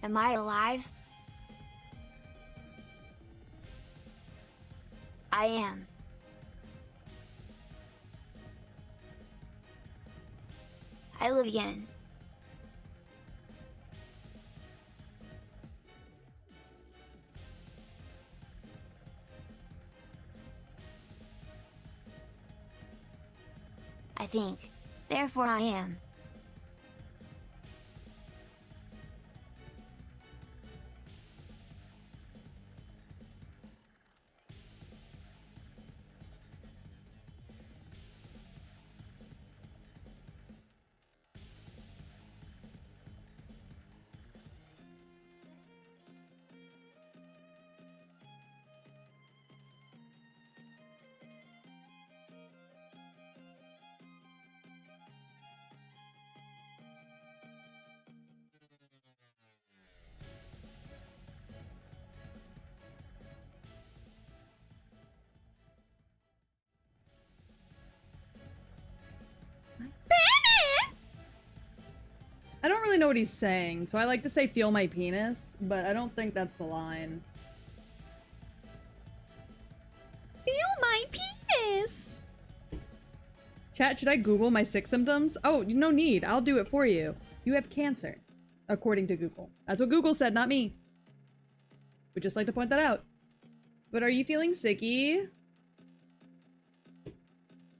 Am I alive? I am. I live again. I think. Therefore I am. I don't really know what he's saying, so I like to say feel my penis, but I don't think that's the line. Feel my penis! Chat, should I Google my sick symptoms? Oh, no need. I'll do it for you. You have cancer, according to Google. That's what Google said, not me. Would just like to point that out. But are you feeling sicky?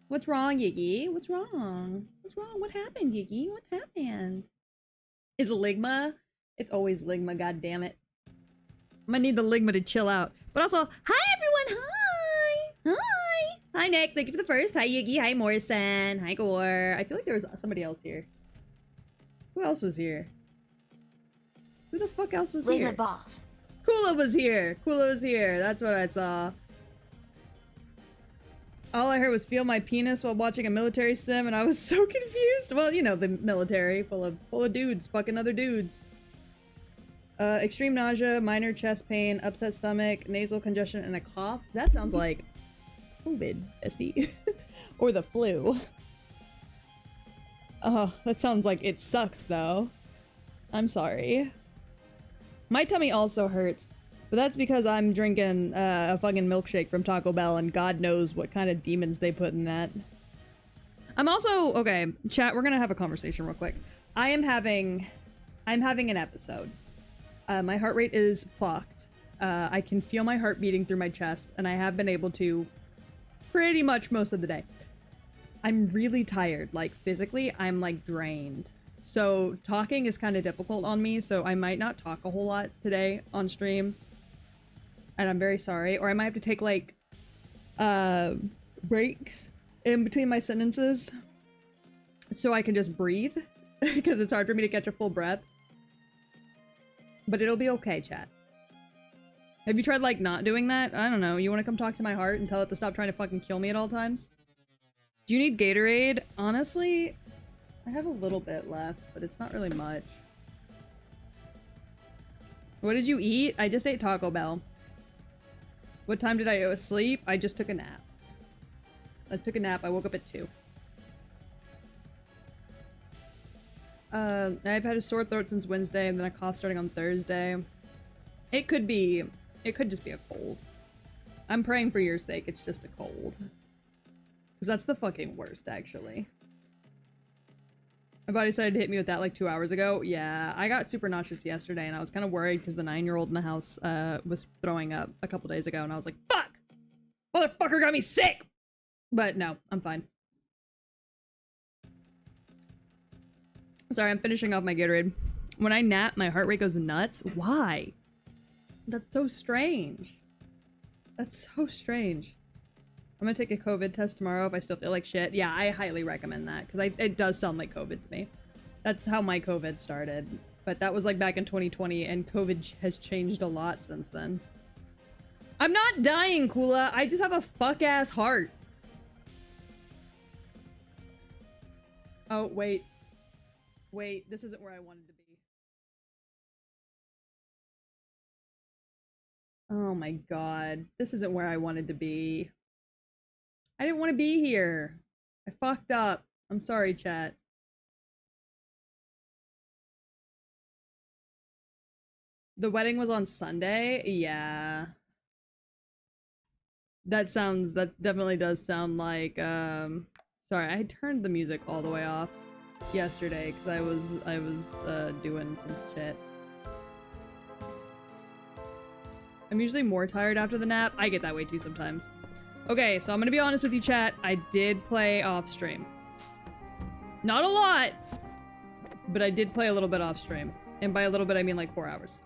What's wrong, Yiggy? What's wrong? What's wrong? What happened, Yiggy? What happened? Is Ligma? It's always Ligma, goddammit. I'm gonna need the Ligma to chill out. But also, hi everyone! Hi! Hi! Hi Nick, thank you for the first. Hi Yiggy, hi Morrison, hi Gore. I feel like there was somebody else here. Who else was here? Who the fuck else was here? Ligma boss. Kula was here! Kula was here, that's what I saw. All I heard was feel my penis while watching a military sim, and I was so confused. Well, you know, the military, full of dudes, fucking other dudes. Extreme nausea, minor chest pain, upset stomach, nasal congestion, and a cough. That sounds like COVID, bestie. Or the flu. Oh, that sounds like it sucks, though. I'm sorry. My tummy also hurts. But that's because I'm drinking a fucking milkshake from Taco Bell, and God knows what kind of demons they put in that. I'm also... Okay, chat, we're gonna have a conversation real quick. I'm having an episode. My heart rate is fucked. I can feel my heart beating through my chest, and I have been able to pretty much most of the day. I'm really tired. Like, physically, I'm, like, drained. So, talking is kind of difficult on me, so I might not talk a whole lot today on stream. And I'm very sorry. Or I might have to take, like, breaks in between my sentences so I can just breathe, because it's hard for me to catch a full breath. But it'll be okay, chat. Have you tried, like, not doing that? I don't know. You want to come talk to my heart and tell it to stop trying to fucking kill me at all times? Do you need Gatorade? Honestly, I have a little bit left, but it's not really much. What did you eat? I just ate Taco Bell. What time did I go to sleep? I just took a nap. I took a nap. I woke up at 2. I've had a sore throat since Wednesday, and then a cough starting on Thursday. It could just be a cold. I'm praying for your sake it's just a cold. Because that's the fucking worst, actually. My body decided to hit me with that like 2 hours ago. Yeah, I got super nauseous yesterday, and I was kind of worried because the 9-year-old in the house was throwing up a couple days ago, and I was like, fuck! Motherfucker got me sick! But no, I'm fine. Sorry, I'm finishing off my Gatorade. When I nap, my heart rate goes nuts. Why? That's so strange. That's so strange. I'm gonna take a COVID test tomorrow if I still feel like shit. Yeah, I highly recommend that, because it does sound like COVID to me. That's how my COVID started. But that was like back in 2020, and COVID has changed a lot since then. I'm not dying, Kula. I just have a fuck-ass heart. Oh, wait. Wait, this isn't where I wanted to be. Oh my god. This isn't where I wanted to be. I didn't want to be here. I fucked up. I'm sorry, chat. The wedding was on Sunday? Yeah. That definitely does sound like, sorry, I turned the music all the way off yesterday because I was doing some shit. I'm usually more tired after the nap. I get that way too sometimes. Okay, so I'm gonna be honest with you, chat. I did play off stream. Not a lot, but I did play a little bit off stream. And by a little bit, I mean like 4 hours.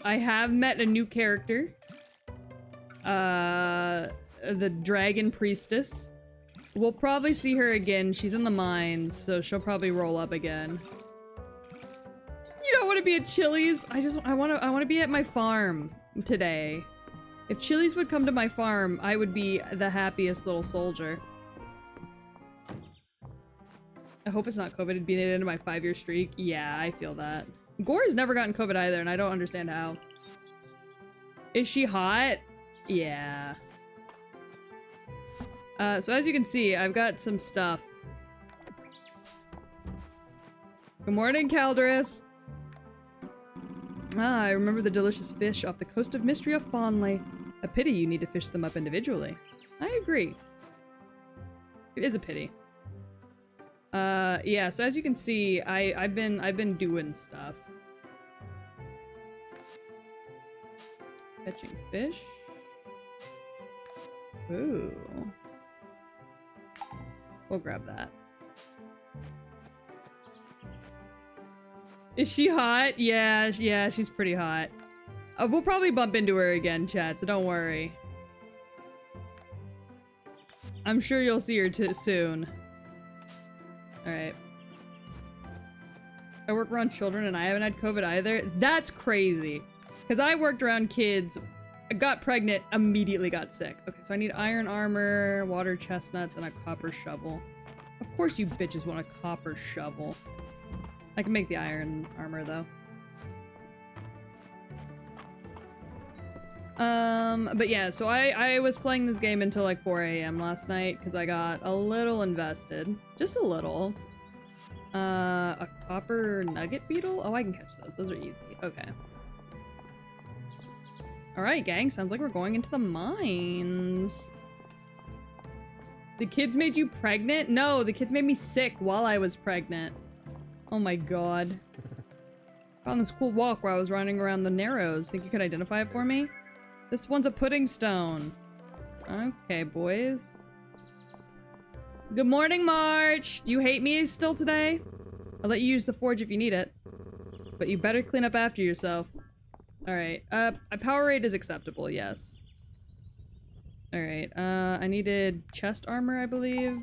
I have met a new character. The Dragon Priestess. We'll probably see her again. She's in the mines, so she'll probably roll up again. You don't want to be at Chili's? I want to be at my farm today. If Chili's would come to my farm, I would be the happiest little soldier. I hope it's not COVID. It'd be the end of my 5-year streak. Yeah, I feel that. Gore's never gotten COVID either, and I don't understand how. Is she hot? Yeah. So as you can see, I've got some stuff. Good morning, Calderus. Ah, I remember the delicious fish off the coast of Mistria fondly. A pity you need to fish them up individually. I agree. It is a pity. Yeah, so as you can see, I've been doing stuff. Catching fish. Ooh. We'll grab that. Is she hot? Yeah, she's pretty hot. We'll probably bump into her again, chat, so don't worry. I'm sure you'll see her soon. Alright. I work around children and I haven't had COVID either. That's crazy. Because I worked around kids, I got pregnant, immediately got sick. Okay, so I need iron armor, water chestnuts, and a copper shovel. Of course you bitches want a copper shovel. I can make the iron armor, though. But yeah, so I was playing this game until like 4 AM last night because I got a little invested. Just a little. A copper nugget beetle? Oh, I can catch those. Those are easy. Okay. Alright, gang. Sounds like we're going into the mines. The kids made you pregnant? No, the kids made me sick while I was pregnant. Oh my god. Found this cool walk where I was running around the Narrows. Think you could identify it for me? This one's a pudding stone. Okay, boys. Good morning, March! Do you hate me still today? I'll let you use the forge if you need it. But you better clean up after yourself. Alright, a power raid is acceptable, yes. Alright, I needed chest armor, I believe.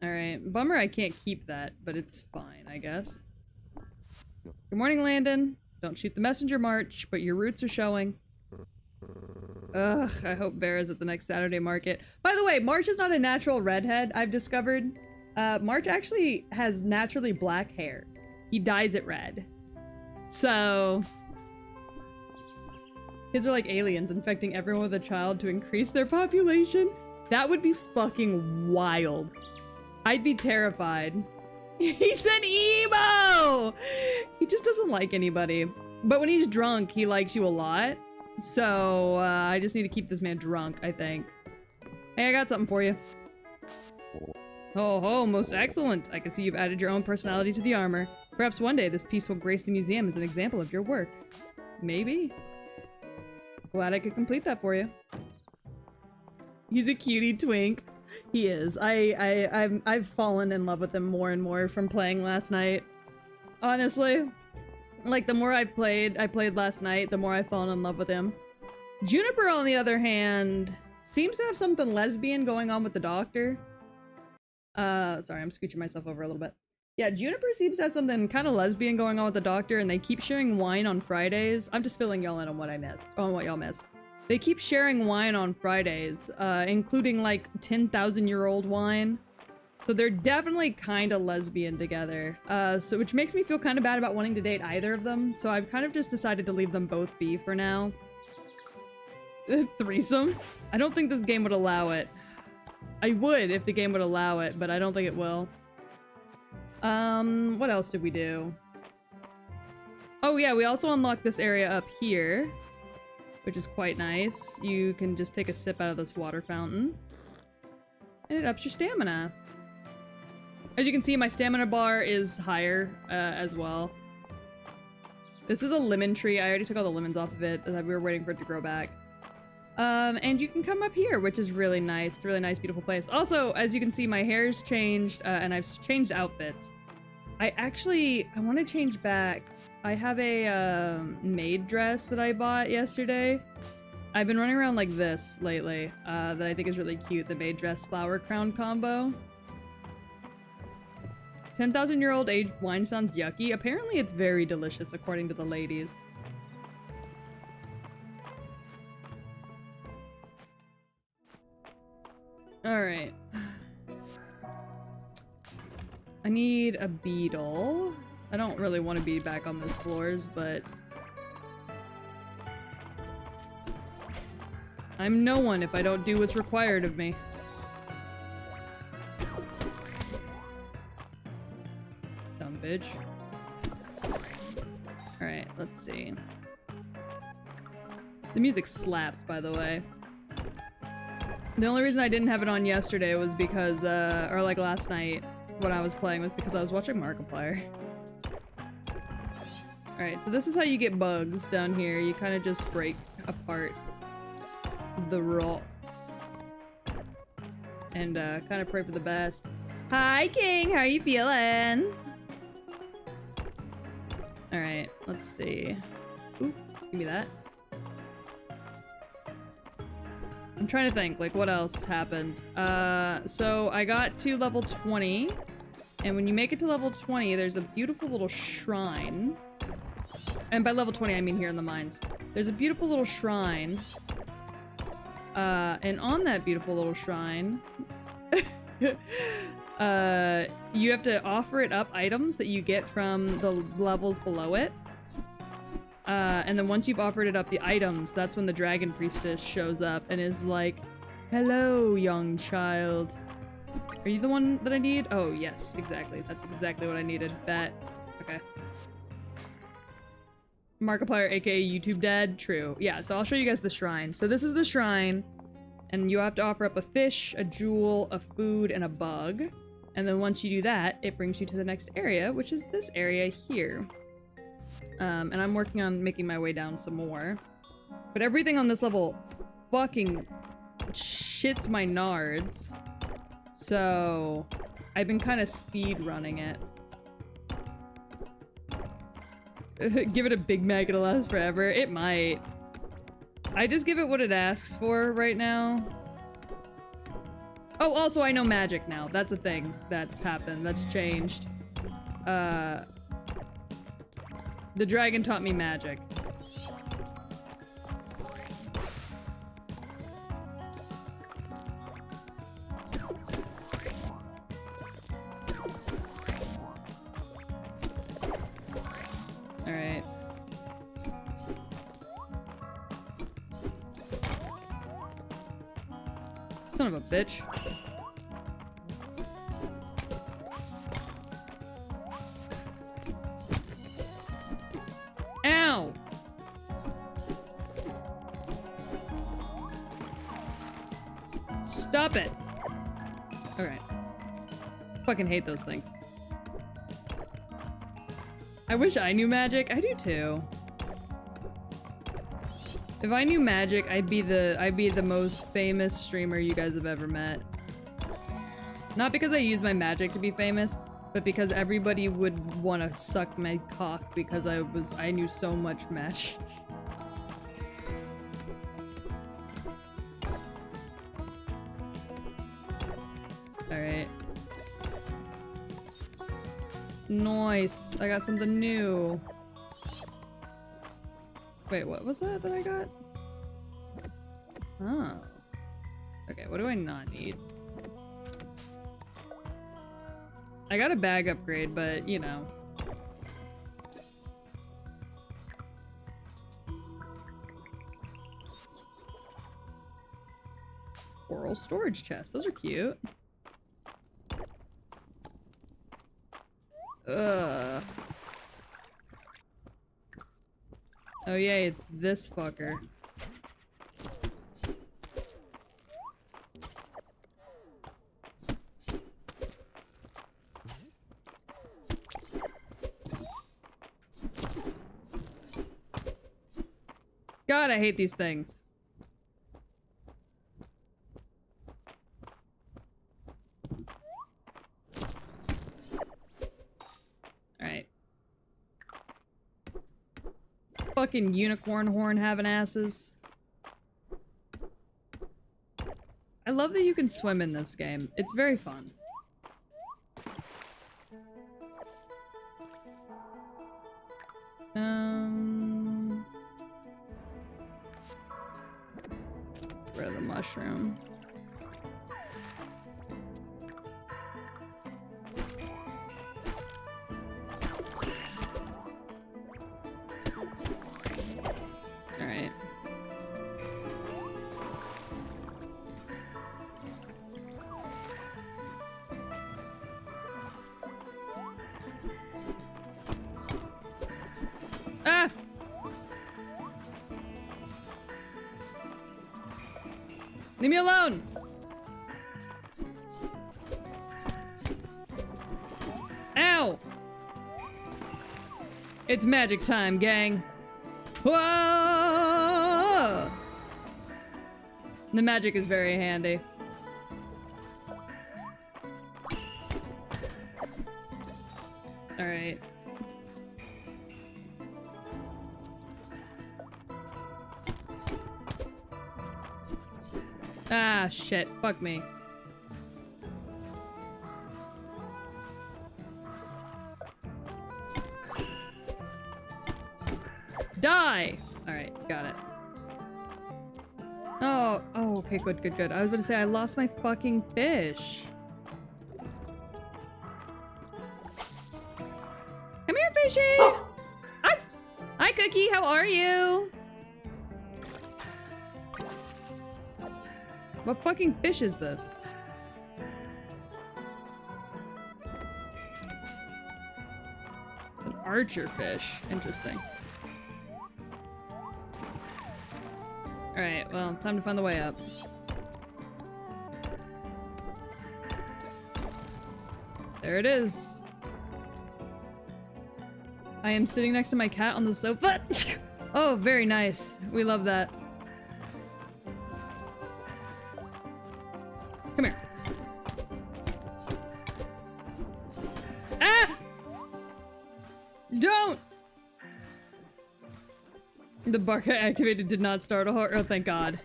Alright, bummer I can't keep that, but it's fine, I guess. Good morning, Landon. Don't shoot the messenger, March, but your roots are showing. Ugh, I hope Vera's at the next Saturday market. By the way, March is not a natural redhead, I've discovered. March actually has naturally black hair. He dyes it red. So... kids are like aliens, infecting everyone with a child to increase their population. That would be fucking wild. I'd be terrified. He's an emo! He just doesn't like anybody. But when he's drunk, he likes you a lot. So, I just need to keep this man drunk, I think. Hey, I got something for you. Oh, ho, most excellent. I can see you've added your own personality to the armor. Perhaps one day this piece will grace the museum as an example of your work. Maybe. Glad I could complete that for you. He's a cutie twink. He is. I've fallen in love with him more and more from playing last night. Honestly. Like, the more I played last night, the more I've fallen in love with him. Juniper, on the other hand, seems to have something lesbian going on with the doctor. Sorry, I'm scooching myself over a little bit. Yeah, Juniper seems to have something kind of lesbian going on with the doctor, and they keep sharing wine on Fridays. I'm just filling y'all in on what I missed. On what y'all missed. They keep sharing wine on Fridays, including like 10,000-year-old wine. So they're definitely kind of lesbian together. So which makes me feel kind of bad about wanting to date either of them. So I've kind of just decided to leave them both be for now. Threesome? I don't think this game would allow it. I would if the game would allow it, but I don't think it will. What else did we do? Oh yeah, we also unlocked this area up here, which is quite nice. You can just take a sip out of this water fountain, and it ups your stamina. As you can see, my stamina bar is higher as well. This is a lemon tree. I already took all the lemons off of it as we were waiting for it to grow back. And you can come up here, which is really nice. It's a really nice, beautiful place. Also, as you can see, my hair's changed, and I've changed outfits. I want to change back. I have a maid dress that I bought yesterday. I've been running around like this lately, that I think is really cute. The maid dress flower crown combo. 10,000-year-old aged wine sounds yucky. Apparently it's very delicious, according to the ladies. Alright. I need a beetle. I don't really want to be back on those floors, but... I'm no one if I don't do what's required of me. Dumb bitch. Alright, let's see. The music slaps, by the way. The only reason I didn't have it on yesterday was because, or like last night when I was playing, was because I was watching Markiplier. Alright, so this is how you get bugs down here. You kind of just break apart the rocks. And, kind of pray for the best. Hi, King! How are you feeling? Alright, let's see. Ooh, give me that. I'm trying to think, like, what else happened? So I got to level 20, and when you make it to level 20, there's a beautiful little shrine. And by level 20, I mean here in the mines. There's a beautiful little shrine. And on that beautiful little shrine, you have to offer it up items that you get from the levels below it. And then once you've offered it up the items, that's when the dragon priestess shows up and is like, "Hello, young child. Are you the one that I need?" Oh, yes, exactly. That's exactly what I needed. Bet. Okay. Markiplier, aka YouTube Dad. True. Yeah, so I'll show you guys the shrine. So this is the shrine, and you have to offer up a fish, a jewel, a food, and a bug. And then once you do that, it brings you to the next area, which is this area here. And I'm working on making my way down some more. But everything on this level fucking shits my nards. So I've been kind of speed running it. Give it a Big Mac, it'll last forever. It might. I just give it what it asks for right now. Oh, also I know magic now. That's a thing that's happened. That's changed. The dragon taught me magic. Alright. Son of a bitch. Ow! Stop it! Alright. Fucking hate those things. I wish I knew magic. I do too. If I knew magic, I'd be the most famous streamer you guys have ever met. Not because I use my magic to be famous, but because everybody would want to suck my cock because I knew so much magic. Alright. Nice. I got something new. Wait, what was that I got? Oh. Okay, what do I not need? I got a bag upgrade, but you know. Coral storage chest. Those are cute. Ugh. Oh yay, it's this fucker. God, I hate these things. Alright. Fucking unicorn horn having asses. I love that you can swim in this game. It's very fun. Where's the mushroom? Alright. Ah! Leave me alone! Ow! It's magic time, gang. Whoa! The magic is very handy. Alright. Ah, shit. Fuck me. Die! Alright, got it. Oh, okay, good, good, good. I was about to say, I lost my fucking fish. Come here, fishy! Hi, Cookie, how are you? What fucking fish is this? An archer fish. Interesting. Alright, well, time to find the way up. There it is. I am sitting next to my cat on the sofa. Oh, very nice. We love that. Come here. Ah! Don't! The bark I activated did not start a heart. Oh, thank God.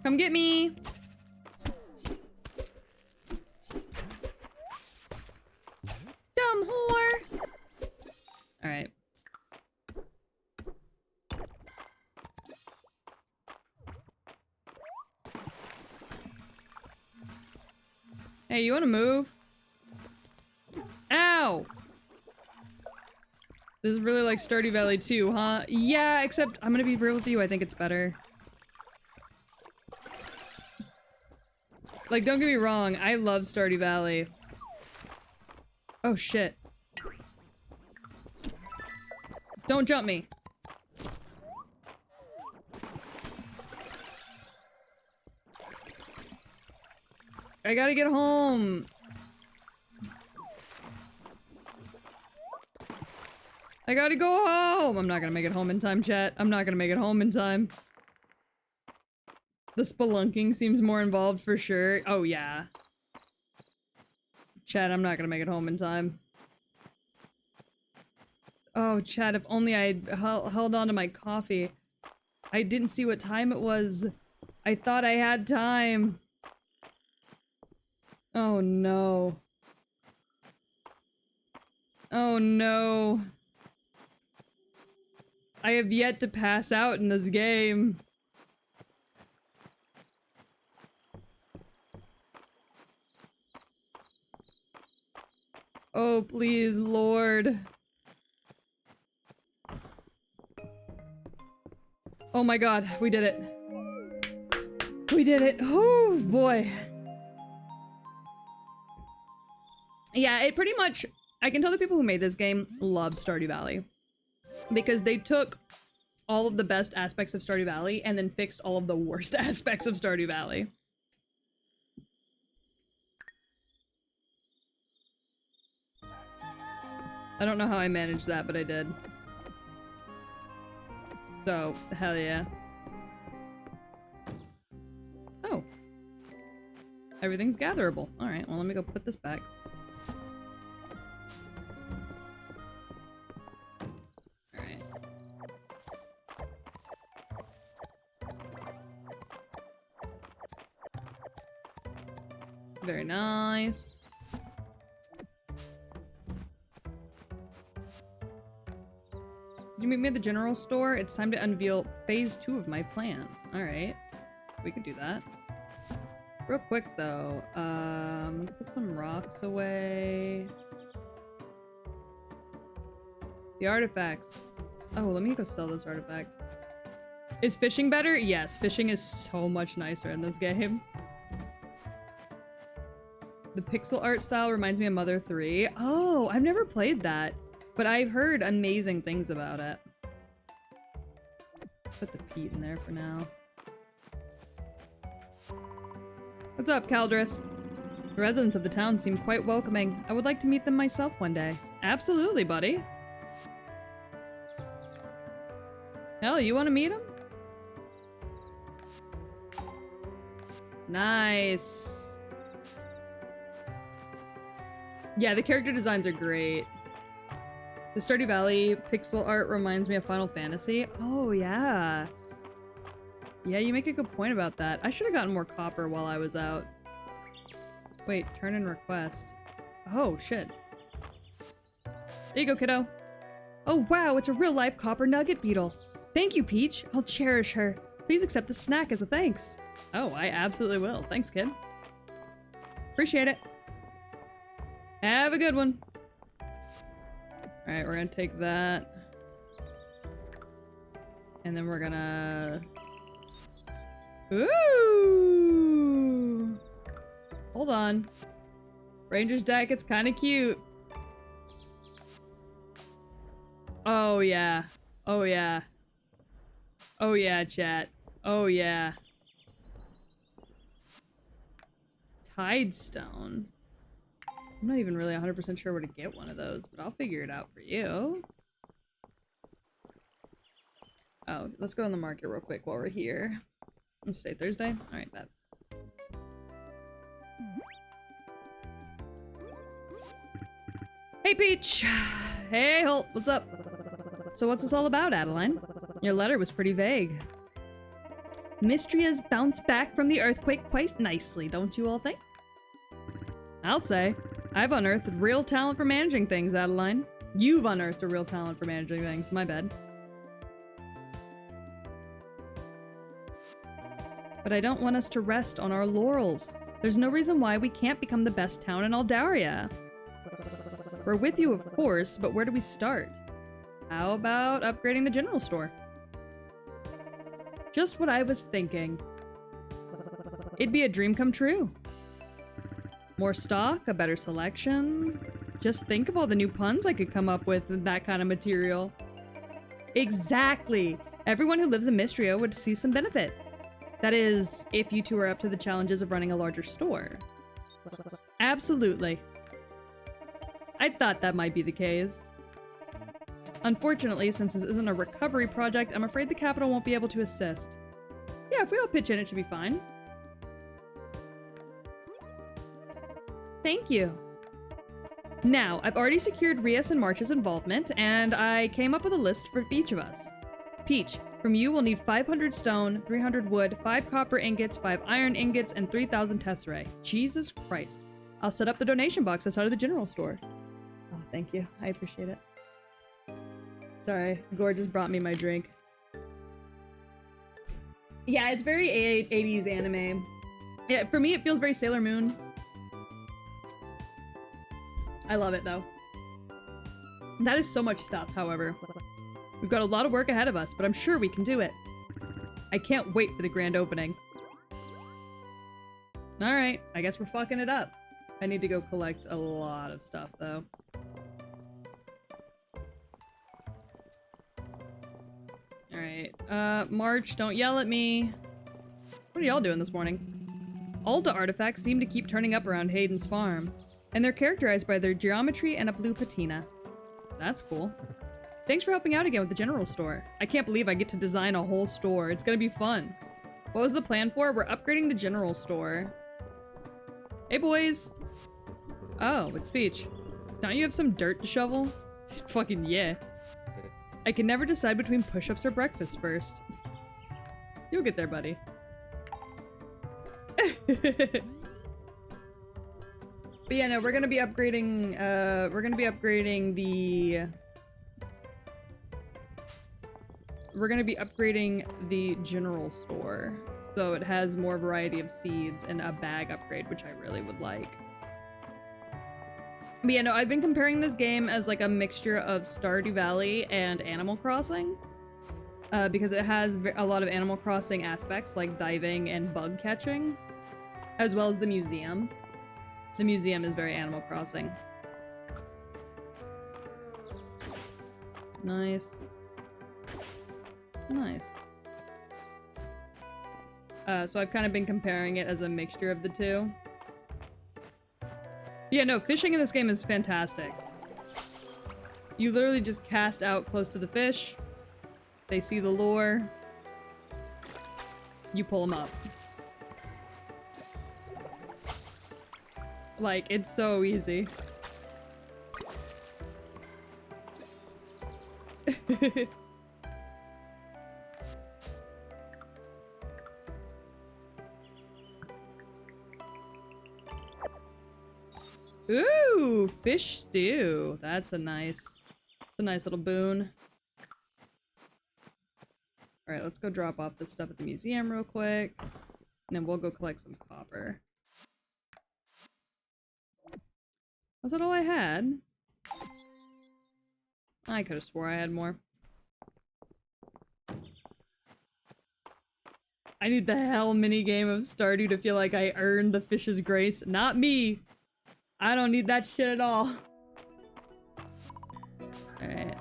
Come get me! Dumb whore! Alright. Hey, you wanna move? Ow! This is really like Stardew Valley 2, huh? Yeah, except I'm gonna be real with you, I think it's better. Like, don't get me wrong, I love Stardew Valley. Oh shit. Don't jump me. I gotta get home. I gotta go home! I'm not gonna make it home in time, chat. I'm not gonna make it home in time. The spelunking seems more involved for sure. Oh, yeah. Chat, I'm not gonna make it home in time. Oh, chat, if only I held on to my coffee. I didn't see what time it was. I thought I had time. Oh, no. Oh, no. I have yet to pass out in this game. Oh, please, Lord. Oh my god, we did it. We did it. Oh, boy. Yeah, it pretty much... I can tell the people who made this game love Stardew Valley. Because they took all of the best aspects of Stardew Valley and then fixed all of the worst aspects of Stardew Valley. I don't know how I managed that, but I did. So, hell yeah. Oh. Everything's gatherable. Alright, well let me go put this back. Alright. Very nice. You meet me at the general store? It's time to unveil phase 2 of my plan. Alright. We could do that. Real quick though, put some rocks away. The artifacts. Oh, let me go sell this artifact. Is fishing better? Yes, fishing is so much nicer in this game. The pixel art style reminds me of Mother 3. Oh, I've never played that. But I've heard amazing things about it. Put the peat in there for now. What's up, Caldris? The residents of the town seem quite welcoming. I would like to meet them myself one day. Absolutely, buddy. Hell, you want to meet them? Nice. Yeah, the character designs are great. The Stardew Valley pixel art reminds me of Final Fantasy. Oh, yeah. Yeah, you make a good point about that. I should have gotten more copper while I was out. Wait, turn in request. Oh, shit. There you go, kiddo. Oh, wow, it's a real-life copper nugget beetle. Thank you, Peach. I'll cherish her. Please accept the snack as a thanks. Oh, I absolutely will. Thanks, kid. Appreciate it. Have a good one. Alright, we're gonna take that. And then we're gonna... Ooh! Hold on. Ranger's deck, it's kind of cute. Oh yeah. Oh yeah. Oh yeah, chat. Oh yeah. Tidestone. I'm not even really 100% sure where to get one of those, but I'll figure it out for you. Oh, let's go on the market real quick while we're here. It's today Thursday? Alright, bet. Hey, Peach! Hey, Holt, what's up? So what's this all about, Adeline? Your letter was pretty vague. Mistria's bounced back from the earthquake quite nicely, don't you all think? I'll say. I've unearthed real talent for managing things, Adeline. You've unearthed a real talent for managing things, my bad. But I don't want us to rest on our laurels. There's no reason why we can't become the best town in Aldaria. We're with you, of course, but where do we start? How about upgrading the general store? Just what I was thinking. It'd be a dream come true. More stock, a better selection. Just think of all the new puns I could come up with that kind of material. Exactly! Everyone who lives in Mistria would see some benefit. That is, if you two are up to the challenges of running a larger store. Absolutely. I thought that might be the case. Unfortunately, since this isn't a recovery project, I'm afraid the capital won't be able to assist. Yeah, if we all pitch in, it should be fine. Thank you. Now, I've already secured Rias and March's involvement, and I came up with a list for each of us. Peach, from you we'll need 500 stone, 300 wood, 5 copper ingots, 5 iron ingots, and 3,000 tesserae. Jesus Christ. I'll set up the donation box outside of the general store. Oh, thank you. I appreciate it. Sorry, Gore just brought me my drink. Yeah, it's very 80s anime. Yeah, for me it feels very Sailor Moon. I love it though. That is so much stuff, however. We've got a lot of work ahead of us, but I'm sure we can do it. I can't wait for the grand opening. Alright, I guess we're fucking it up. I need to go collect a lot of stuff, though. Alright, March, don't yell at me. What are y'all doing this morning? Alta artifacts seem to keep turning up around Hayden's farm, and they're characterized by their geometry and a blue patina. That's cool. Thanks for helping out again with the general store. I can't believe I get to design a whole store. It's gonna be fun. What was the plan for? We're upgrading the general store. Hey, boys. Oh, it's Speech. Don't you have some dirt to shovel? Fucking yeah. I can never decide between push-ups or breakfast first. You'll get there, buddy. But yeah, no, we're gonna be upgrading, the general store. So it has more variety of seeds and a bag upgrade, which I really would like. But yeah, no, I've been comparing this game as like a mixture of Stardew Valley and Animal Crossing. Because it has a lot of Animal Crossing aspects like diving and bug catching, as well as the museum. The museum is very Animal Crossing. Nice. Nice. So I've kind of been comparing it as a mixture of the two. Yeah, no, fishing in this game is fantastic. You literally just cast out close to the fish. They see the lure. You pull them up. Like, it's so easy. Ooh, fish stew. That's a nice little boon. All right, let's go drop off this stuff at the museum real quick, and then we'll go collect some copper. Was that all I had? I could have swore I had more. I need the hell minigame of Stardew to feel like I earned the fish's grace. Not me! I don't need that shit at all. Alright.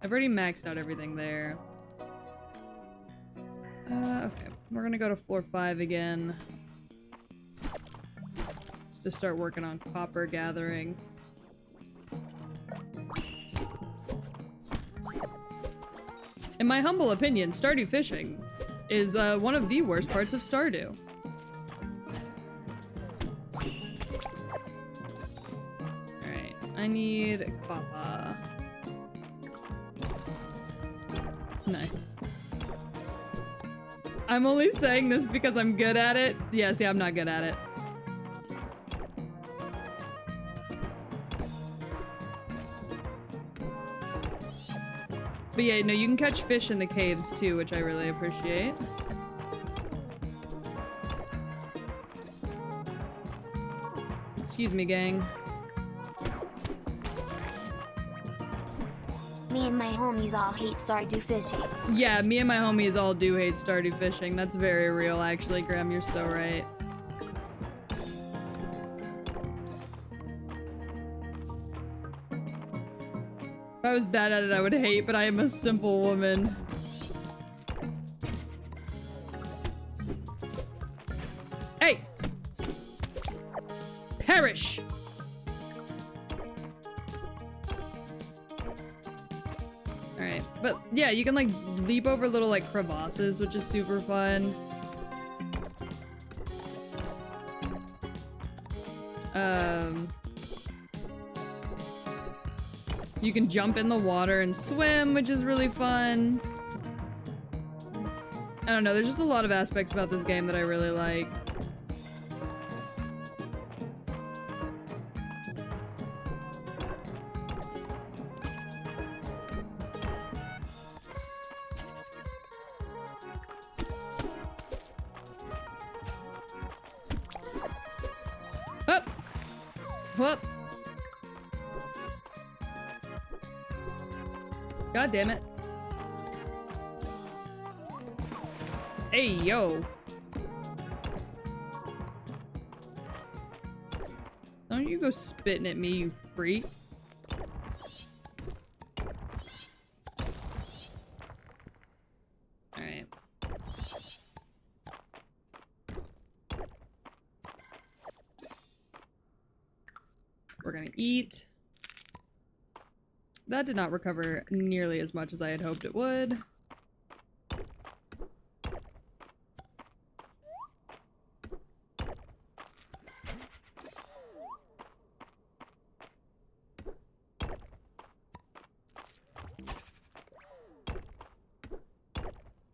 I've already maxed out everything there. Okay. We're gonna go to floor 5 again. Let's just start working on copper gathering. In my humble opinion, Stardew fishing is one of the worst parts of Stardew. I need copper. Nice. I'm only saying this because I'm good at it. Yeah, see, I'm not good at it. But yeah, no, you can catch fish in the caves too, which I really appreciate. Excuse me, gang. Me and my homies all hate Stardew fishing. Yeah, me and my homies all do hate Stardew fishing. That's very real, actually, Graham. You're so right. If I was bad at it, I would hate, but I am a simple woman. Hey! Perish! Alright, but yeah, you can like leap over little like crevasses, which is super fun. You can jump in the water and swim, which is really fun. I don't know, there's just a lot of aspects about this game that I really like. Whoop! Whoop! God damn it. Hey, yo. Don't you go spitting at me, you freak. Alright. We're gonna eat. That did not recover nearly as much as I had hoped it would.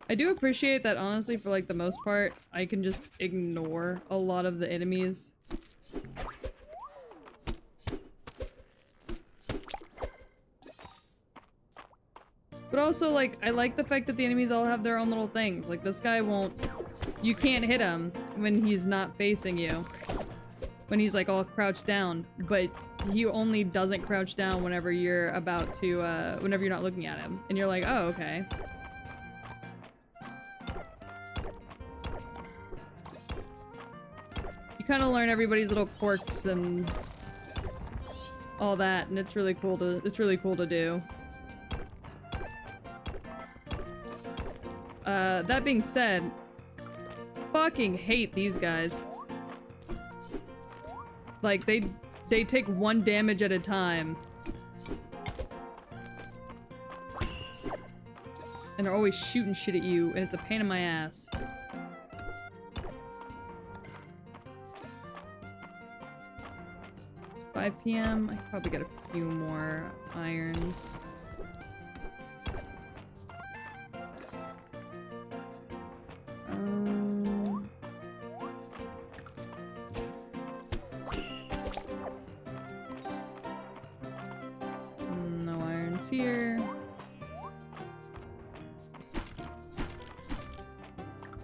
I do appreciate that, honestly, for like the most part, I can just ignore a lot of the enemies. But also, like, I like the fact that the enemies all have their own little things. Like, this guy won't... You can't hit him when he's not facing you. When he's, like, all crouched down. But he only doesn't crouch down whenever you're about to, whenever you're not looking at him. And you're like, oh, okay. You kind of learn everybody's little quirks and all that, and it's really cool to do. That being said, fucking hate these guys. Like, they take one damage at a time. And they're always shooting shit at you, and it's a pain in my ass. It's 5 PM. I could probably get a few more irons. No irons here.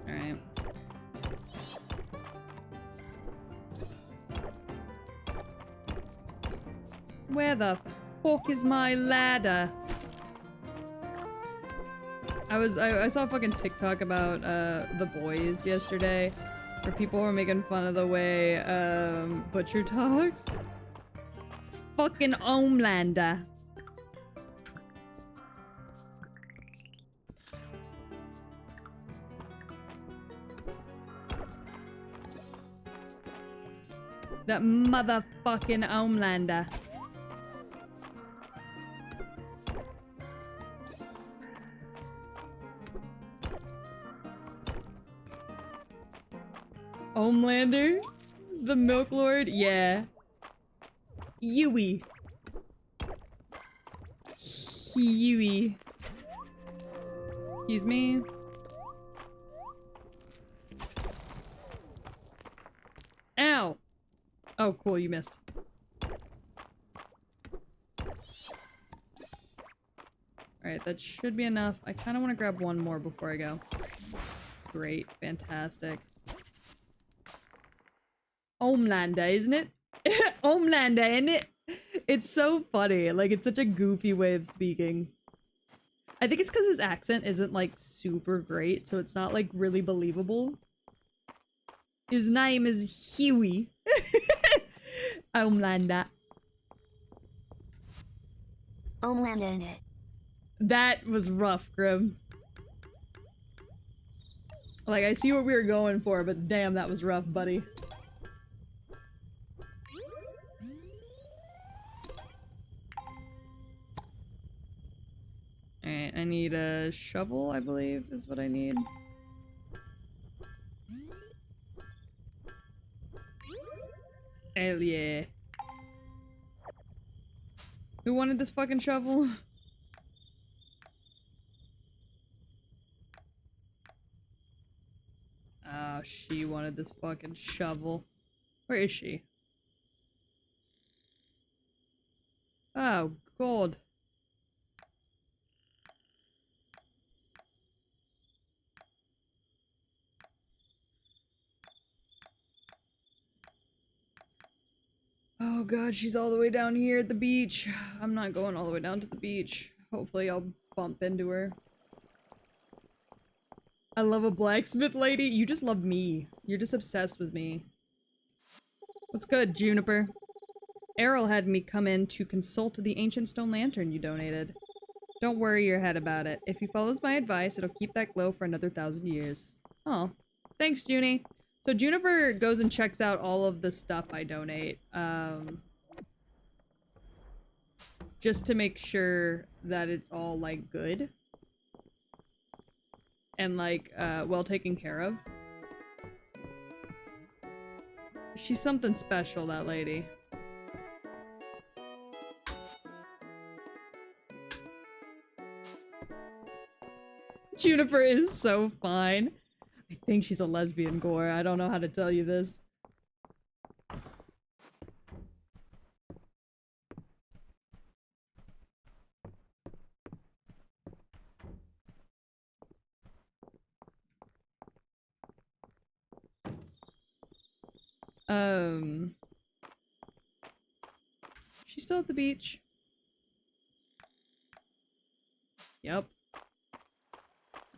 Alright. Where the fuck is my ladder? I saw a fucking TikTok about The Boys yesterday, where people were making fun of the way Butcher talks. Fucking Homelander. That motherfucking Homelander. Homelander? The Milk Lord? Yeah. Huey. Huey. Excuse me. Ow! Oh, cool, you missed. Alright, that should be enough. I kind of want to grab one more before I go. Great. Fantastic. Homelander, isn't it? Homelander, isn't it? It's so funny. Like, it's such a goofy way of speaking. I think it's because his accent isn't, like, super great, so it's not, like, really believable. His name is Huey. Homelander. Homelander in it. That was rough, Grim. Like, I see what we were going for, but damn, that was rough, buddy. Alright, I need a shovel, I believe, is what I need. Hell yeah. Who wanted this fucking shovel? Oh, she wanted this fucking shovel. Where is she? Oh, God. Oh god, she's all the way down here at the beach. I'm not going all the way down to the beach. Hopefully I'll bump into her. I love a blacksmith lady. You just love me. You're just obsessed with me. What's good, Juniper? Errol had me come in to consult the ancient stone lantern you donated. Don't worry your head about it. If he follows my advice, it'll keep that glow for another 1,000 years. Oh, thanks, Junie. So Juniper goes and checks out all of the stuff I donate, just to make sure that it's all, like, good. And, like, well taken care of. She's something special, that lady. Juniper is so fine. I think she's a lesbian, Gore. I don't know how to tell you this. She's still at the beach. Yep.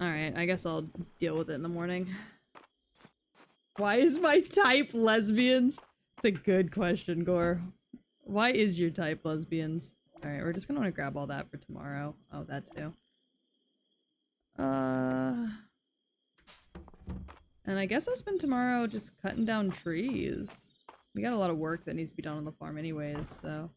Alright, I guess I'll deal with it in the morning. Why is my type lesbians? It's a good question, Gore. Why is your type lesbians? Alright, we're just gonna want to grab all that for tomorrow. Oh, that too. And I guess I'll spend tomorrow just cutting down trees. We got a lot of work that needs to be done on the farm anyways, so...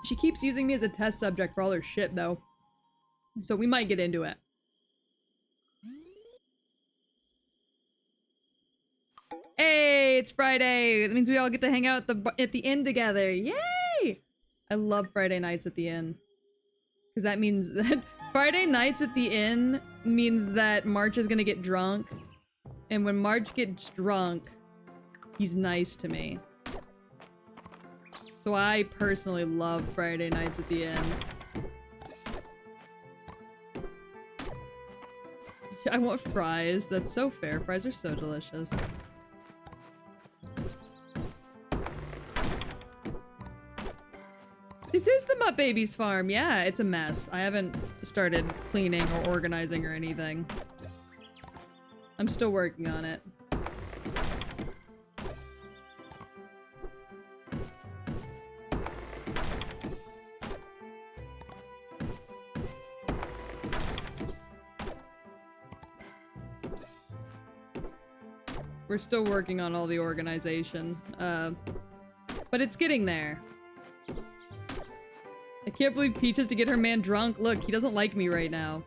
She keeps using me as a test subject for all her shit, though. So we might get into it. Hey, it's Friday! That means we all get to hang out at the inn together. Yay! I love Friday nights at the inn. Because that means that Friday nights at the inn means that March is gonna get drunk. And when March gets drunk, he's nice to me. So I personally love Friday nights at the inn. I want fries. That's so fair. Fries are so delicious. This is the Mutt Babies farm. Yeah, it's a mess. I haven't started cleaning or organizing or anything. I'm still working on it. We're still working on all the organization, but it's getting there. I can't believe Peach has to get her man drunk. Look, he doesn't like me right now.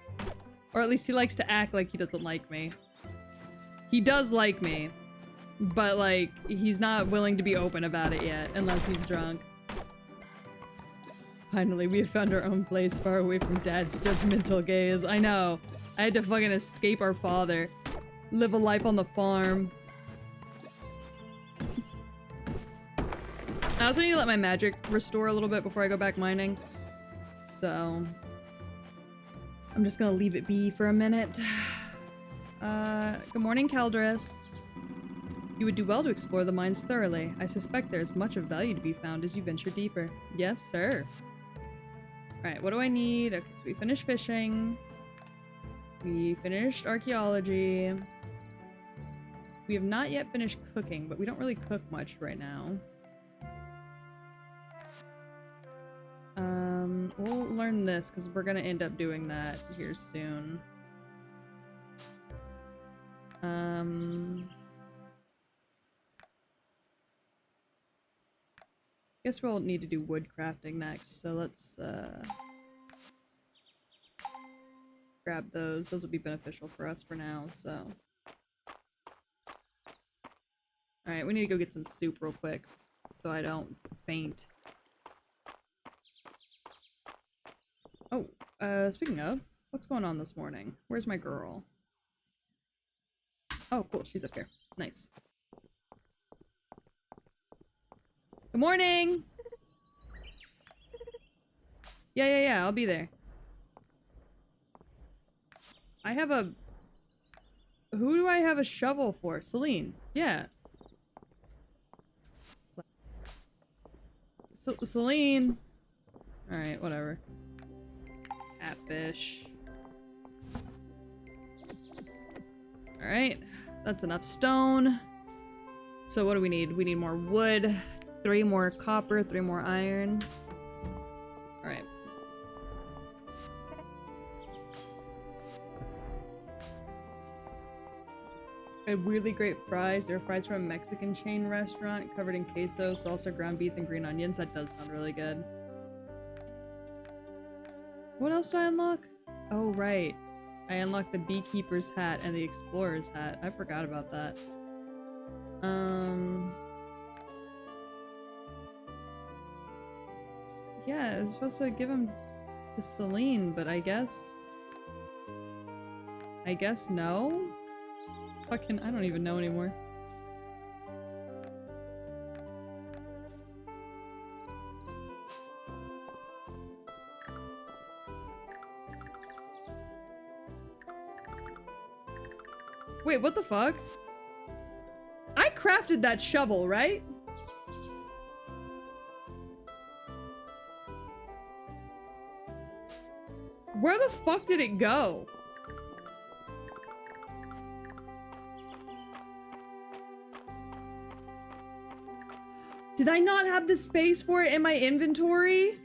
Or at least he likes to act like he doesn't like me. He does like me, but like, he's not willing to be open about it yet, unless he's drunk. Finally, we have found our own place far away from Dad's judgmental gaze. I know. I had to fucking escape our father. Live a life on the farm. I also need to let my magic restore a little bit before I go back mining. So... I'm just gonna leave it be for a minute. Good morning, Caldress. You would do well to explore the mines thoroughly. I suspect there is much of value to be found as you venture deeper. Yes, sir. Alright, what do I need? Okay, so we finished fishing. We finished archaeology. We have not yet finished cooking, but we don't really cook much right now. We'll learn this because we're gonna end up doing that here soon. Guess we'll need to do wood crafting next, so let's grab those. Those will be beneficial for us for now, so. Alright, we need to go get some soup real quick so I don't faint. Oh, speaking of, what's going on this morning? Where's my girl? Oh, cool, she's up here. Nice. Good morning! Yeah, I'll be there. I have a Who do I have a shovel for? Celine. Yeah. Celine. Alright, whatever. Catfish. Alright. That's enough stone. So what do we need? We need more wood. 3 more copper, 3 more iron. Alright. I had weirdly great fries. They were fries from a Mexican chain restaurant covered in queso, salsa, ground beef, and green onions. That does sound really good. What else did I unlock? Oh, right. I unlocked the beekeeper's hat and the explorer's hat. I forgot about that. Yeah, I was supposed to give him to Celine, but I guess no? Fucking, I don't even know anymore. Wait, what the fuck? I crafted that shovel, right? Where the fuck did it go? Did I not have the space for it in my inventory?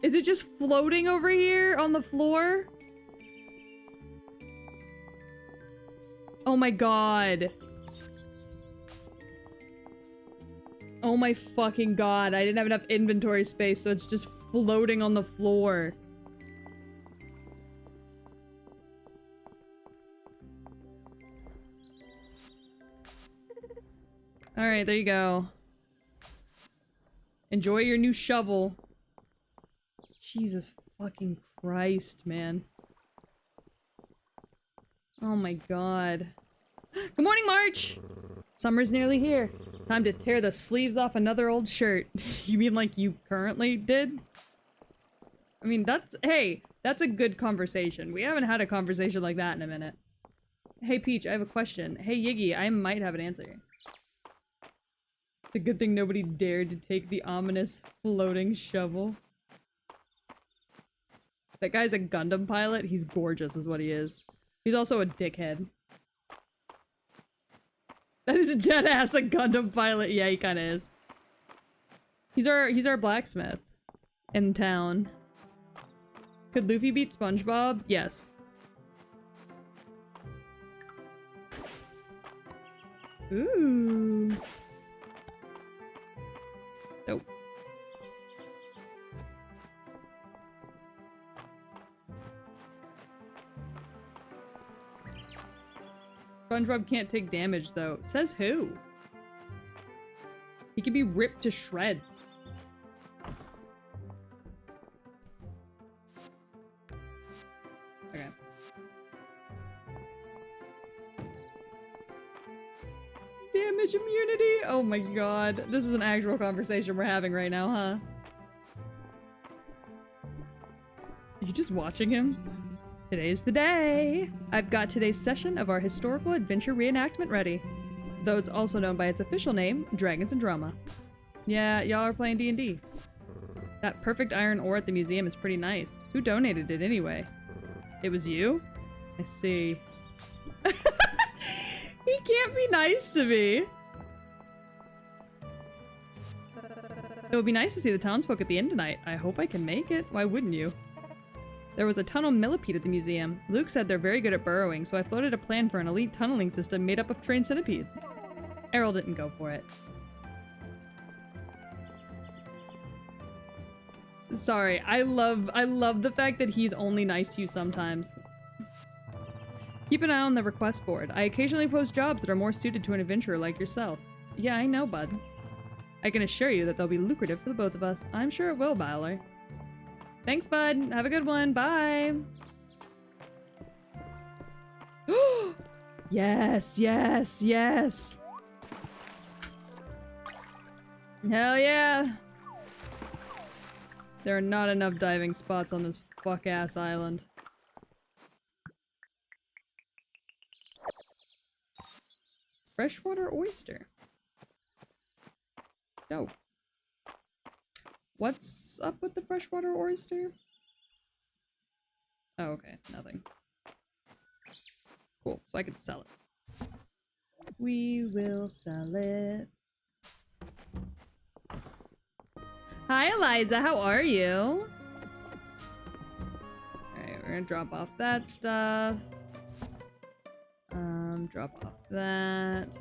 Is it just floating over here on the floor? Oh my god. Oh my fucking god. I didn't have enough inventory space, so it's just floating on the floor. Alright, there you go. Enjoy your new shovel. Jesus fucking Christ, man. Oh my god. Good morning, March! Summer's nearly here. Time to tear the sleeves off another old shirt. You mean like you currently did? I mean, hey, that's a good conversation. We haven't had a conversation like that in a minute. Hey, Peach, I have a question. Hey, Yiggy, I might have an answer. It's a good thing nobody dared to take the ominous floating shovel. That guy's a Gundam pilot. He's gorgeous is what he is. He's also a dickhead. That is deadass a Gundam pilot. Yeah, he kinda is. He's our blacksmith in town. Could Luffy beat SpongeBob? Yes. Ooh. Nope. SpongeBob can't take damage, though. Says who? He can be ripped to shreds. Okay. Damage immunity? Oh my god. This is an actual conversation we're having right now, huh? Are you just watching him? Today's the day! I've got today's session of our historical adventure reenactment ready. Though it's also known by its official name, Dragons and Drama. Yeah, y'all are playing D&D. That perfect iron ore at the museum is pretty nice. Who donated it anyway? It was you? I see. He can't be nice to me! It would be nice to see the townsfolk at the inn tonight. I hope I can make it. Why wouldn't you? There was a tunnel millipede at the museum. Luke said they're very good at burrowing, so I floated a plan for an elite tunneling system made up of trained centipedes. Errol didn't go for it. Sorry, I love the fact that he's only nice to you sometimes. Keep an eye on the request board. I occasionally post jobs that are more suited to an adventurer like yourself. Yeah, I know, bud. I can assure you that they'll be lucrative for the both of us. I'm sure it will, Bowler. Thanks, bud. Have a good one. Bye. Yes, yes, yes. Hell yeah. There are not enough diving spots on this fuck-ass island. Freshwater oyster. Dope. What's up with the freshwater oyster? Oh, okay. Nothing. Cool. So I can sell it. We will sell it. Hi, Eliza. How are you? Alright, we're gonna drop off that stuff. Drop off that.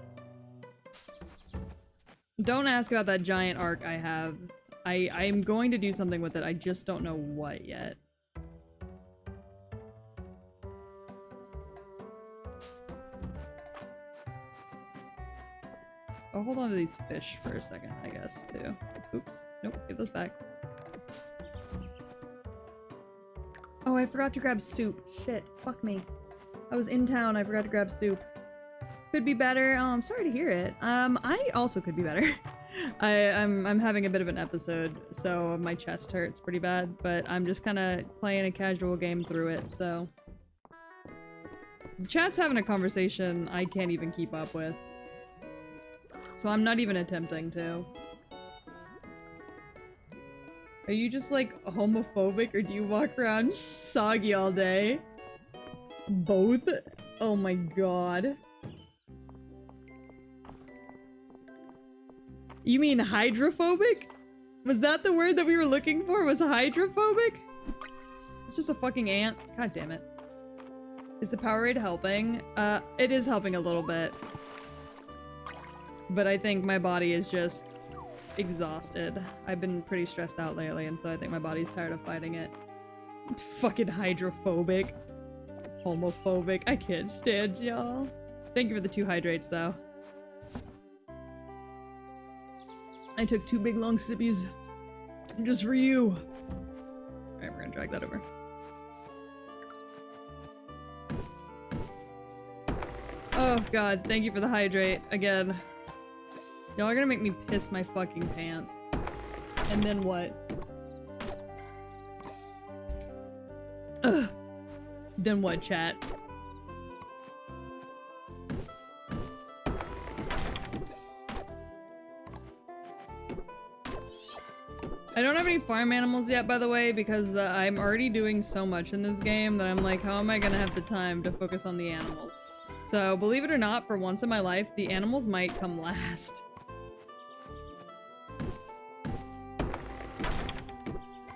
Don't ask about that giant arc I have. I'm going to do something with it. I just don't know what yet. I'll hold on to these fish for a second, I guess, too. Oops. Nope, give those back. Oh, I forgot to grab soup. Shit. Fuck me. I was in town, I forgot to grab soup. Could be better. Oh, I'm sorry to hear it. I also could be better. I'm having a bit of an episode, so my chest hurts pretty bad, but I'm just kind of playing a casual game through it, so... The chat's having a conversation I can't even keep up with. So I'm not even attempting to. Are you just, like, homophobic, or do you walk around soggy all day? Both? Oh my god. You mean hydrophobic? Was that the word that we were looking for? Was hydrophobic? It's just a fucking ant. God damn it. Is the Powerade helping? It is helping a little bit. But I think my body is just exhausted. I've been pretty stressed out lately, and so I think my body's tired of fighting it. Fucking hydrophobic. Homophobic. I can't stand y'all. Thank you for the 2 hydrates, though. I took 2 big long sippies. Just for you. Alright, we're gonna drag that over. Oh god, thank you for the hydrate. Again. Y'all are gonna make me piss my fucking pants. And then what? Ugh. Then what, chat? I don't have any farm animals yet, by the way, because I'm already doing so much in this game that I'm like, how am I gonna have the time to focus on the animals? So, believe it or not, for once in my life, the animals might come last.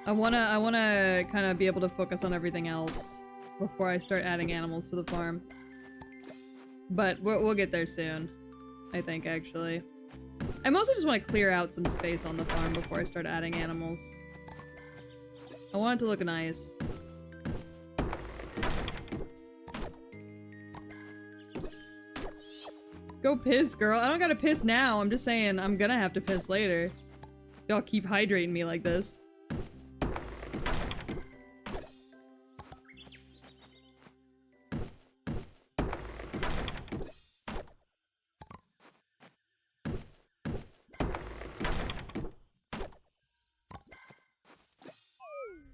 I wanna kind of be able to focus on everything else before I start adding animals to the farm. But we'll get there soon, I think, actually. I mostly just want to clear out some space on the farm before I start adding animals. I want it to look nice. Go piss, girl. I don't gotta piss now. I'm just saying I'm gonna have to piss later. Y'all keep hydrating me like this.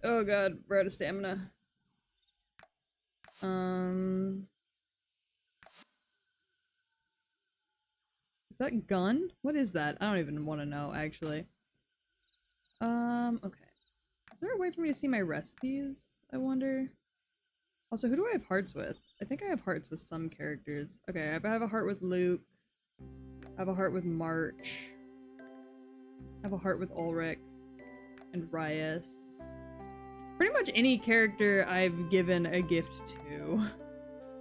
Oh god, we're out of stamina. Is that gun? What is that? I don't even want to know, actually. Okay. Is there a way for me to see my recipes, I wonder? Also, who do I have hearts with? I think I have hearts with some characters. Okay, I have a heart with Luke. I have a heart with March. I have a heart with Ulrich. And Ryas. Pretty much any character I've given a gift to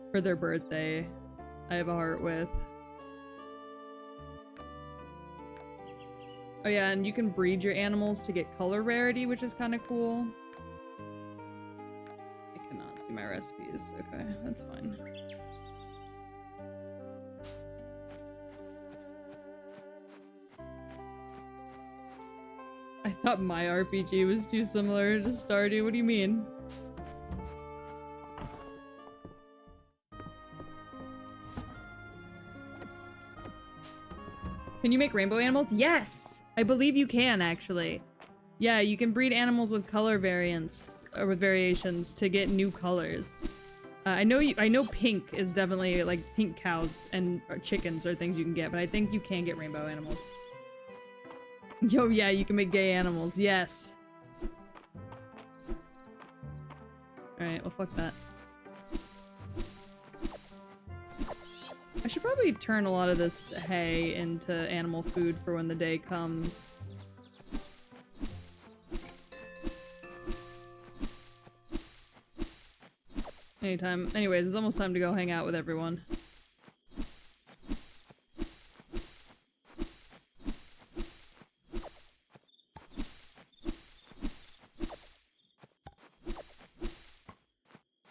for their birthday, I have a heart with. Oh yeah, and you can breed your animals to get color rarity, which is kind of cool. I cannot see my recipes. Okay, that's fine. I thought my RPG was too similar to Stardew. What do you mean? Can you make rainbow animals? Yes! I believe you can, actually. Yeah, you can breed animals with color variants, or with variations, to get new colors. I know pink is definitely, like, pink cows and chickens are things you can get, but I think you can get rainbow animals. Yo, yeah, you can make gay animals, yes. Alright, well, fuck that. I should probably turn a lot of this hay into animal food for when the day comes. Anytime. Anyways, it's almost time to go hang out with everyone.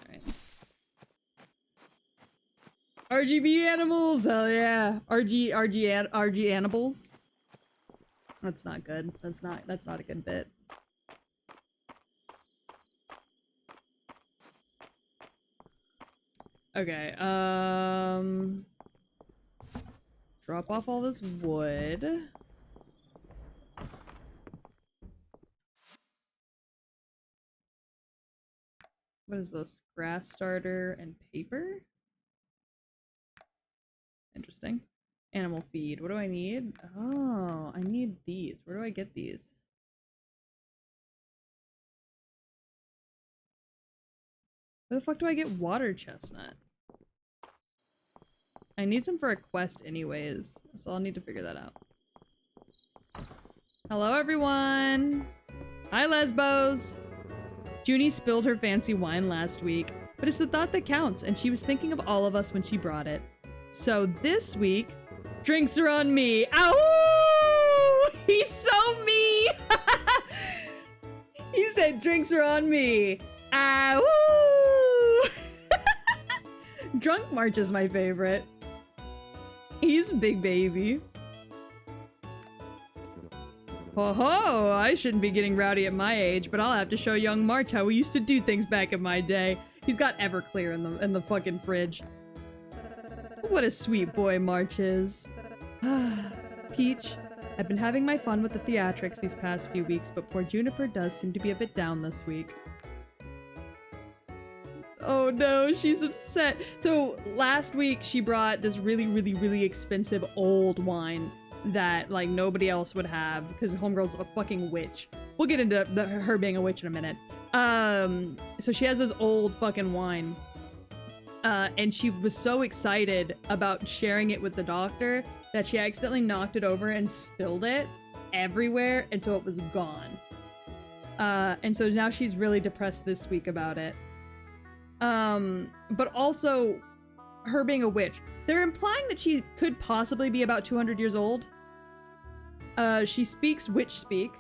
Alright. RGB animals! Hell yeah! RG animals? That's not good. That's not a good bit. Okay, drop off all this wood. What is this? Grass starter and paper? Interesting. Animal feed. What do I need? Oh, I need these. Where do I get these? Where the fuck do I get water chestnut? I need some for a quest anyways, so I'll need to figure that out. Hello everyone! Hi Lesbos! Junie spilled her fancy wine last week, but it's the thought that counts, and she was thinking of all of us when she brought it. So this week, drinks are on me. Ow! He's so me! He said drinks are on me. Ow! Drunk March is my favorite. He's a big baby. Ho ho! I shouldn't be getting rowdy at my age, but I'll have to show young March how we used to do things back in my day. He's got Everclear in the fucking fridge. What a sweet boy March is. Peach, I've been having my fun with the theatrics these past few weeks, but poor Juniper does seem to be a bit down this week. Oh no, she's upset. So last week she brought this really expensive old wine that like nobody else would have because Homegirl's a fucking witch. We'll get into her being a witch in a minute. So she has this old fucking wine. And she was so excited about sharing it with the doctor that she accidentally knocked it over and spilled it everywhere, and so it was gone. And so now she's really depressed this week about it. But also, her being a witch. They're implying that she could possibly be about 200 years old. She speaks witch speak,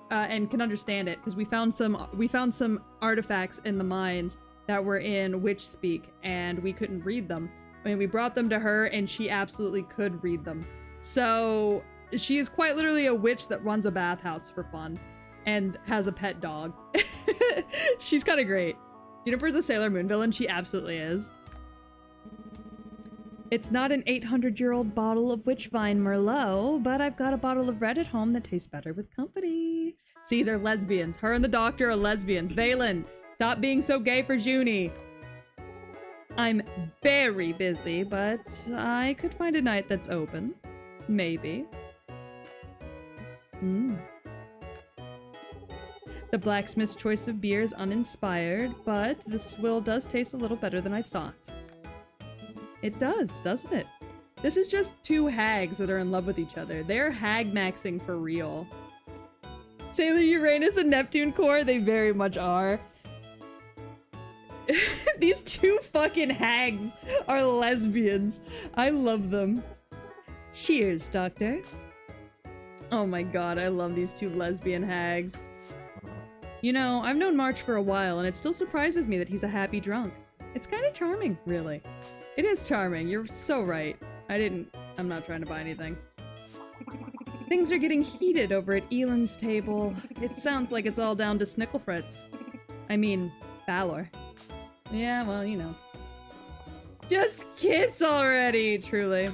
and can understand it, because we found some artifacts in the mines that were in witch speak, and we couldn't read them. I mean, we brought them to her, and she absolutely could read them. So, she is quite literally a witch that runs a bathhouse for fun, and has a pet dog. She's kind of great. Juniper's a Sailor Moon villain, she absolutely is. It's not an 800-year-old bottle of Witchvine Merlot, but I've got a bottle of red at home that tastes better with company. See, they're lesbians. Her and the doctor are lesbians. Valen, stop being so gay for Junie. I'm very busy, but I could find a night that's open. Maybe. The blacksmith's choice of beer is uninspired, but the swill does taste a little better than I thought. It does, doesn't it? This is just two hags that are in love with each other. They're hag-maxing for real. Sailor Uranus and Neptune core, they very much are. These two fucking hags are lesbians. I love them. Cheers, Doctor. Oh my god, I love these two lesbian hags. You know, I've known March for a while, and it still surprises me that he's a happy drunk. It's kind of charming, really. It is charming, you're so right. I'm not trying to buy anything. Things are getting heated over at Elan's table. It sounds like it's all down to Snicklefritz. I mean, Valor. Yeah, well, you know. Just kiss already, truly.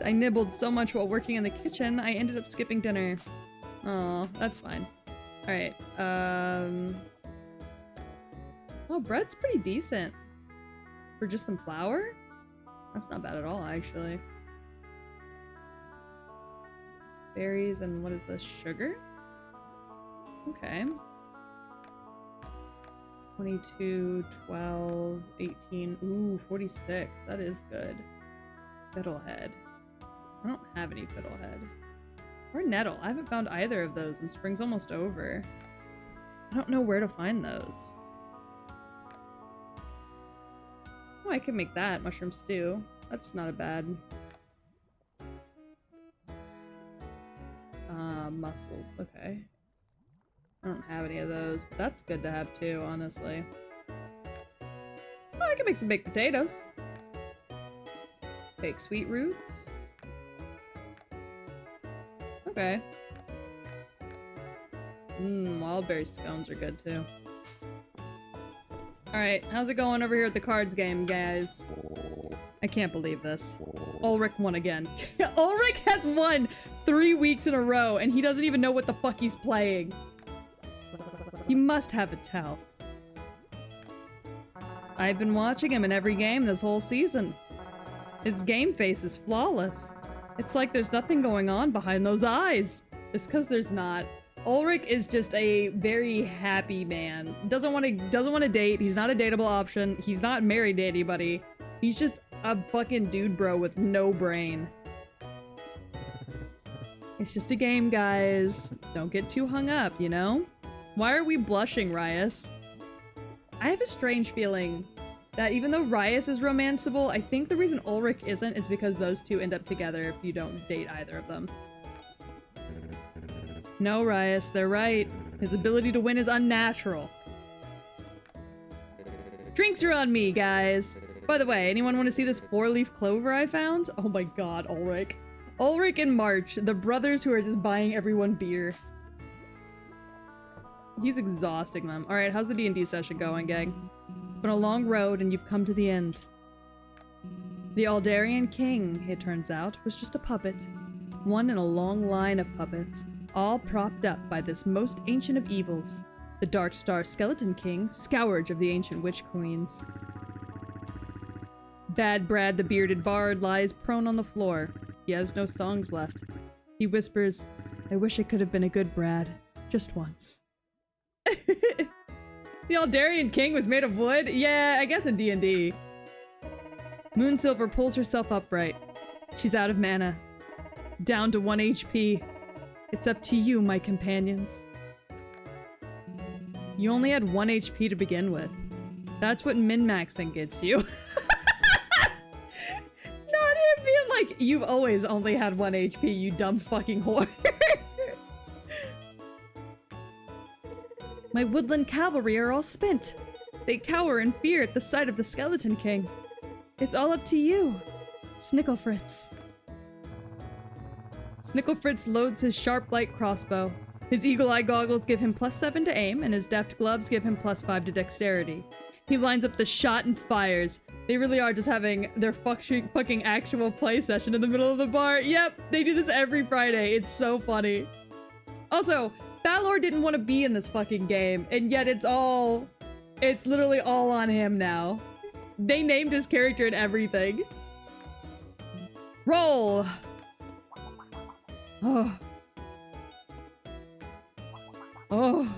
I nibbled so much while working in the kitchen, I ended up skipping dinner. Aw, that's fine. Alright, Oh, bread's pretty decent. For just some flour? That's not bad at all, actually. Berries and what is this? Sugar? Okay. 22, 12, 18. Ooh, 46. That is good. Fiddlehead. I don't have any fiddlehead. Or nettle. I haven't found either of those and spring's almost over. I don't know where to find those. Oh, I could make that. Mushroom stew. That's not a bad... mussels. Okay. I don't have any of those, but that's good to have too, honestly. Oh, I can make some baked potatoes. Baked sweet roots. Okay. Wildberry scones are good too. Alright, how's it going over here at the cards game, guys? I can't believe this. Ulrich won again. Ulrich has won 3 weeks in a row, and he doesn't even know what the fuck he's playing. He must have a tell. I've been watching him in every game this whole season. His game face is flawless. It's like there's nothing going on behind those eyes. It's because there's not. Ulrich is just a very happy man. Doesn't want to date. He's not a dateable option. He's not married to anybody. He's just a fucking dude bro with no brain. It's just a game, guys. Don't get too hung up, you know? Why are we blushing, Rias? I have a strange feeling that even though Rias is romanceable, I think the reason Ulrich isn't is because those two end up together if you don't date either of them. No, Rias, they're right. His ability to win is unnatural. Drinks are on me, guys. By the way, anyone want to see this 4-leaf clover I found? Oh my god, Ulrich. Ulrich and March, the brothers who are just buying everyone beer. He's exhausting them. Alright, how's the D&D session going, gang? It's been a long road and you've come to the end. The Aldarian king, it turns out, was just a puppet. One in a long line of puppets, all propped up by this most ancient of evils, the Dark Star Skeleton King, scourge of the ancient witch queens. Bad Brad the bearded bard lies prone on the floor. He has no songs left. He whispers, I wish I could have been a good Brad, just once. The Aldarian king was made of wood? Yeah, I guess in D&D. Moonsilver pulls herself upright. She's out of mana. Down to 1 HP. It's up to you, my companions. You only had 1 HP to begin with. That's what min-maxing gets you. Not him being like, you've always only had 1 HP, you dumb fucking whore. My woodland cavalry are all spent. They cower in fear at the sight of the Skeleton King. It's all up to you, Snicklefritz. Snicklefritz loads his sharp light crossbow. His eagle-eye goggles give him +7 to aim, and his deft gloves give him +5 to dexterity. He lines up the shot and fires. They really are just having their fucking actual play session in the middle of the bar. Yep, they do this every Friday. It's so funny. Also, Balor didn't want to be in this fucking game, and yet it's literally all on him now. They named his character and everything. Roll! Oh. Oh.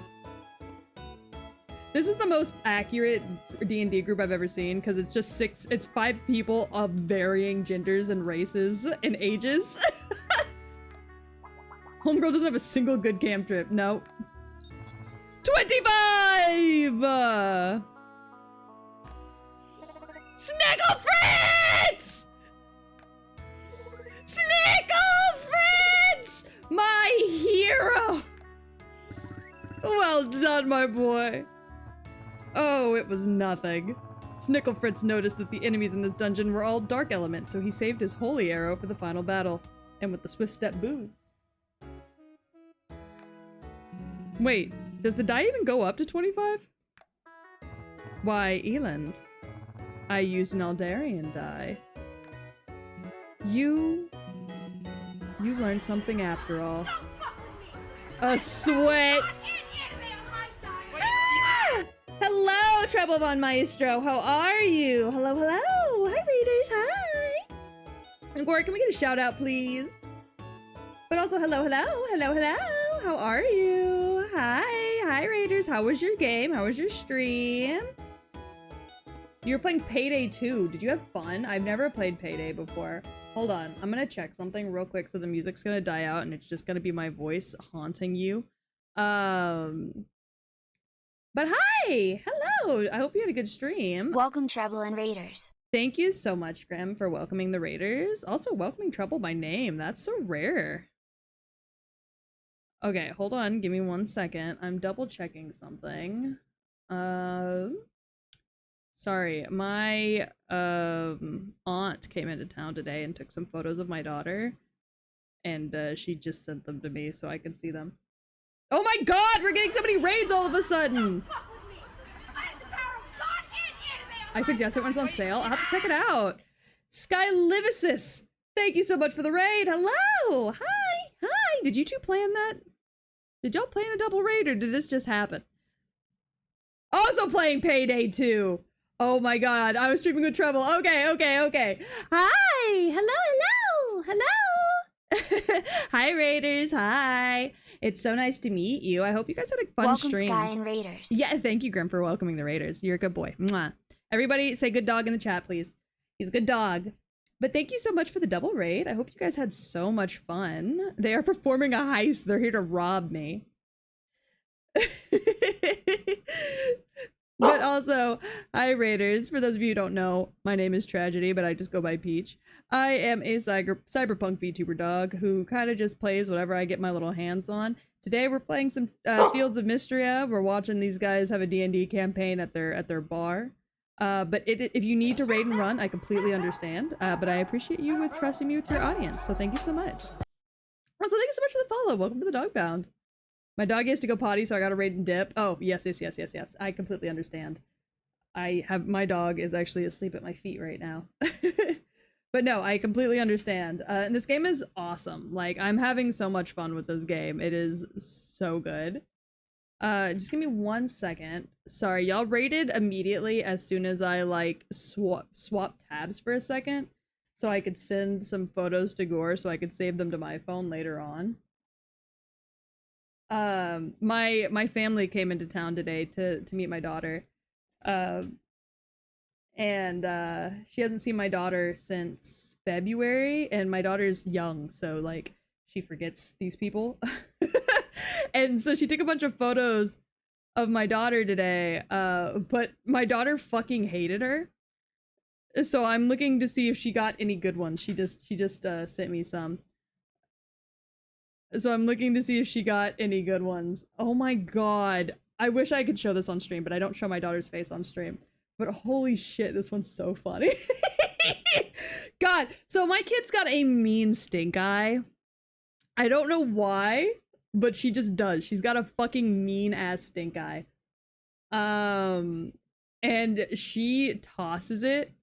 This is the most accurate D&D group I've ever seen, because it's just it's 5 people of varying genders and races and ages. Homegirl doesn't have a single good camp trip. No. 25! Snigglefritz! Snigglefritz! My hero! Well done, my boy. Oh, it was nothing. Snigglefritz noticed that the enemies in this dungeon were all dark elements, so he saved his holy arrow for the final battle. And with the swift step boots. Wait, does the die even go up to 25? Why, Eland, I used an Aldarian die. You learned something after all. A sweat. Ah! Hello, Hello, Treble Von Maestro. How are you? Hello, hello. Hi, readers. Hi. And Gore, can we get a shout out, please? But also, hello, hello. Hello, hello. How are you? Hi. Hi, Raiders. How was your game? How was your stream? You were playing Payday 2. Did you have fun? I've never played Payday before. Hold on. I'm gonna check something real quick so the music's gonna die out and it's just gonna be my voice haunting you. But hi! Hello! I hope you had a good stream. Welcome, Treble and Raiders. Thank you so much, Grim, for welcoming the Raiders. Also welcoming Trouble by name. That's so rare. Okay, hold on. Give me 1 second. I'm double checking something. Sorry. My aunt came into town today and took some photos of my daughter. And she just sent them to me so I can see them. Oh my god! We're getting so many raids all of a sudden! I suggest it when it's on sale. I'll have to check it out. Skylivisis! Thank you so much for the raid! Hello! Hi! Hi! Did you two plan that? Did y'all plan a double raid or did this just happen? Also playing Payday 2! Oh my god, I was streaming with Trouble. Okay, okay, okay. Hi! Hello, hello! Hello! Hi, Raiders. Hi. It's so nice to meet you. I hope you guys had a fun Welcome, stream. Sky and Raiders. Yeah, thank you, Grim, for welcoming the Raiders. You're a good boy. Mwah. Everybody say good dog in the chat, please. He's a good dog. But thank you so much for the double raid. I hope you guys had so much fun. They are performing a heist. They're here to rob me. But also, hi Raiders. For those of you who don't know, my name is Tragedy, but I just go by Peach. I am a cyberpunk VTuber dog who kind of just plays whatever I get my little hands on. Today we're playing some Fields of Mistria. We're watching these guys have a D&D campaign at their bar. But if you need to raid and run, I completely understand. But I appreciate you with trusting me with your audience, so thank you so much. Also, thank you so much for the follow. Welcome to the Dog Pound. My dog has to go potty, so I gotta raid and dip. Oh, yes. I completely understand. My dog is actually asleep at my feet right now. But no, I completely understand. And this game is awesome. Like, I'm having so much fun with this game. It is so good. Just give me 1 second. Sorry, y'all raided immediately as soon as I, like, swap tabs for a second. So I could send some photos to Gore so I could save them to my phone later on. My family came into town today to meet my daughter. And she hasn't seen my daughter since February, and my daughter's young, so like she forgets these people. And so she took a bunch of photos of my daughter today, but my daughter fucking hated her. So I'm looking to see if she got any good ones. She just sent me some. So I'm looking to see if she got any good ones. Oh my god. I wish I could show this on stream, but I don't show my daughter's face on stream. But holy shit, this one's so funny. God, so my kid's got a mean stink eye. I don't know why, but she just does. She's got a fucking mean ass stink eye. And she tosses it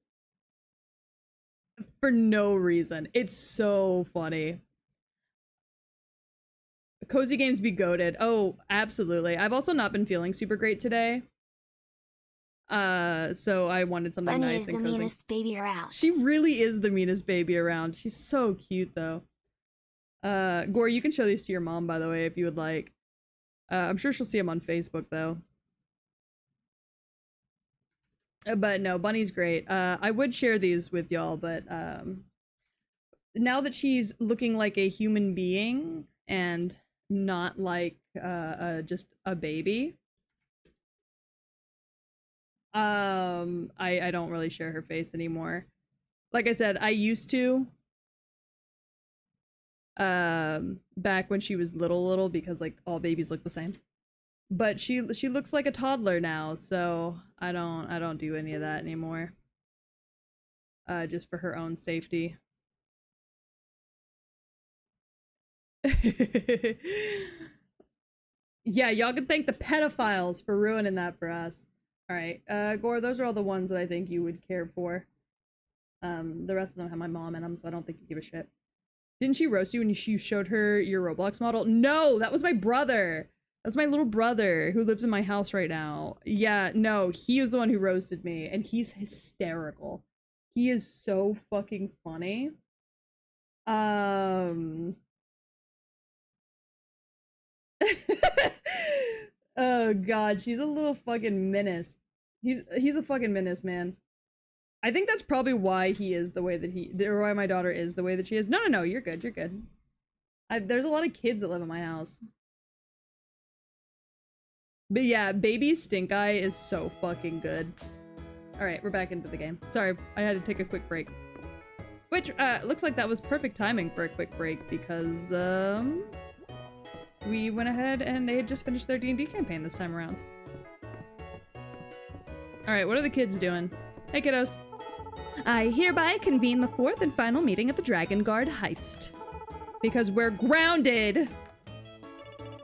for no reason. It's so funny. Cozy games be goated. Oh, absolutely. I've also not been feeling super great today. So I wanted something Bunny nice is and the cozy. meanest baby around. She really is the meanest baby around. She's so cute though. Gore, you can show these to your mom, by the way, if you would like. I'm sure she'll see them on Facebook though. But no, Bunny's great. I would share these with y'all, but now that she's looking like a human being and not like just a baby, I don't really share her face anymore. Like I said, I used to back when she was little because like all babies look the same. But she looks like a toddler now, so I don't do any of that anymore. Just for her own safety. Yeah, y'all can thank the pedophiles for ruining that for us. Alright, Gore, those are all the ones that I think you would care for. The rest of them have my mom in them, so I don't think you give a shit. Didn't she roast you when you showed her your Roblox model? No, that was my brother! That's my little brother who lives in my house right now. Yeah, no, he was the one who roasted me, and he's hysterical. He is so fucking funny. Oh god, she's a little fucking menace. He's a fucking menace, man. I think that's probably why he is the way that or why my daughter is the way that she is. No, you're good, you're good. There's a lot of kids that live in my house. But yeah, baby Stink Eye is so fucking good. Alright, we're back into the game. Sorry, I had to take a quick break. Which, looks like that was perfect timing for a quick break because, we went ahead and they had just finished their D&D campaign this time around. Alright, what are the kids doing? Hey, kiddos. I hereby convene the fourth and final meeting at the Dragon Guard heist. Because we're grounded!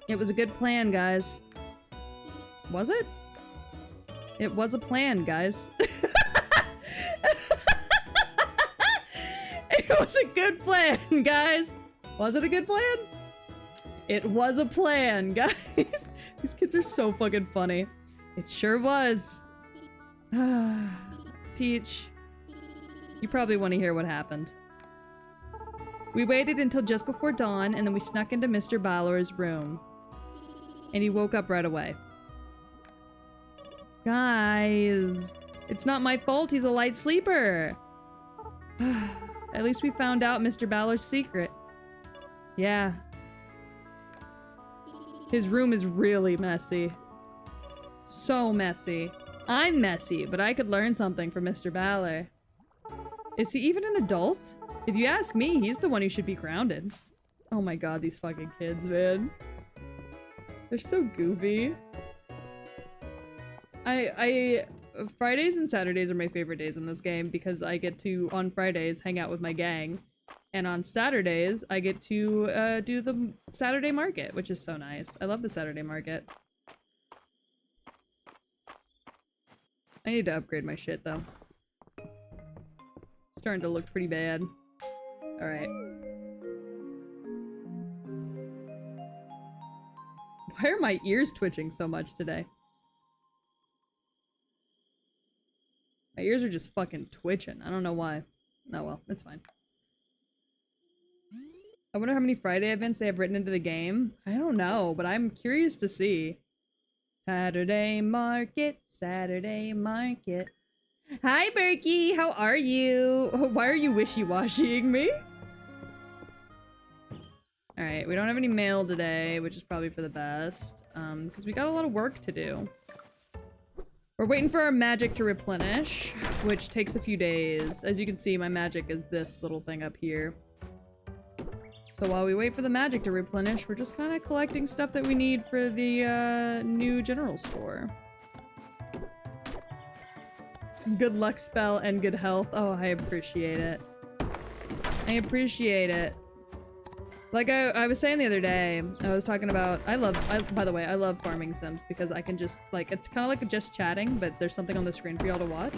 It was a good plan, guys. Was it? It was a plan, guys. It was a good plan, guys. Was it a good plan? It was a plan, guys. These kids are so fucking funny. It sure was. Peach, you probably want to hear what happened. We waited until just before dawn, and then we snuck into Mr. Balor's room. And he woke up right away. Guys, it's not my fault he's a light sleeper. At least we found out Mr. Balor's secret. Yeah. His room is really messy. So messy. I'm messy, but I could learn something from Mr. Balor. Is he even an adult? If you ask me, he's the one who should be grounded. Oh my god, these fucking kids, man. They're so goofy. Fridays and Saturdays are my favorite days in this game because I get to, on Fridays, hang out with my gang. And on Saturdays, I get to do the Saturday market, which is so nice. I love the Saturday market. I need to upgrade my shit, though. It's starting to look pretty bad. Alright. Why are my ears twitching so much today? My ears are just fucking twitching. I don't know why. Oh well, it's fine. I wonder how many Friday events they have written into the game. I don't know, but I'm curious to see. Saturday market, Saturday market. Hi, Berkey, how are you? Why are you wishy-washying me? Alright, we don't have any mail today, which is probably for the best. Because we got a lot of work to do. We're waiting for our magic to replenish, which takes a few days. As you can see, my magic is this little thing up here. So while we wait for the magic to replenish, we're just kind of collecting stuff that we need for the new general store. Good luck spell and good health. Oh, I appreciate it. I appreciate it. Like I was saying the other day, I was talking about, by the way, I love farming sims because I can just, like, it's kind of like just chatting, but there's something on the screen for y'all to watch.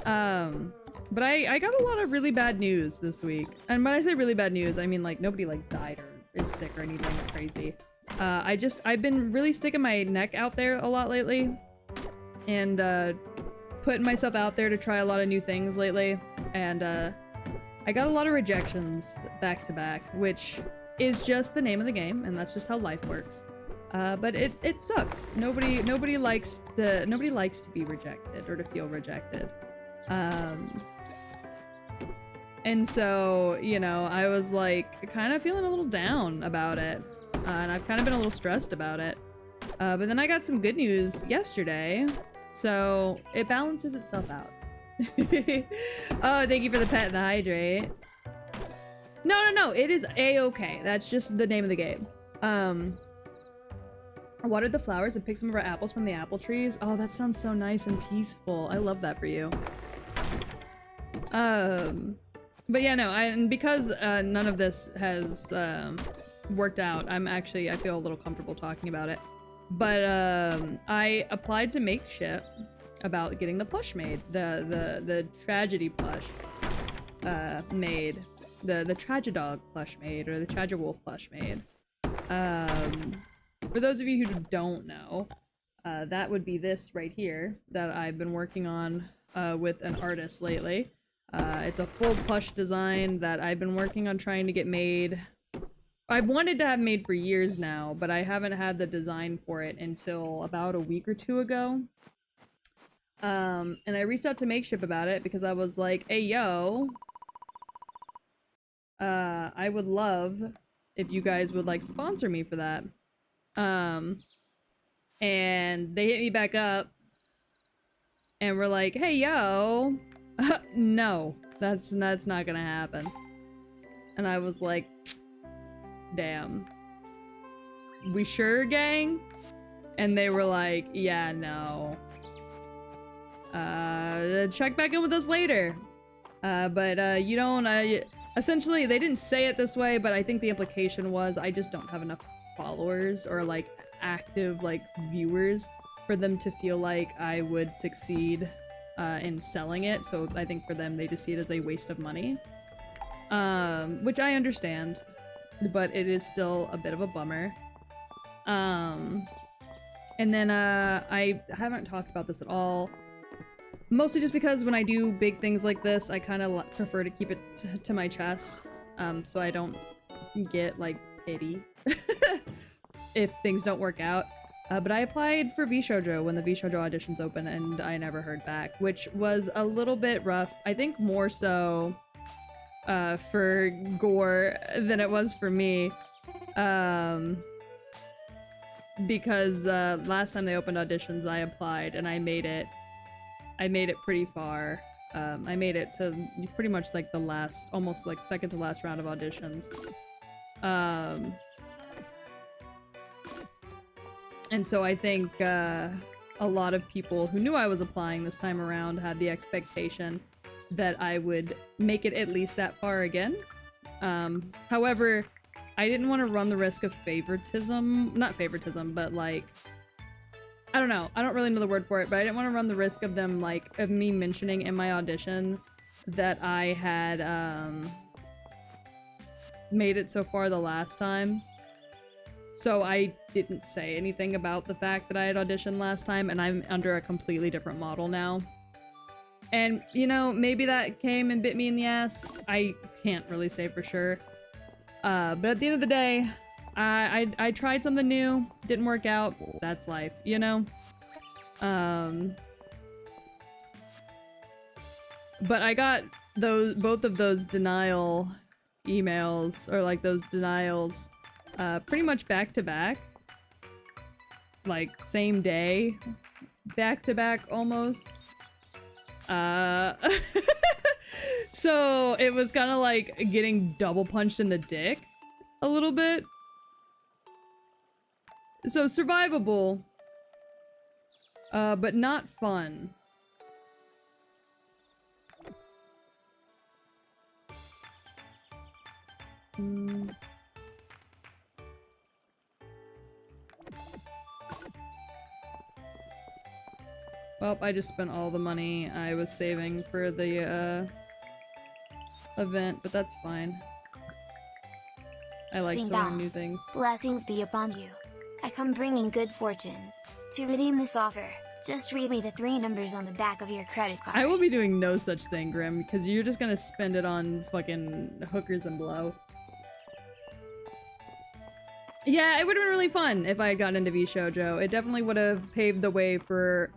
But I got a lot of really bad news this week. And when I say really bad news, I mean, like, nobody, like, died or is sick or anything crazy. I've been really sticking my neck out there a lot lately. And, putting myself out there to try a lot of new things lately. And, I got a lot of rejections back to back, which is just the name of the game, and that's just how life works. But it sucks. Nobody likes to be rejected or to feel rejected. And so, you know, I was like kind of feeling a little down about it. And I've kind of been a little stressed about it. But then I got some good news yesterday, so it balances itself out. Oh, thank you for the pet and the hydrate. No, it is a-okay. That's just the name of the game. I watered the flowers and picked some of our apples from the apple trees. Oh, that sounds so nice and peaceful. I love that for you. But yeah, no, and because none of this has worked out, I feel a little comfortable talking about it. But I applied to make shit about getting the plush made, the tragedy plush made, the Tragedog plush made, or the Tragewolf plush made. For those of you who don't know, that would be this right here that I've been working on with an artist lately. It's a full plush design that I've been working on trying to get made. I've wanted to have made for years now, but I haven't had the design for it until about a week or two ago. And I reached out to Makeship about it because I was like, hey, yo, I would love if you guys would, like, sponsor me for that. And they hit me back up and were like, hey, yo, no, that's not gonna happen. And I was like, damn. We sure, gang? And they were like, yeah, no. Check back in with us later. But you don't, essentially, they didn't say it this way, but I think the implication was I just don't have enough followers or, like, active, like, viewers for them to feel like I would succeed in selling it. So I think for them, they just see it as a waste of money. Which I understand, but it is still a bit of a bummer. And then I haven't talked about this at all. Mostly just because when I do big things like this, I kind of prefer to keep it to my chest, so I don't get, like, pity if things don't work out. But I applied for VShojo when the VShojo auditions opened, and I never heard back, which was a little bit rough. I think more so for Gore than it was for me. Because last time they opened auditions, I applied, and I made it pretty far. I made it to pretty much like the last, almost like second to last round of auditions. And so I think a lot of people who knew I was applying this time around had the expectation that I would make it at least that far again. However, I didn't want to run the risk of favoritism. Not favoritism, but like, I don't know. I don't really know the word for it, but I didn't want to run the risk of them, like, of me mentioning in my audition that I had, made it so far the last time. So I didn't say anything about the fact that I had auditioned last time, and I'm under a completely different model now. And, you know, maybe that came and bit me in the ass. I can't really say for sure. But at the end of the day, I tried something new, didn't work out. That's life, you know? But I got both of those denial emails, or like those denials, pretty much back to back. Like, same day. Back to back, almost. So it was kind of like getting double punched in the dick a little bit. So survivable, but not fun. Well, I just spent all the money I was saving for the event, but that's fine. I like Ding to learn dong. new things. Blessings be upon you. I come bringing good fortune. To redeem this offer, just read me the 3 numbers on the back of your credit card. I will be doing no such thing, Grim, because you're just gonna spend it on fucking hookers and blow. Yeah, it would have been really fun if I had gotten into VShojo. It definitely would have paved the way for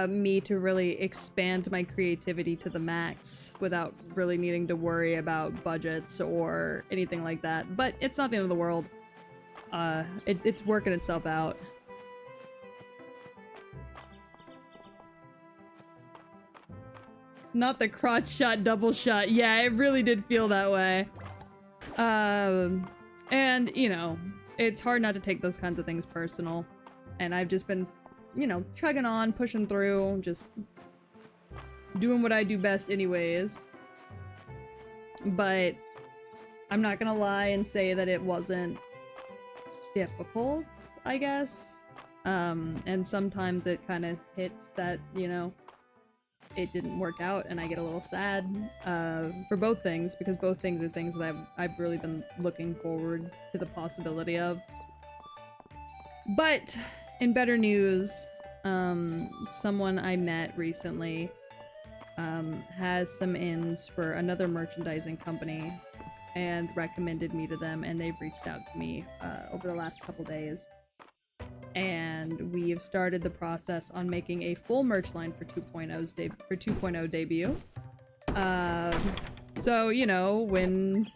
me to really expand my creativity to the max without really needing to worry about budgets or anything like that. But it's not the end of the world. It's working itself out. Not the crotch shot, double shot. Yeah, it really did feel that way. And, you know, it's hard not to take those kinds of things personal. And I've just been, you know, chugging on, pushing through, just doing what I do best anyways. But I'm not gonna lie and say that it wasn't difficult, I guess. And sometimes it kind of hits that, you know, it didn't work out, and I get a little sad for both things, because both things are things that I've really been looking forward to the possibility of. But in better news, someone I met recently has some ins for another merchandising company and recommended me to them, and they've reached out to me over the last couple days. And we have started the process on making a full merch line for 2.0 debut. So, you know, when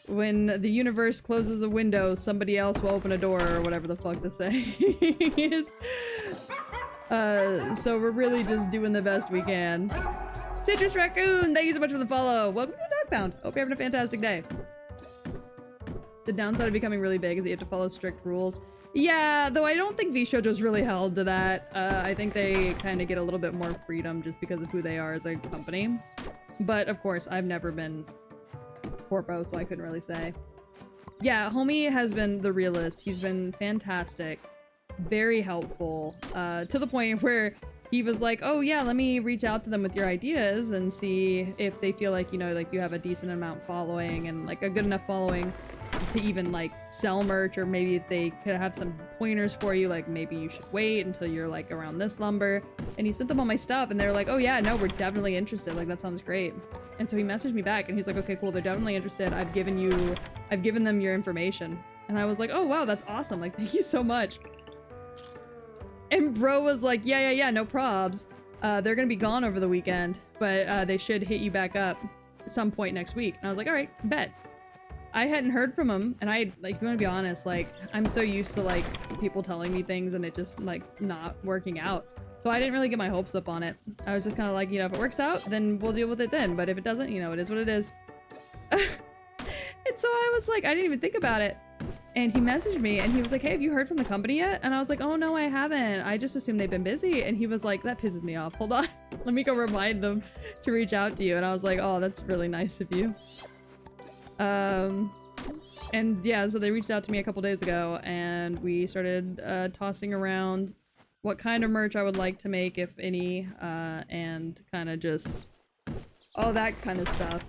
the universe closes a window, somebody else will open a door, or whatever the fuck the saying is. So we're really just doing the best we can. Citrus Raccoon, thank you so much for the follow. Welcome to the Dog Pound. Hope you're having a fantastic day. The downside of becoming really big is that you have to follow strict rules. Yeah, though I don't think VShojo's really held to that. I think they kind of get a little bit more freedom just because of who they are as a company. But of course, I've never been corpo, so I couldn't really say. Yeah, homie has been the realist. He's been fantastic, very helpful, to the point where he was like, oh yeah, let me reach out to them with your ideas and see if they feel like, you know, like you have a decent amount following and like a good enough following to even like sell merch, or maybe if they could have some pointers for you, like maybe you should wait until you're like around this lumber. And he sent them all my stuff and they're like, oh yeah, no, we're definitely interested, like that sounds great. And so he messaged me back and he's like, okay, cool, they're definitely interested, I've given them your information. And I was like, oh wow, that's awesome, like thank you so much. And bro was like, yeah, no probs, they're gonna be gone over the weekend, but they should hit you back up some point next week. And I was like, all right, bet. I hadn't heard from him, and I, like, if you want to be honest, like, I'm so used to, like, people telling me things and it just, like, not working out. So I didn't really get my hopes up on it. I was just kind of like, you know, if it works out, then we'll deal with it then. But if it doesn't, you know, it is what it is. And so I was like, I didn't even think about it. And he messaged me, and he was like, hey, have you heard from the company yet? And I was like, oh, no, I haven't. I just assumed they've been busy. And he was like, that pisses me off. Hold on. Let me go remind them to reach out to you. And I was like, oh, that's really nice of you. And yeah, so they reached out to me a couple days ago and we started tossing around what kind of merch I would like to make, if any, and kind of just all that kind of stuff.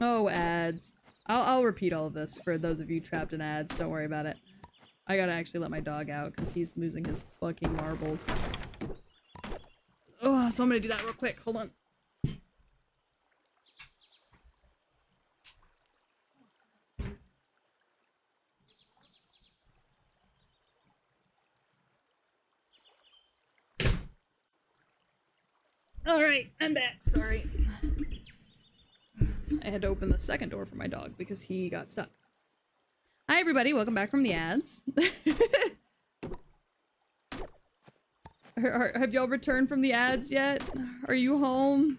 Oh, ads. I'll repeat all of this for those of you trapped in ads, don't worry about it. I gotta actually let my dog out because he's losing his fucking marbles. Oh, so I'm gonna do that real quick, hold on. Alright, I'm back, sorry. I had to open the second door for my dog because he got stuck. Hi everybody, welcome back from the ads. Have y'all returned from the ads yet? Are you home?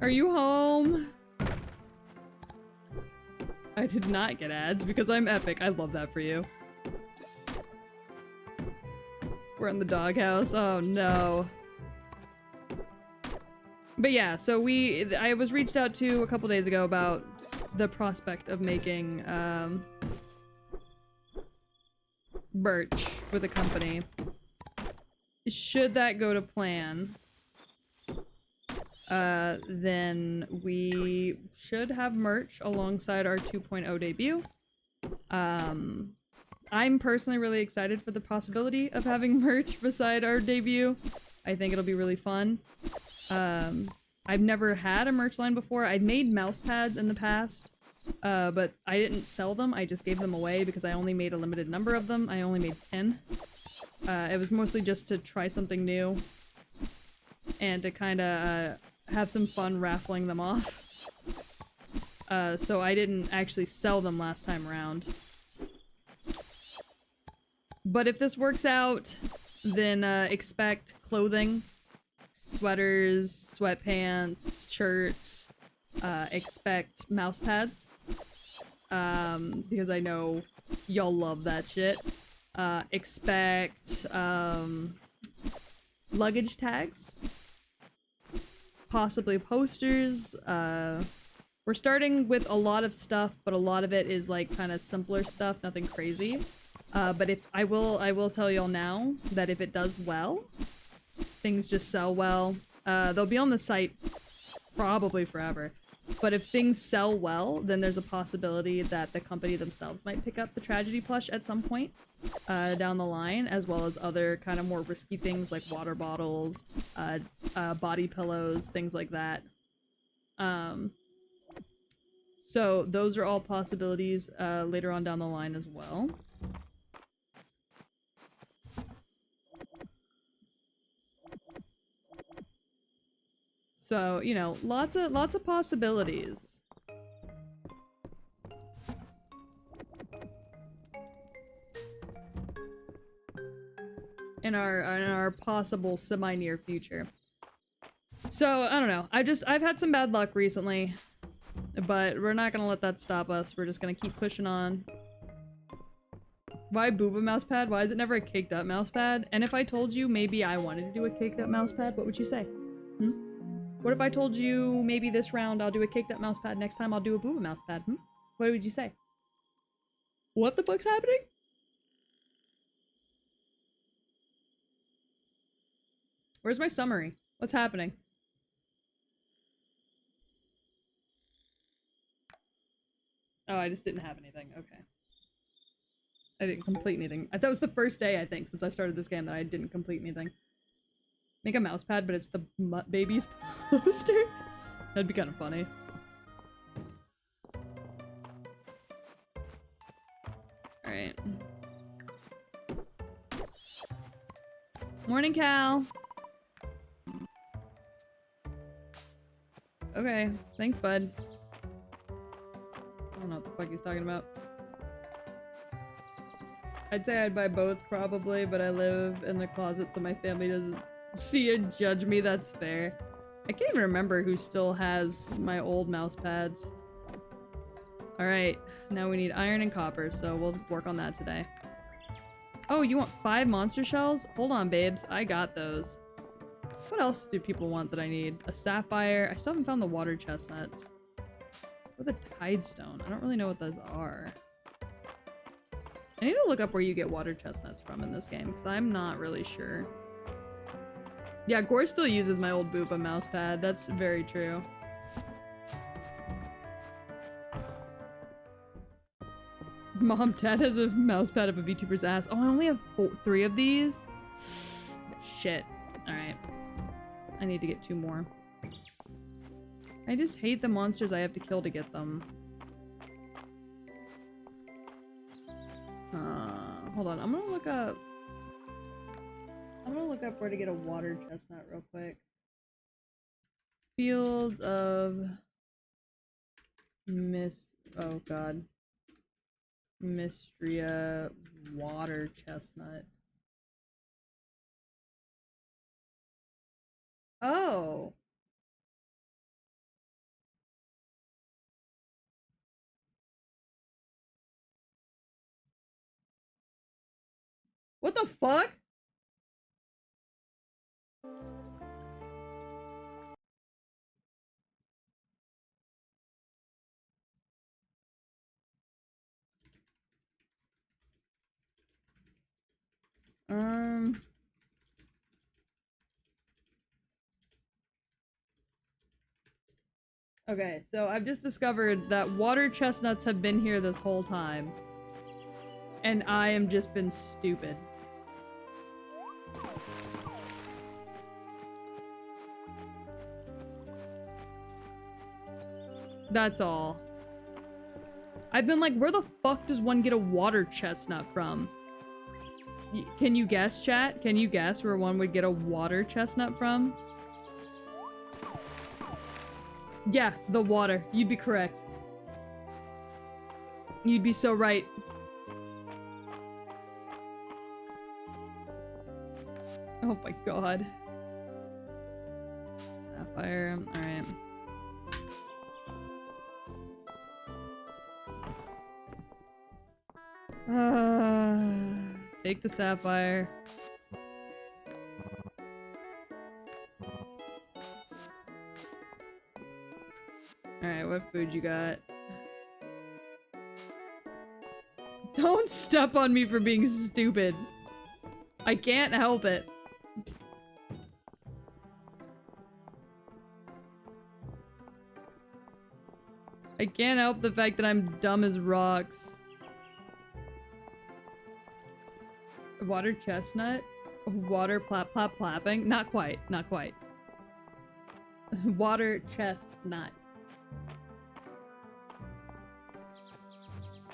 Are you home? I did not get ads because I'm epic. I love that for you. We're in the doghouse. Oh no. But yeah, so I was reached out to a couple days ago about the prospect of making merch with a company. Should that go to plan, then we should have merch alongside our 2.0 debut. I'm personally really excited for the possibility of having merch beside our debut. I think it'll be really fun. I've never had a merch line before. I've made mouse pads in the past, but I didn't sell them. I just gave them away because I only made a limited number of them. I only made 10. It was mostly just to try something new and to kind of have some fun raffling them off. So I didn't actually sell them last time around. But if this works out, then expect clothing, sweaters, sweatpants, shirts, expect mouse pads, because I know y'all love that shit. Expect luggage tags, possibly posters. We're starting with a lot of stuff, but a lot of it is like kind of simpler stuff, nothing crazy. But if I will tell y'all now that if it does well, things just sell well, they'll be on the site probably forever. But if things sell well, then there's a possibility that the company themselves might pick up the tragedy plush at some point down the line, as well as other kind of more risky things like water bottles, body pillows, things like that. So those are all possibilities later on down the line as well. So, you know, lots of possibilities. In our possible semi-near future. So, I don't know. I've had some bad luck recently, but we're not gonna let that stop us. We're just gonna keep pushing on. Why booba mousepad? Why is it never a caked up mousepad? And if I told you maybe I wanted to do a caked up mousepad, what would you say? What if I told you maybe this round I'll do a caked up mousepad, next time I'll do a booba mousepad? What would you say? What the fuck's happening? Where's my summary? What's happening? Oh, I just didn't have anything. Okay. I didn't complete anything. That was the first day, I think, since I started this game that I didn't complete anything. Make a mouse pad, but it's the baby's poster? That'd be kind of funny. Alright. Morning, Cal! Okay, thanks, bud. I don't know what the fuck he's talking about. I'd say I'd buy both, probably, but I live in the closet so my family doesn't see and judge me. That's fair. I can't even remember who still has my old mouse pads. Alright, now we need iron and copper, so we'll work on that today. Oh, you want 5 monster shells? Hold on, babes. I got those. What else do people want that I need? A sapphire. I still haven't found the water chestnuts. With a tide stone. I don't really know what those are. I need to look up where you get water chestnuts from in this game, because I'm not really sure. Yeah, Gore still uses my old Boopa mousepad. That's very true. Mom, Dad has a mousepad of a VTuber's ass. Oh, I only have 3 of these? Shit. Alright. I need to get 2 more. I just hate the monsters I have to kill to get them. Hold on. I'm gonna look up where to get a water chestnut real quick. Fields of oh god. Mistria water chestnut. Oh. What the fuck? Okay, so I've just discovered that water chestnuts have been here this whole time. And I am just been stupid. That's all. I've been like, where the fuck does one get a water chestnut from? Can you guess, chat? Can you guess where one would get a water chestnut from? Yeah, the water. You'd be correct. You'd be so right. Oh my god. Sapphire. Alright. Take the sapphire. Alright, what food you got? Don't step on me for being stupid. I can't help it. I can't help the fact that I'm dumb as rocks. Water chestnut? Water plap plap plapping? Not quite, not quite. Water chestnut.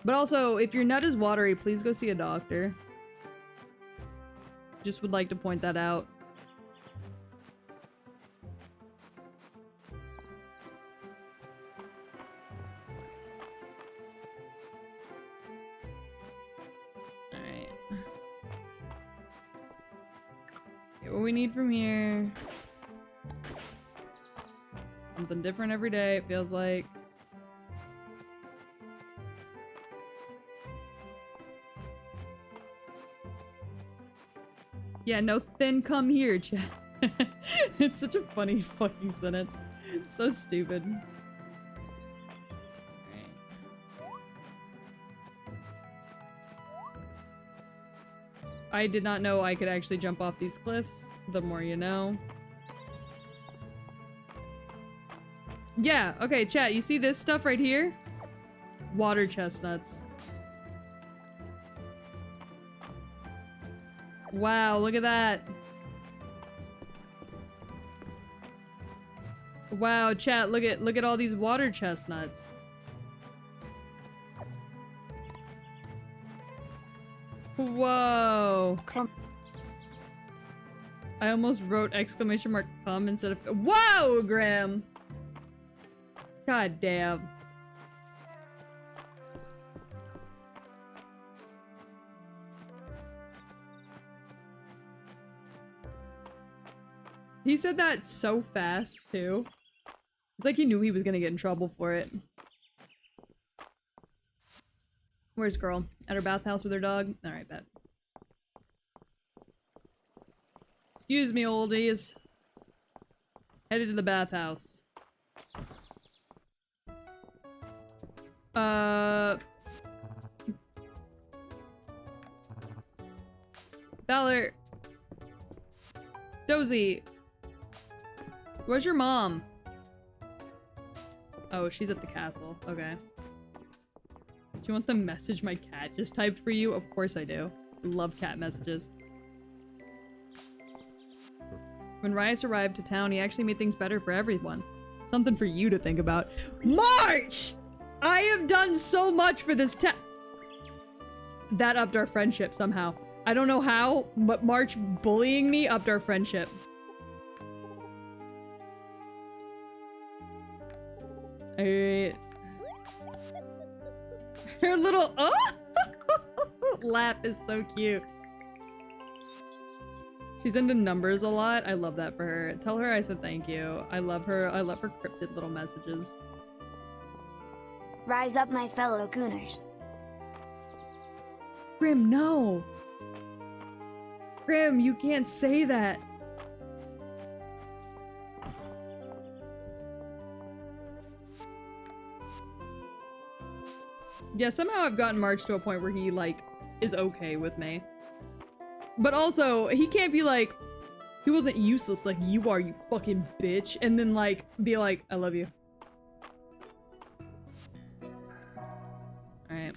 But also, if your nut is watery, please go see a doctor. Just would like to point that out. Alright. Get what we need from here. Something different every day, it feels like. Yeah, no thin come here, chat. It's such a funny fucking sentence. It's so stupid. Alright. I did not know I could actually jump off these cliffs. The more you know. Yeah, okay, chat, you see this stuff right here? Water chestnuts. Wow, look at that. Wow, chat, look at all these water chestnuts. Whoa. Come. I almost wrote exclamation mark come instead of whoa, Graham. God damn. He said that so fast, too. It's like he knew he was gonna get in trouble for it. Where's girl? At her bathhouse with her dog? Alright, bet. Excuse me, oldies. Headed to the bathhouse. Valor. Dozy. Where's your mom? Oh, she's at the castle. Okay. Do you want the message my cat just typed for you? Of course I do. Love cat messages. When Rias arrived to town, he actually made things better for everyone. Something for you to think about. March! I have done so much for this town. That upped our friendship somehow. I don't know how, but March bullying me upped our friendship. Alright. Her little laugh is so cute. She's into numbers a lot. I love that for her. Tell her I said thank you. I love her. I love her cryptid little messages. Rise up, my fellow Gooners. Grim, no! Grim, you can't say that. Yeah, somehow I've gotten March to a point where he, like, is okay with me. But also, he can't be like, he wasn't useless like you are, you fucking bitch, and then, like, be like, I love you. Alright.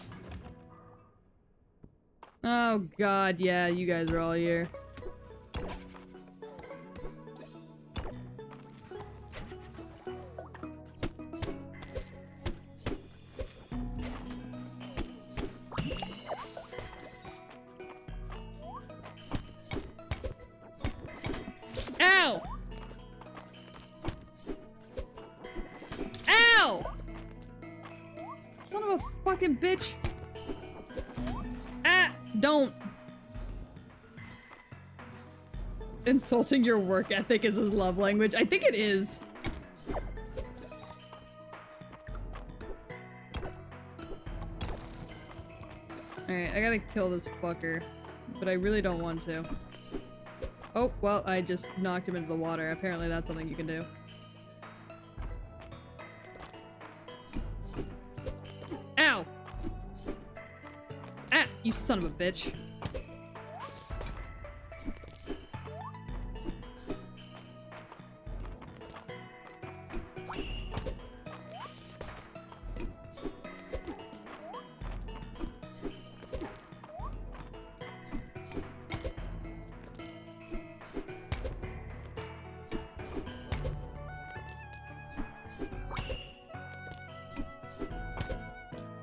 Oh god, yeah, you guys are all here. Ow! Ow! Son of a fucking bitch! Ah! Don't! Insulting your work ethic is his love language. I think it is. Alright, I gotta kill this fucker. But I really don't want to. Oh, well, I just knocked him into the water. Apparently that's something you can do. Ow! Ah! You son of a bitch.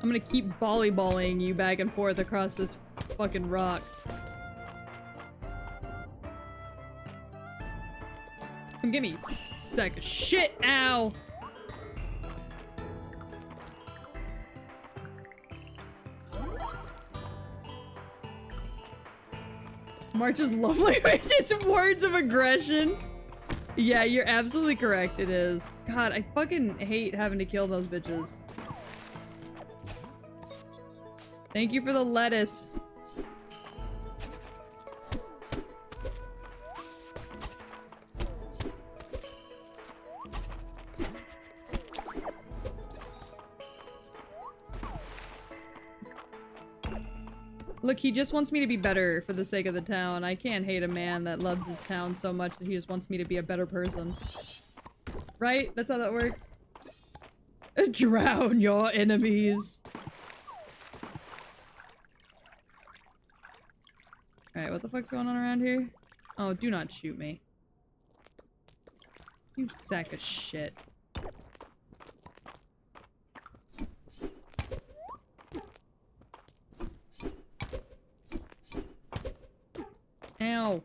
I'm gonna keep volleyballing you back and forth across this fucking rock. Come get me, sack of shit! Ow! March's love language is words of aggression. Yeah, you're absolutely correct, it is. God, I fucking hate having to kill those bitches. Thank you for the lettuce. Look, he just wants me to be better for the sake of the town. I can't hate a man that loves his town so much that he just wants me to be a better person. Right? That's how that works. Drown your enemies. Alright, what the fuck's going on around here? Oh, do not shoot me. You sack of shit. Ow.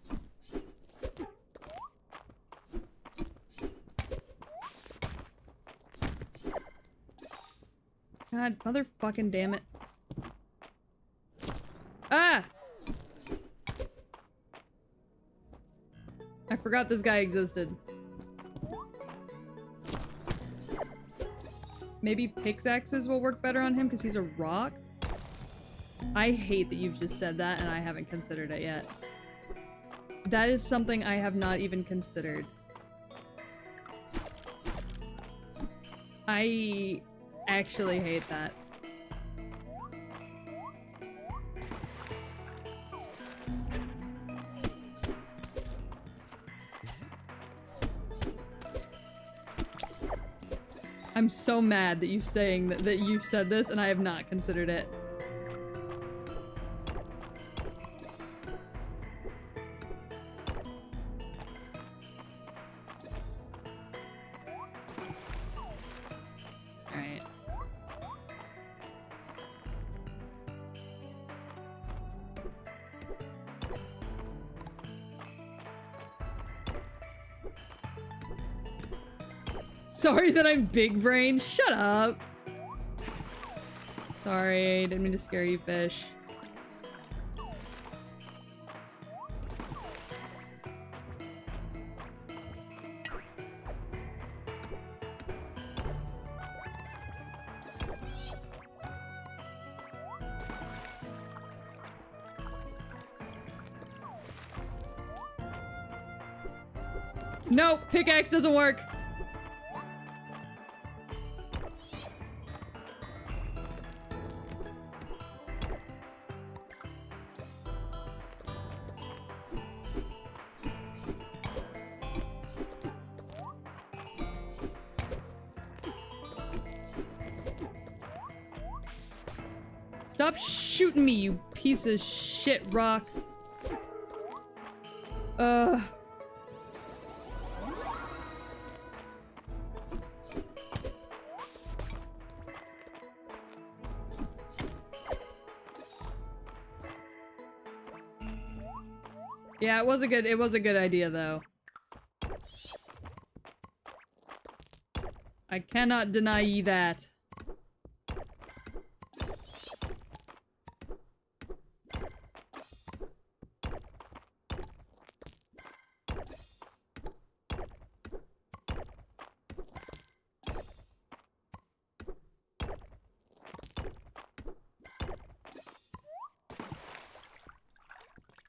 God, motherfucking damn it. Ah! I forgot this guy existed. Maybe pickaxes will work better on him because he's a rock? I hate that you've just said that and I haven't considered it yet. That is something I have not even considered. I actually hate that. I'm so mad that you saying that you said this and I have not considered it. Alright. Sorry that I'm big brain. Shut up. Sorry, didn't mean to scare you, fish. No, pickaxe doesn't work. Stop shooting me, you piece of shit rock. Yeah, it was a good idea though. I cannot deny ye that.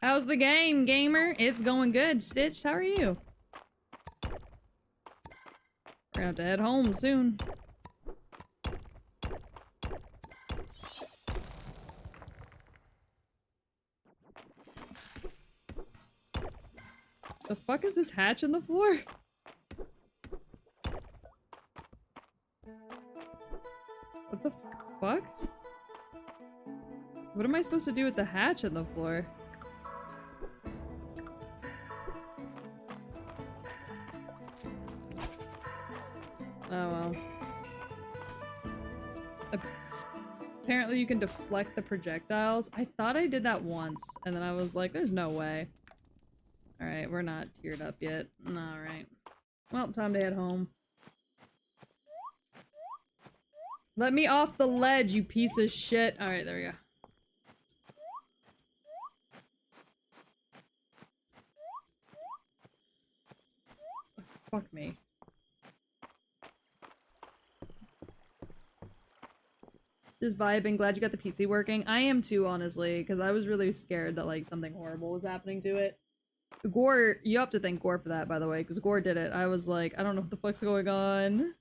How's the game, gamer? It's going good. Stitched, how are you? We're gonna have to head home soon. The fuck is this hatch in the floor? What the fuck? What am I supposed to do with the hatch in the floor? Oh well. apparently you can deflect the projectiles. I thought I did that once, and then I was like, there's no way. Alright, we're not tiered up yet. Alright. Well, time to head home. Let me off the ledge, you piece of shit. Alright, there we go. Fuck me. Just vibing. Glad you got the PC working. I am too, honestly, because I was really scared that, like, something horrible was happening to it. Gore, you have to thank Gore for that, by the way, because Gore did it. I was like, I don't know what the fuck's going on.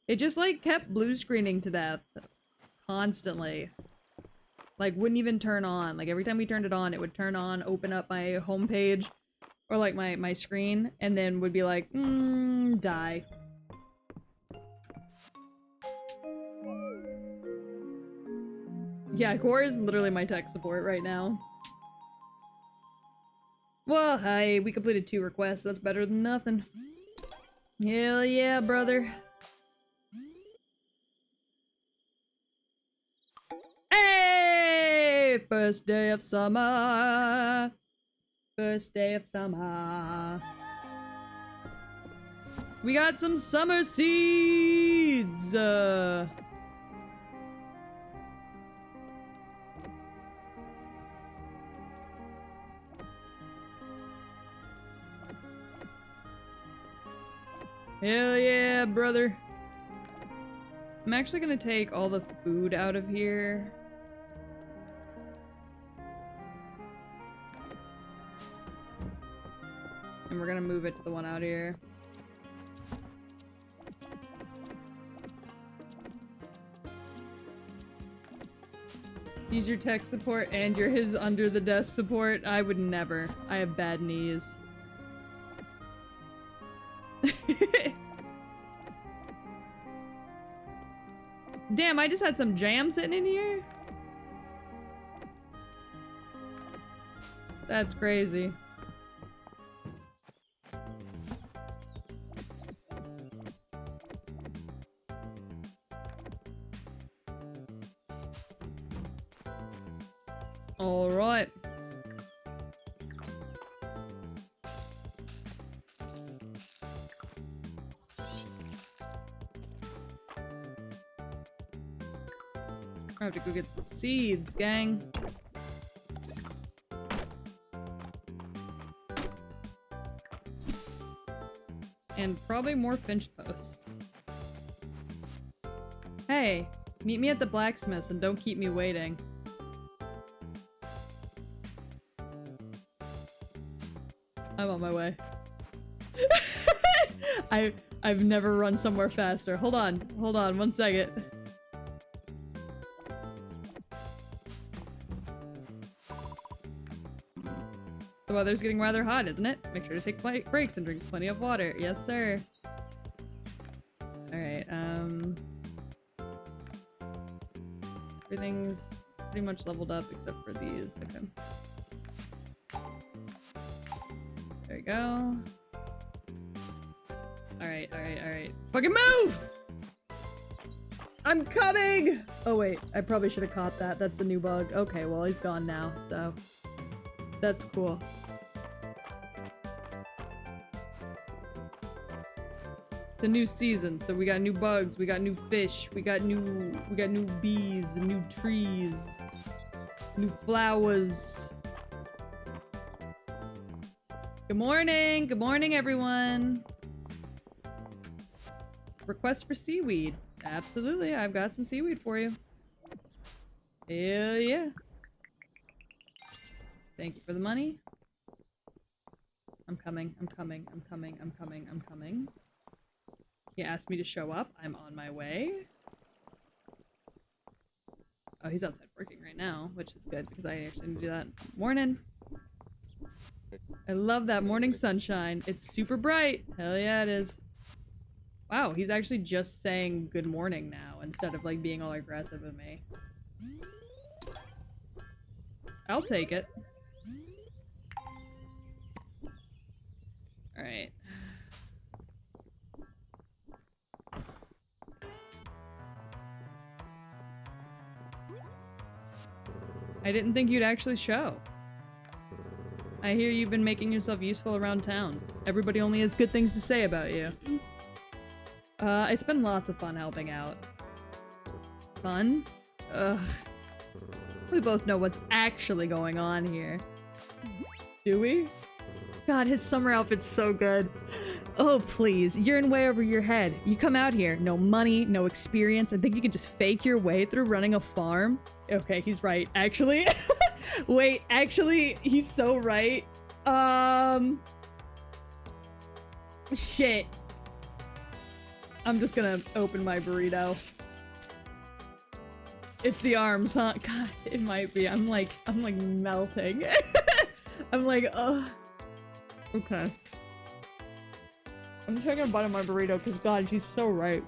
It just, like, kept blue screening to death. Constantly. Like, wouldn't even turn on. Like, every time we turned it on, it would turn on, open up my homepage, or, like, my screen, and then would be like, die. Yeah, Gore is literally my tech support right now. Well, hi, we completed 2 requests. That's better than nothing. Hell yeah, brother. Hey! First day of summer. First day of summer. We got some summer seeds! Hell yeah, brother. I'm actually gonna take all the food out of here. And we're gonna move it to the one out here. He's your tech support and you're his under the desk support. I would never. I have bad knees. Damn, I just had some jam sitting in here? That's crazy. All right. I have to go get some seeds, gang. And probably more finch posts. Hey, meet me at the blacksmith's and don't keep me waiting. I'm on my way. I've never run somewhere faster. Hold on, 1 second. The weather's getting rather hot, isn't it? Make sure to take breaks and drink plenty of water. Yes, sir. Alright, everything's pretty much leveled up except for these. Okay. There we go. Alright. Fucking move! I'm coming! Oh wait, I probably should have caught that. That's a new bug. Okay, well he's gone now, so that's cool. The new season, so we got new bugs, we got new fish, we got new bees, new trees, new flowers. Good morning everyone. Request for seaweed. Absolutely, I've got some seaweed for you. Hell yeah. Thank you for the money. I'm coming. He asked me to show up. I'm on my way. Oh, he's outside working right now, which is good because I actually need to do that. Morning. I love that morning sunshine. It's super bright. Hell yeah, it is. Wow, he's actually just saying good morning now instead of like being all aggressive with me. I'll take it. Alright. I didn't think you'd actually show. I hear you've been making yourself useful around town. Everybody only has good things to say about you. It's been lots of fun helping out. Fun? Ugh. We both know what's actually going on here. Do we? God, his summer outfit's so good. Oh, please. You're in way over your head. You come out here, no money, no experience, and think you can just fake your way through running a farm? Okay, he's right. Actually, wait, actually, he's so right. Shit. I'm just gonna open my burrito. It's the arms, huh? God, it might be. I'm like melting. I'm like, ugh. Okay. I'm taking a bite of my burrito because God, she's so right.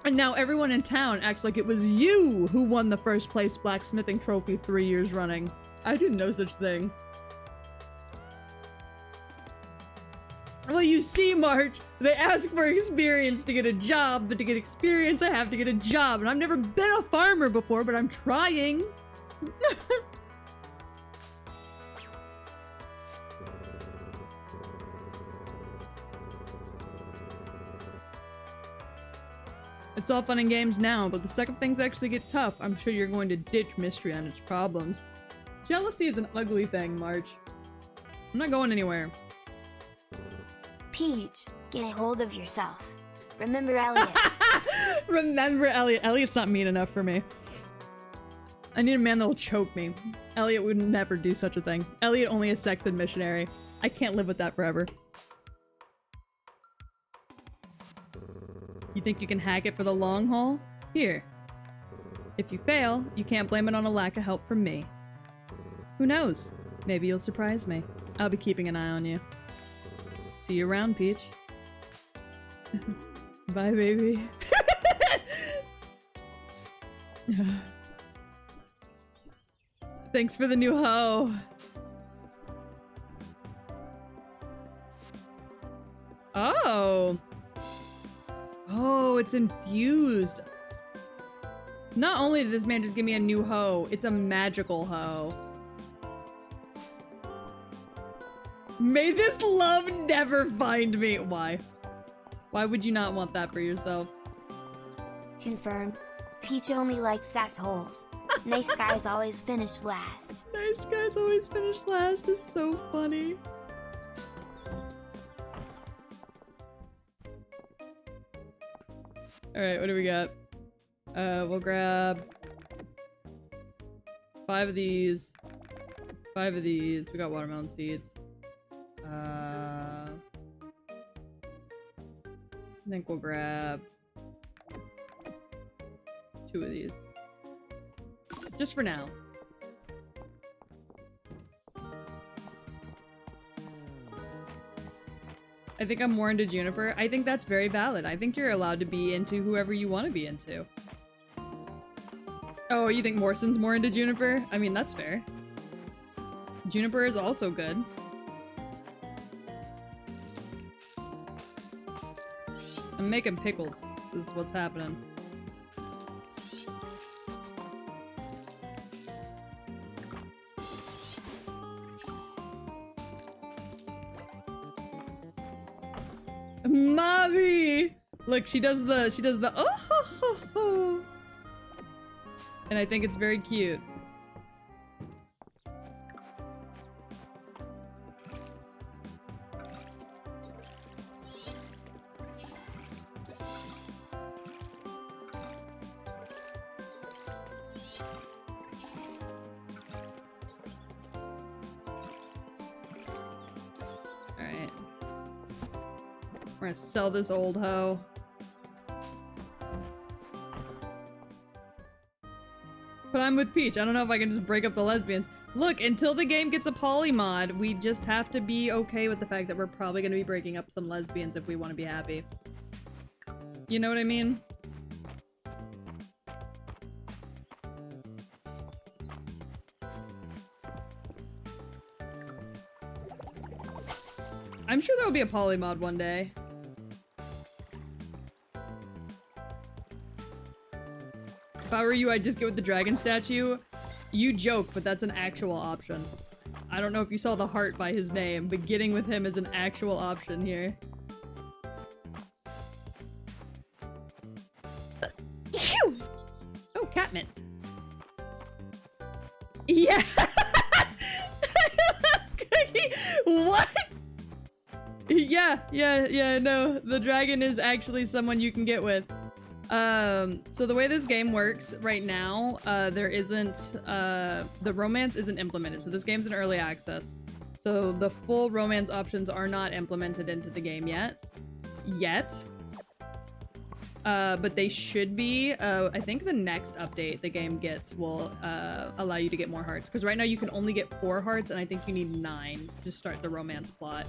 And now everyone in town acts like it was you who won the first place blacksmithing trophy 3 years running. I didn't know such thing. Well, you see, March, they ask for experience to get a job, but to get experience, I have to get a job. And I've never been a farmer before, but I'm trying. It's all fun and games now, but the second things actually get tough, I'm sure you're going to ditch Mistria and its problems. Jealousy is an ugly thing, March. I'm not going anywhere. Peach, get a hold of yourself. Remember Elliot. Remember Elliot. Elliot's not mean enough for me. I need a man that will choke me. Elliot would never do such a thing. Elliot only a sex ed missionary. I can't live with that forever. You think you can hack it for the long haul? Here. If you fail, you can't blame it on a lack of help from me. Who knows? Maybe you'll surprise me. I'll be keeping an eye on you. See you around, Peach. Bye, baby. Thanks for the new hoe. Oh. Oh, it's infused. Not only did this man just give me a new hoe, it's a magical hoe. May this love never find me. Why? Why would you not want that for yourself? Confirm. Peach only likes assholes. Nice guys always finish last. Nice guys always finish last is so funny. Alright, what do we got? We'll grab 5 of these. 5 of these. We got watermelon seeds. I think we'll grab 2 of these. Just for now. I think I'm more into Juniper. I think that's very valid. I think you're allowed to be into whoever you want to be into. Oh, you think Morson's more into Juniper? I mean, that's fair. Juniper is also good. I'm making pickles, is what's happening. Mommy! Look, she does the oh ho, ho, ho. And I think it's very cute. We're gonna sell this old hoe. But I'm with Peach. I don't know if I can just break up the lesbians. Look, until the game gets a poly mod, we just have to be okay with the fact that we're probably gonna be breaking up some lesbians if we want to be happy. You know what I mean? I'm sure there will be a poly mod one day. If I were you, I'd just go with the dragon statue. You joke, but that's an actual option. I don't know if you saw the heart by his name, but getting with him is an actual option here. Oh, cat mint. Yeah! What? Yeah, no. The dragon is actually someone you can get with. So the way this game works right now, there isn't, the romance isn't implemented. So this game's in early access. So the full romance options are not implemented into the game yet. But they should be. I think the next update the game gets will allow you to get more hearts. Because right now you can only get 4 hearts, and I think you need 9 to start the romance plot.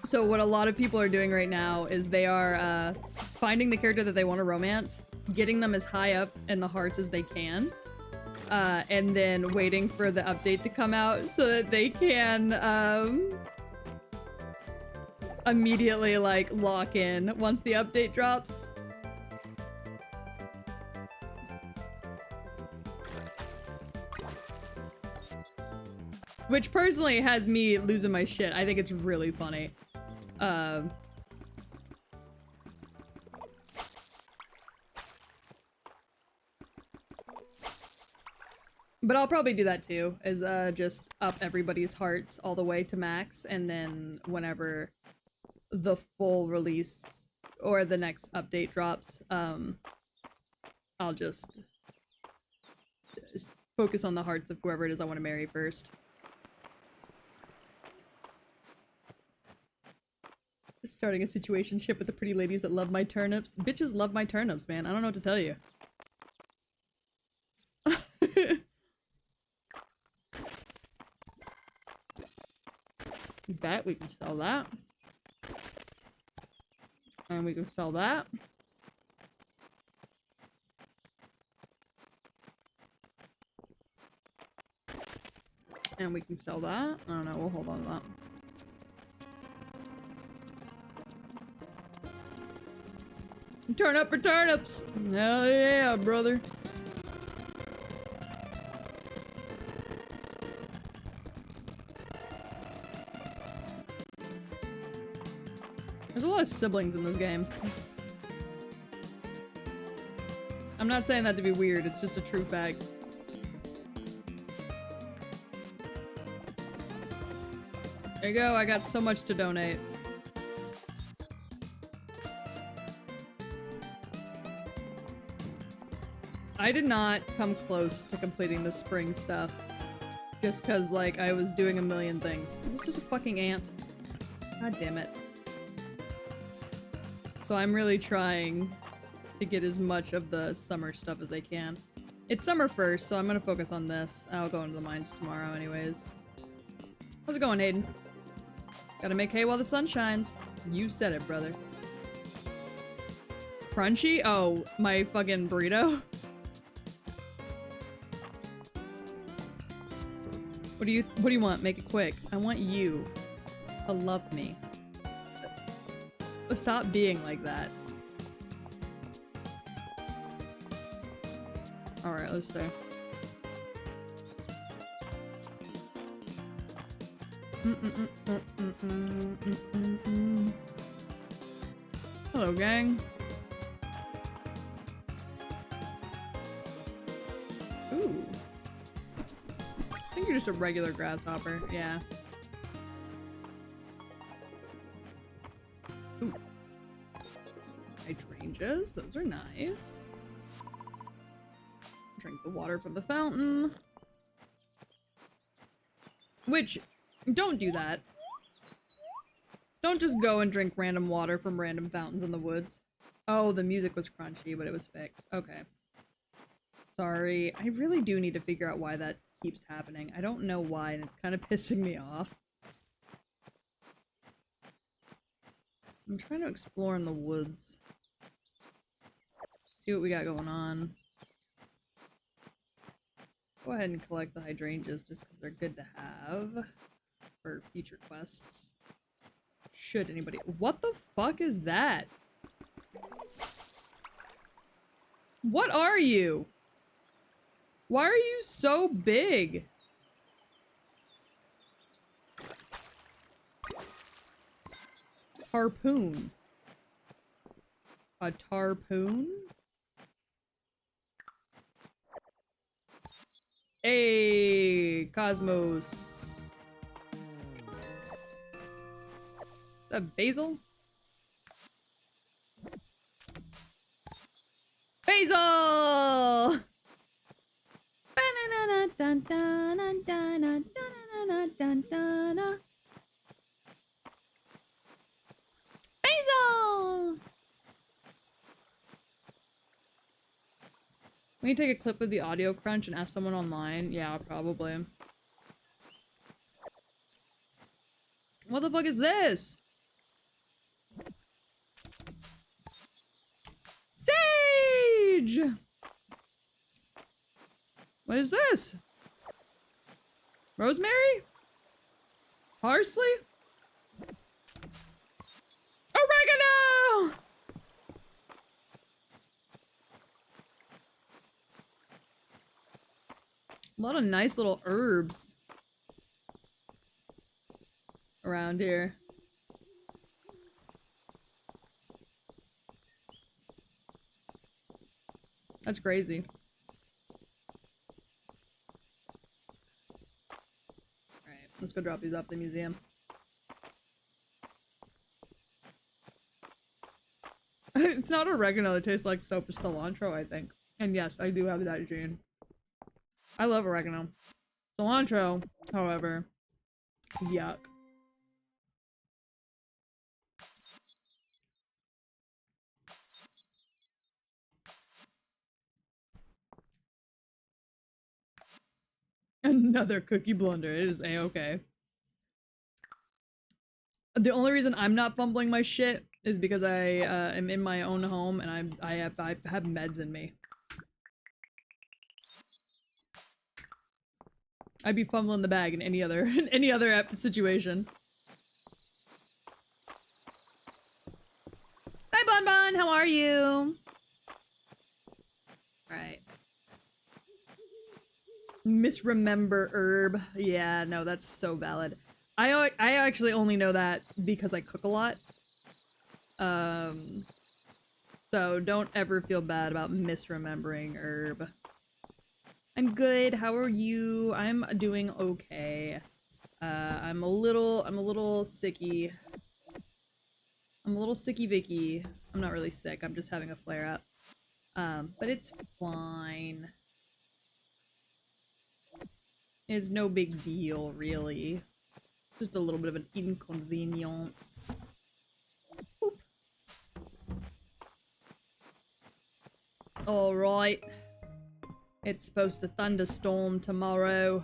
So what a lot of people are doing right now is they are finding the character that they want to romance, getting them as high up in the hearts as they can, and then waiting for the update to come out so that they can immediately like lock in once the update drops. Which personally has me losing my shit. I think it's really funny. But I'll probably do that too, is just up everybody's hearts all the way to max, and then whenever the full release or the next update drops, I'll just focus on the hearts of whoever it is I want to marry first. Starting a situationship with the pretty ladies that love my turnips. Bitches love my turnips, man. I don't know what to tell you. Bet we can sell that. And we can sell that. And we can sell that. I don't know, we'll hold on to that. Turn up for turnips! Hell yeah, brother. There's a lot of siblings in this game. I'm not saying that to be weird, it's just a true fact. There you go, I got so much to donate. I did not come close to completing the spring stuff. Just cause, like, I was doing a million things. Is this just a fucking ant? God damn it. So I'm really trying to get as much of the summer stuff as I can. It's summer first, so I'm gonna focus on this. I'll go into the mines tomorrow anyways. How's it going, Hayden? Gotta make hay while the sun shines. You said it, brother. Crunchy? Oh, my fucking burrito? What do you want? Make it quick. I want you to love me. Stop being like that. Alright, let's see. Hello, gang. Ooh. I think you're just a regular grasshopper, yeah. Ooh. Hydrangeas, those are nice. Drink the water from the fountain. Which, don't do that. Don't just go and drink random water from random fountains in the woods. Oh, the music was crunchy, but it was fixed. Okay. Sorry. I really do need to figure out why that keeps happening. I don't know why, and it's kind of pissing me off. I'm trying to explore in the woods. See what we got going on. Go ahead and collect the hydrangeas just because they're good to have for future quests. Should anybody— what the fuck is that? What are you? Why are you so big? Harpoon. A tarpoon? Hey, Cosmos. Is that basil? Basil! Basil! We need to take a clip of the audio crunch and ask someone online. Yeah, probably. What the fuck is this? Sage! What is this? Rosemary? Parsley? Oregano! A lot of nice little herbs around here. That's crazy. Alright, let's go drop these off at the museum. It's not oregano, it tastes like soap, it's cilantro, I think. And yes, I do have that gene. I love oregano. Cilantro, however, yuck. Another cookie blunder. It is a-okay. The only reason I'm not fumbling my shit is because I am in my own home and I have meds in me. I'd be fumbling the bag in any other situation. Hi Bon Bon, how are you? Alright. Misremember herb. Yeah, no, that's so valid. I actually only know that because I cook a lot. So don't ever feel bad about misremembering herb. I'm good. How are you? I'm doing okay. I'm a little sicky. I'm a little sicky Vicky. I'm not really sick. I'm just having a flare up. But it's fine. It's no big deal, really. Just a little bit of an inconvenience. Boop. Alright. It's supposed to thunderstorm tomorrow.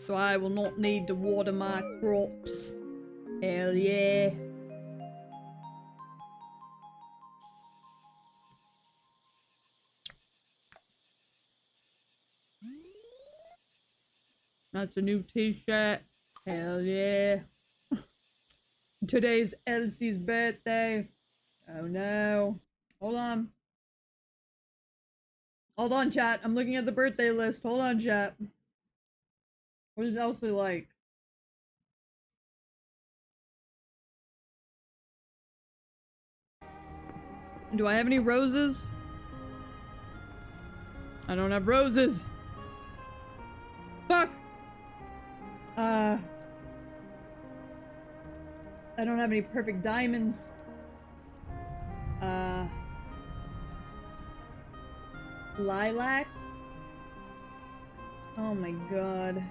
So I will not need to water my crops. Hell yeah. That's a new t-shirt. Hell yeah. Today's Elsie's birthday. Oh no. Hold on. Hold on, chat. I'm looking at the birthday list. Hold on, chat. What is Elsie like? Do I have any roses? I don't have roses. Fuck! I don't have any perfect diamonds. Lilacs? Oh my god.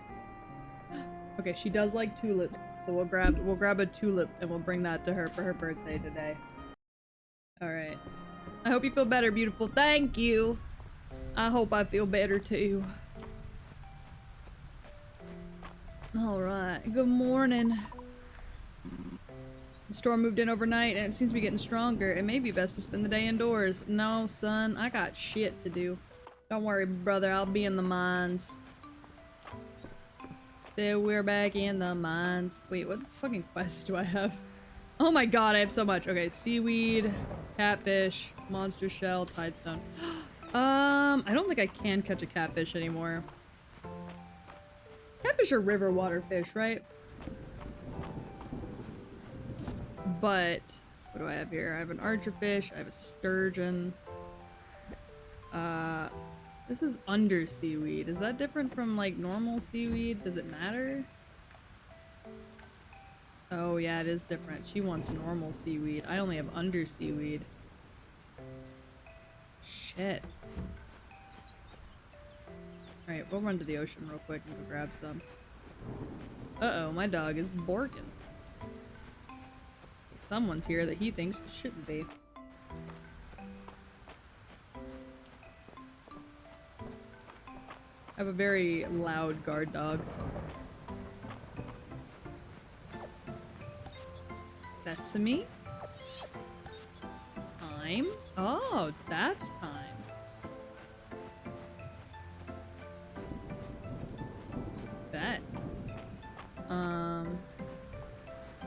Okay, she does like tulips, so we'll grab a tulip and we'll bring that to her for her birthday today. Alright. I hope you feel better, beautiful. Thank you! I hope I feel better too. Alright, good morning. The storm moved in overnight and it seems to be getting stronger. It may be best to spend the day indoors. No, son, I got shit to do. Don't worry, brother, I'll be in the mines. So we're back in the mines. Wait, what fucking quests do I have? Oh my god, I have so much. Okay, seaweed. Catfish, monster shell, tidestone. I don't think I can catch a catfish anymore. Catfish are river water fish, right? But what do I have here? I have an archerfish, I have a sturgeon. This is under seaweed. Is that different from like normal seaweed? Does it matter? Oh yeah, it is different. She wants normal seaweed. I only have under seaweed. Shit. Alright, we'll run to the ocean real quick and go grab some. Uh-oh, my dog is borking. Someone's here that he thinks shouldn't be. I have a very loud guard dog. Sesame? Time? Oh, that's time. Bet.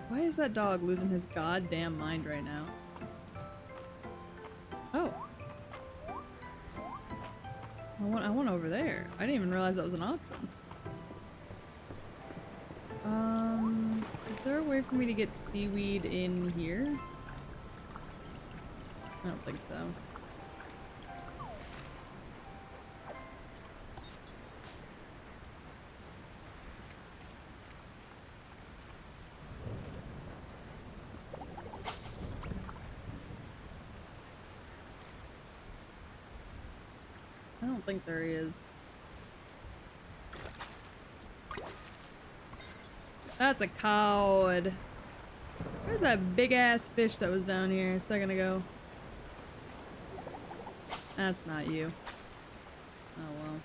Why is that dog losing his goddamn mind right now? Oh. I went over there. I didn't even realize that was an option. Is there a way for me to get seaweed in here? I don't think so. I don't think there is. That's a cod. Where's that big ass fish that was down here a second ago? That's not you. Oh well.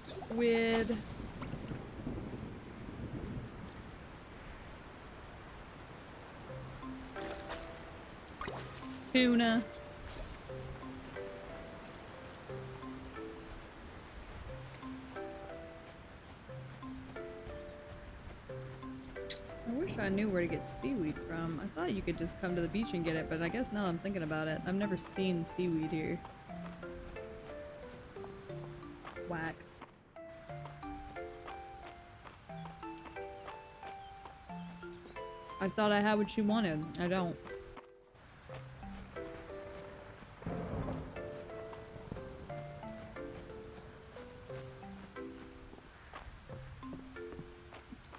Squid. Tuna. I wish I knew where to get seaweed from. I thought you could just come to the beach and get it, but I guess now I'm thinking about it, I've never seen seaweed here. Whack. I thought I had what she wanted. I don't.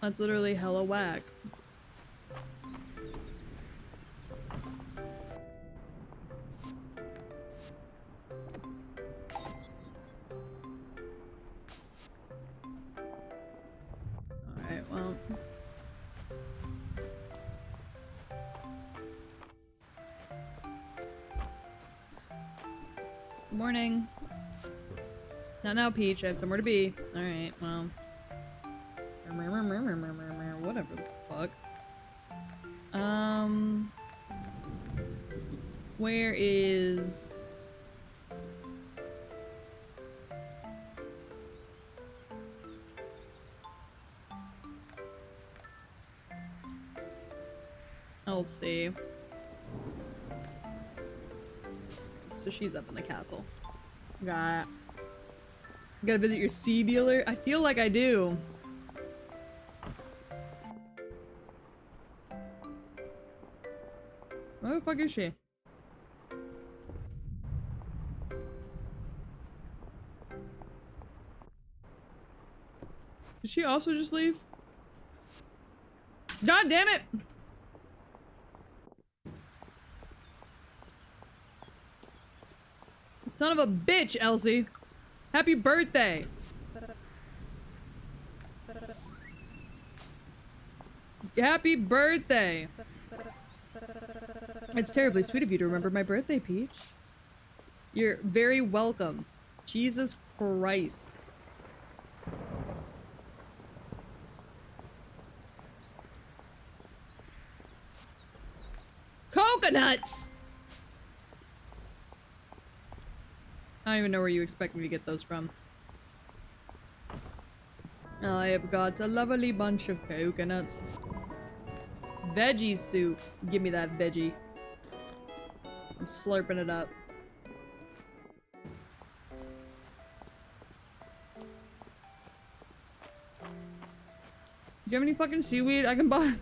That's literally hella whack. Alright, well. Good morning. Not now, Peach. I have somewhere to be. Alright, well. Whatever the fuck. Where is... I'll see. So she's up in the castle. Got it. Gotta visit your sea dealer? I feel like I do. Where the fuck is she? Did she also just leave? God damn it! Son of a bitch, Elsie! Happy birthday! Happy birthday! It's terribly sweet of you to remember my birthday, Peach. You're very welcome. Jesus Christ. coconuts! I don't even know where you expect me to get those from. I have got a lovely bunch of coconuts. Veggie soup. Give me that veggie. I'm slurping it up. Do you have any fucking seaweed I can buy?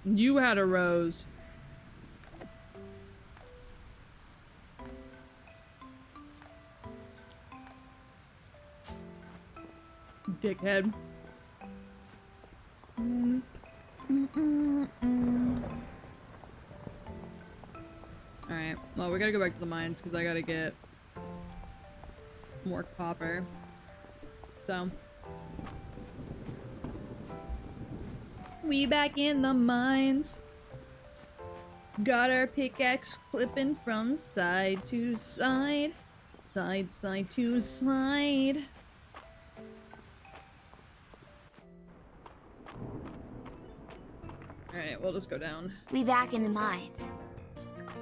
You had a rose. Dickhead. Alright, well, we gotta go back to the mines because I gotta get more copper. So. We back in the mines. Got our pickaxe flipping from side to side. Side to side. Alright, we'll just go down. We back in the mines.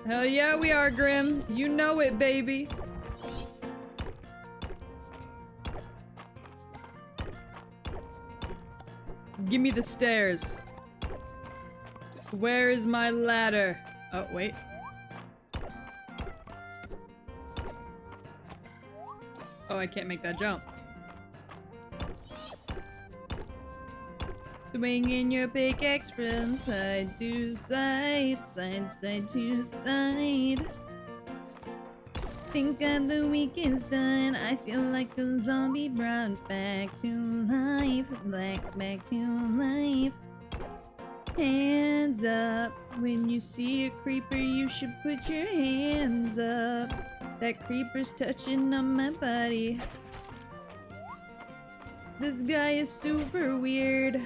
Hell yeah, we are, Grim. You know it, baby. Give me the stairs. Where is my ladder? Oh, wait. Oh, I can't make that jump. Swinging your pickaxe from side to side, side to side. Think that the week is done. I feel like a zombie brought back to life, back to life. Hands up. When you see a creeper, you should put your hands up. That creeper's touching on my body. This guy is super weird.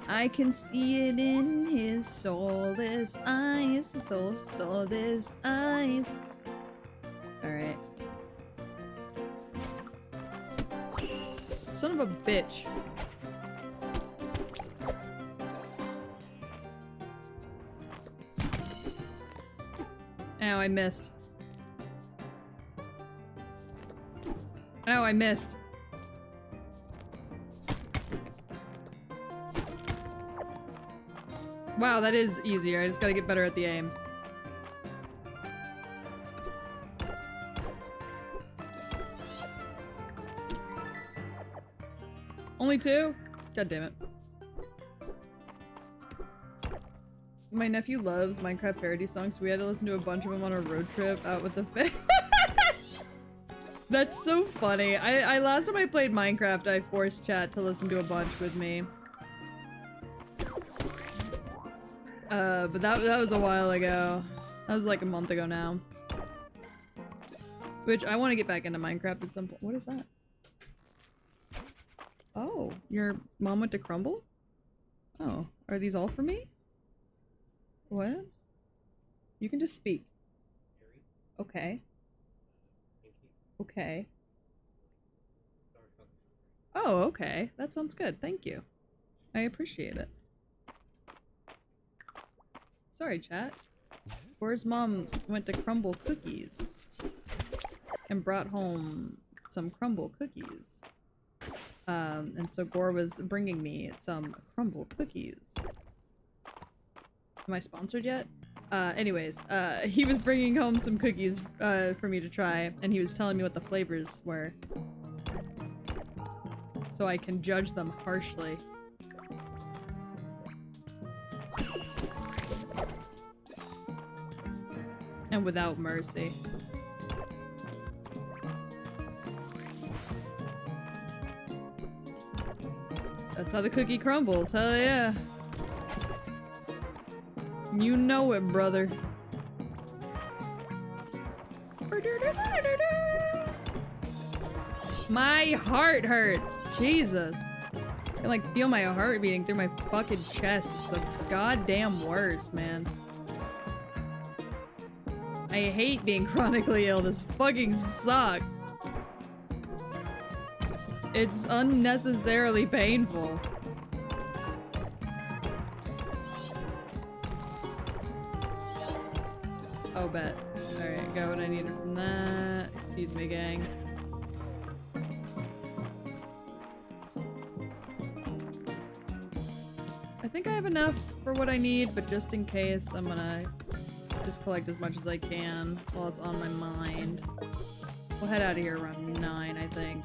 I can see it in his soulless eyes, soulless eyes. Alright. Son of a bitch. Ow, I missed. Ow, I missed. Wow, that is easier. I just gotta get better at the aim. Only two? God damn it. My nephew loves Minecraft parody songs, so we had to listen to a bunch of them on a road trip out with the family. That's so funny. I last time I played Minecraft, I forced chat to listen to a bunch with me. But that was a while ago. That was like a month ago now. Which, I want to get back into Minecraft at some point. What is that? Oh, your mom went to Crumble? Oh, are these all for me? What? You can just speak. Okay. Okay. Oh, okay. That sounds good. Thank you. I appreciate it. Sorry, chat. Gore's mom went to Crumble Cookies and brought home some Crumble cookies. And so Gore was bringing me some Crumble cookies. Am I sponsored yet? Anyways, he was bringing home some cookies for me to try, and he was telling me what the flavors were, so I can judge them harshly. And without mercy. That's how the cookie crumbles, hell yeah. You know it, brother. My heart hurts. Jesus. I can like feel my heart beating through my fucking chest. It's the goddamn worst, man. I hate being chronically ill. This fucking sucks. It's unnecessarily painful. bet. Alright, got what I needed from that. Excuse me, gang. I think I have enough for what I need, but just in case, I'm gonna just collect as much as I can while it's on my mind. We'll head out of here around 9, I think.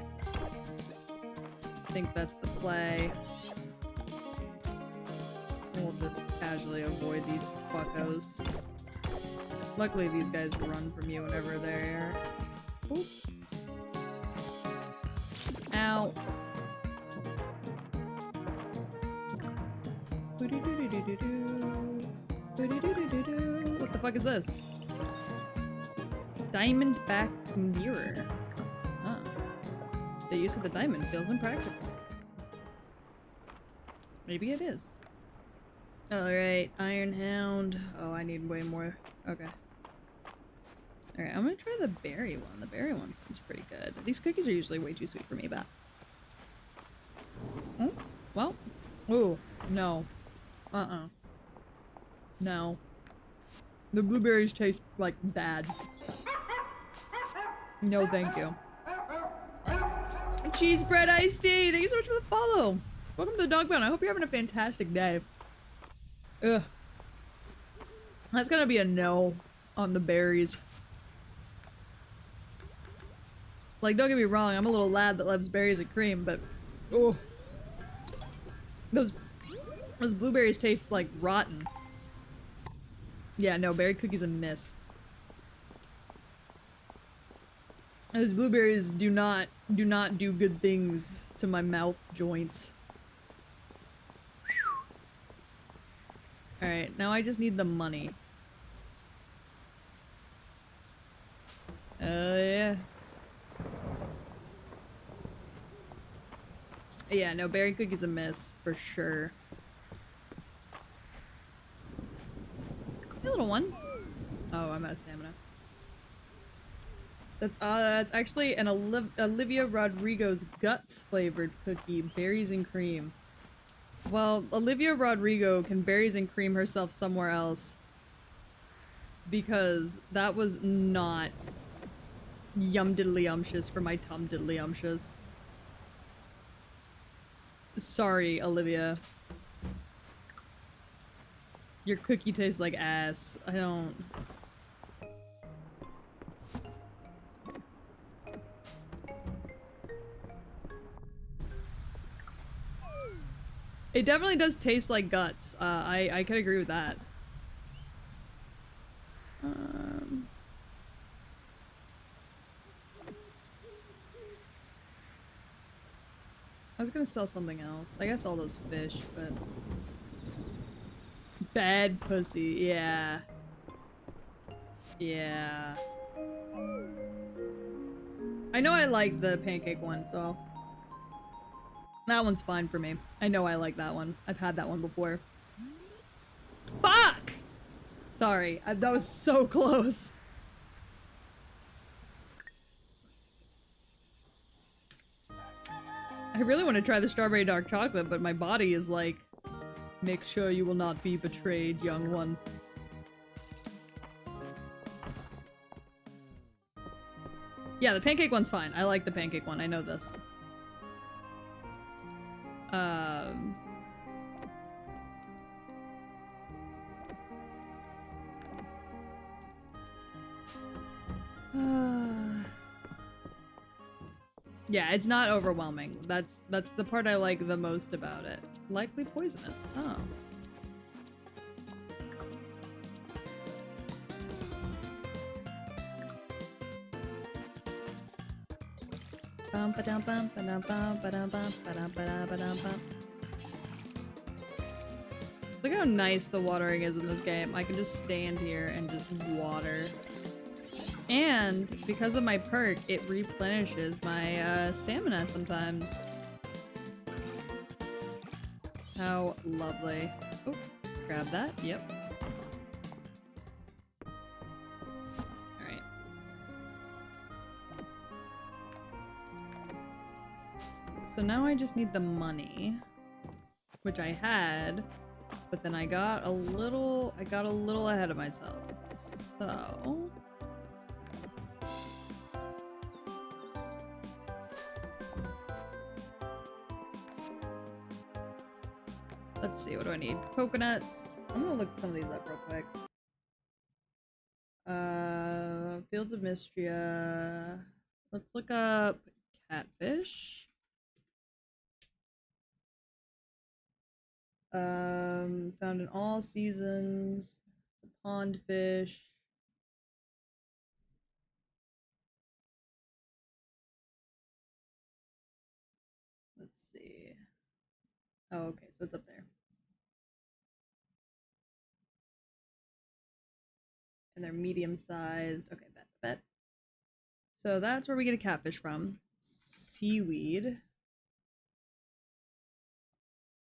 I think that's the play. And we'll just casually avoid these fuckos. Luckily, these guys run from you whenever they're... Oop. Ow. What the fuck is this? Diamond-back mirror. Huh. The use of the diamond feels impractical. Maybe it is. Alright, Iron Hound. Oh, I need way more. Okay. Alright, I'm gonna try the berry one. The berry one sounds pretty good. These cookies are usually way too sweet for me, but... Oh, well. Ooh, no. No. The blueberries taste, like, bad. No, thank you. Cheese bread iced tea! Thank you so much for the follow! Welcome to the dog pound. I hope you're having a fantastic day. Ugh. That's gonna be a no on the berries. Like, don't get me wrong, I'm a little lad that loves berries and cream, but... Oh. Those blueberries taste, like, rotten. Yeah, no, berry cookies a miss. Those blueberries do not do good things to my mouth joints. Alright, now I just need the money. Yeah. Yeah, no, berry cookies a miss, for sure. Hey, little one. Oh, I'm out of stamina. That's actually an Olivia Rodrigo's Guts flavored cookie, berries and cream. Well, Olivia Rodrigo can berries and cream herself somewhere else. Because that was not yum diddly umptious for my tum diddly umptious. Sorry, Olivia. Your cookie tastes like ass. I don't... It definitely does taste like guts. I could agree with that. I was gonna sell something else. I guess all those fish, but... Bad pussy, yeah. Yeah. I know I like the pancake one, so... That one's fine for me. I know I like that one. I've had that one before. Fuck! Sorry, that was so close. I really want to try the strawberry dark chocolate, but my body is like, make sure you will not be betrayed, young one. Yeah, the pancake one's fine. I like the pancake one. I know this. Yeah, it's not overwhelming. That's the part I like the most about it. Likely poisonous. Oh. Look how nice the watering is in this game. I can just stand here and just water. And because of my perk, it replenishes my stamina sometimes. How lovely. Oh, grab that. Yep. Alright. So now I just need the money, which I had, but then I got a little ahead of myself. So... let's see, what do I need? Coconuts. I'm gonna look some of these up real quick. Fields of Mistria. Let's look up catfish. Found in all seasons. Pond fish. Let's see. Oh, okay, so it's up there. And they're medium sized. Okay, bet. So that's where we get a catfish from. Seaweed.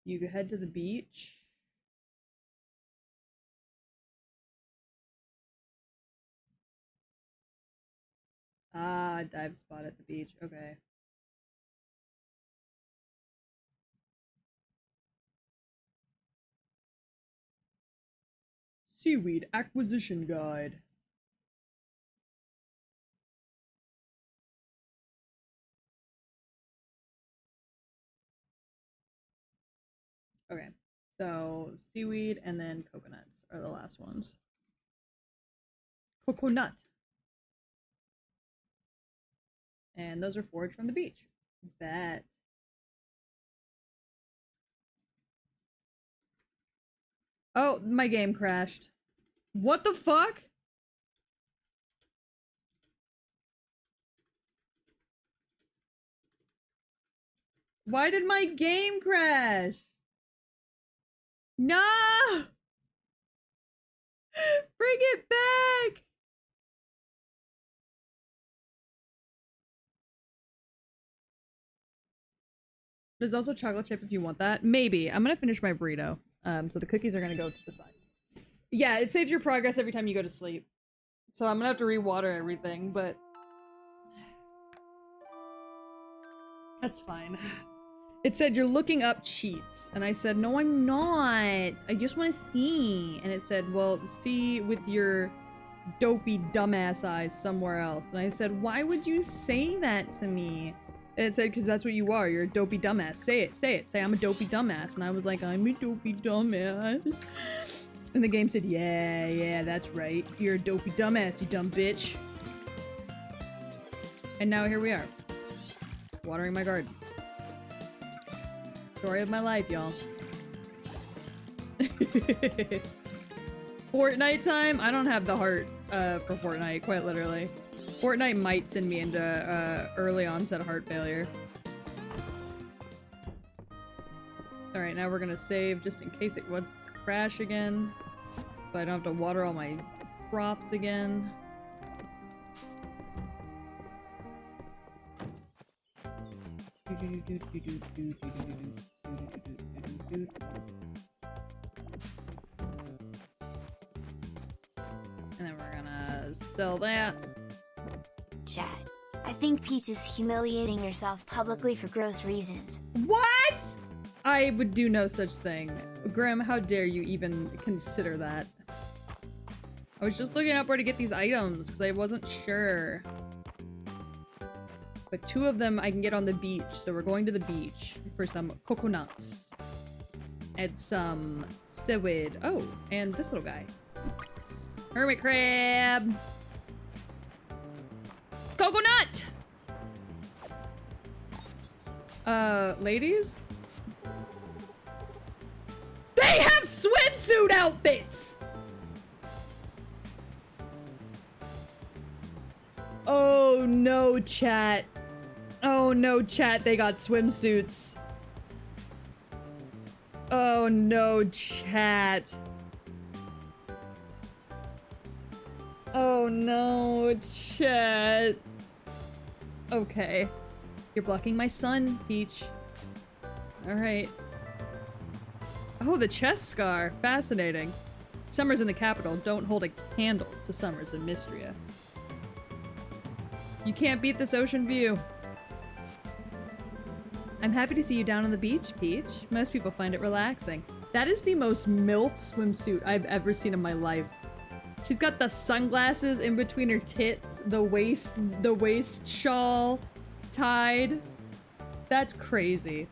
You go head to the beach. Ah, dive spot at the beach. Okay. Seaweed acquisition guide. Okay, so seaweed and then coconuts are the last ones. Coconut. And those are foraged from the beach. Bet. Oh, my game crashed. What the fuck? Why did my game crash? No! Bring it back! There's also chocolate chip if you want that. Maybe. I'm gonna finish my burrito. So the cookies are gonna go to the side. Yeah, it saves your progress every time you go to sleep. So I'm gonna have to re-water everything, but... that's fine. It said, you're looking up cheats. And I said, no, I'm not. I just want to see. And it said, well, see with your dopey dumbass eyes somewhere else. And I said, why would you say that to me? And it said, because that's what you are. You're a dopey dumbass. Say it. Say it. Say I'm a dopey dumbass. And I was like, I'm a dopey dumbass. And the game said, yeah, that's right. You're a dopey dumbass, you dumb bitch. And now here we are. Watering my garden. Story of my life, y'all. Fortnite time? I don't have the heart for Fortnite, quite literally. Fortnite might send me into early onset heart failure. Alright, now we're gonna save just in case it wants to crash again. So I don't have to water all my crops again. And then we're gonna sell that. Chat. I think Peach is humiliating herself publicly for gross reasons. What? I would do no such thing. Grim, how dare you even consider that? I was just looking up where to get these items because I wasn't sure. But 2 of them I can get on the beach, so we're going to the beach for some coconuts. And some seaweed. Oh, and this little guy. Hermit crab! Coconut! Ladies? They have swimsuit outfits! Oh no, chat. Oh no, chat, they got swimsuits. Oh no, chat. Oh no, chat. Okay. You're blocking my sun, Peach. Alright. Oh, the chest scar. Fascinating. Summers in the capital don't hold a candle to summers in Mistria. You can't beat this ocean view. I'm happy to see you down on the beach, Peach. Most people find it relaxing. That is the most MILF swimsuit I've ever seen in my life. She's got the sunglasses in between her tits, the waist shawl tied. That's crazy.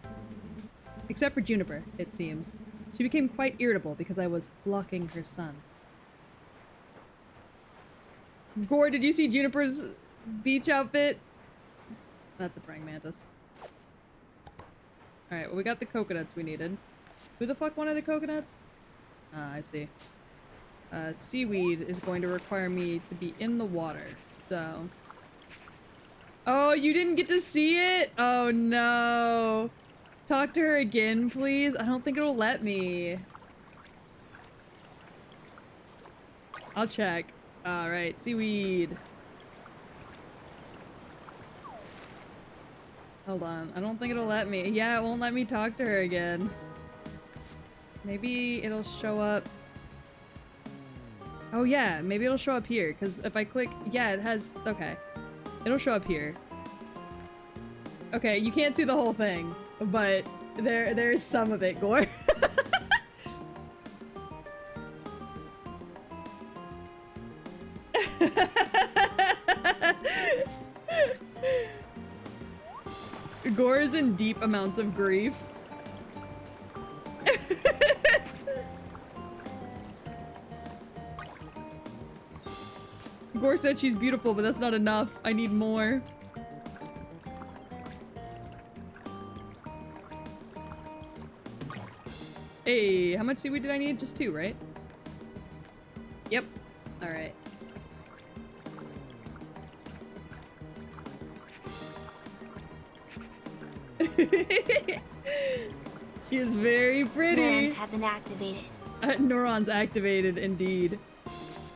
Except for Juniper, it seems. She became quite irritable because I was blocking her sun. Gore, did you see Juniper's beach outfit? That's a praying mantis. Alright, well we got the coconuts we needed. Who the fuck wanted the coconuts? Ah, I see. Seaweed is going to require me to be in the water, so... Oh, you didn't get to see it? Oh no. Talk to her again, please. I don't think it'll let me. I'll check. Alright, seaweed. Hold on. I don't think it'll let me. Yeah, it won't let me talk to her again. Maybe it'll show up. Oh yeah, maybe it'll show up here, because if I click... Yeah, it has... Okay. It'll show up here. Okay, you can't see the whole thing, but there's some of it, Gore. Gore is in deep amounts of grief. Gore said she's beautiful, but that's not enough. I need more. Hey, how much seaweed did I need? Just 2, right? Yep. Alright. She is very pretty. Neurons have been activated. Neurons activated, indeed.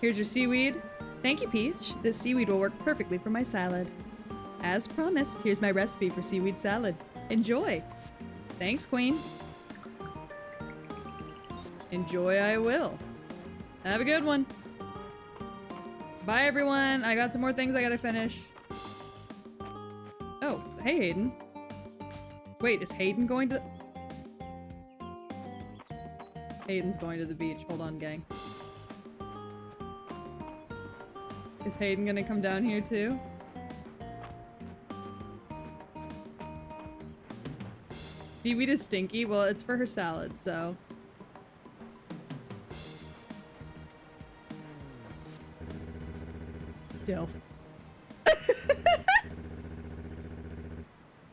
Here's your seaweed. Thank you, Peach. This seaweed will work perfectly for my salad. As promised, here's my recipe for seaweed salad. Enjoy. Thanks, Queen. Enjoy I will. Have a good one. Bye, everyone. I got some more things I gotta finish. Oh, hey, Hayden. Wait, is Hayden going to... Hayden's going to the beach. Hold on, gang. Is Hayden gonna come down here too? Seaweed is stinky? Well, it's for her salad, so... Still.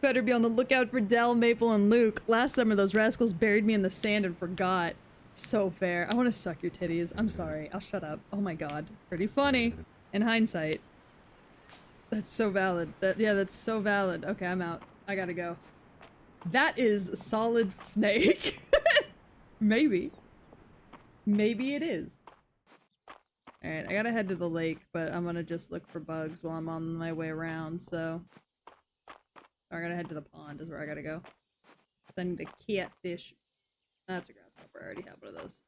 Better be on the lookout for Del, Maple, and Luke. Last summer, those rascals buried me in the sand and forgot. So fair. I want to suck your titties. I'm sorry. I'll shut up. Oh my god. Pretty funny. In hindsight. That's so valid. Yeah, that's so valid. Okay, I'm out. I gotta go. That is solid snake. Maybe. Maybe it is. Alright, I gotta head to the lake, but I'm gonna just look for bugs while I'm on my way around, so... I gotta head to the pond is where I gotta go. Then I need a catfish. That's a grasshopper. I already have one of those.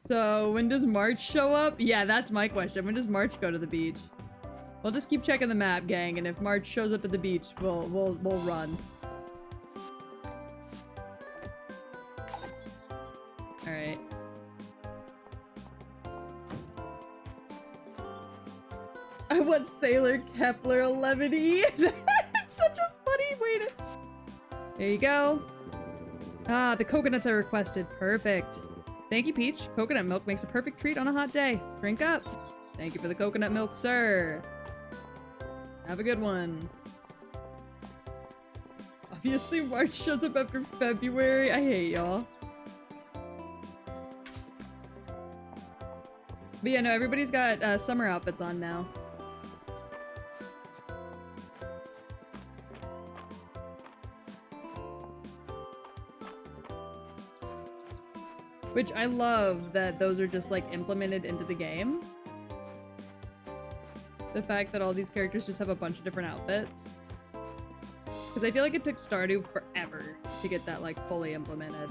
So, when does March show up? Yeah, that's my question. When does March go to the beach? We'll just keep checking the map, gang, and if March shows up at the beach, we'll run. Alright. I want Sailor Kepler 11E. That's such a funny way to... There you go. Ah, the coconuts I requested. Perfect. Thank you, Peach. Coconut milk makes a perfect treat on a hot day. Drink up. Thank you for the coconut milk, sir. Have a good one. Obviously, March shows up after February. I hate y'all. But yeah, no, everybody's got summer outfits on now. Which I love that those are just like implemented into the game. The fact that all these characters just have a bunch of different outfits. Because I feel like it took Stardew forever to get that like fully implemented.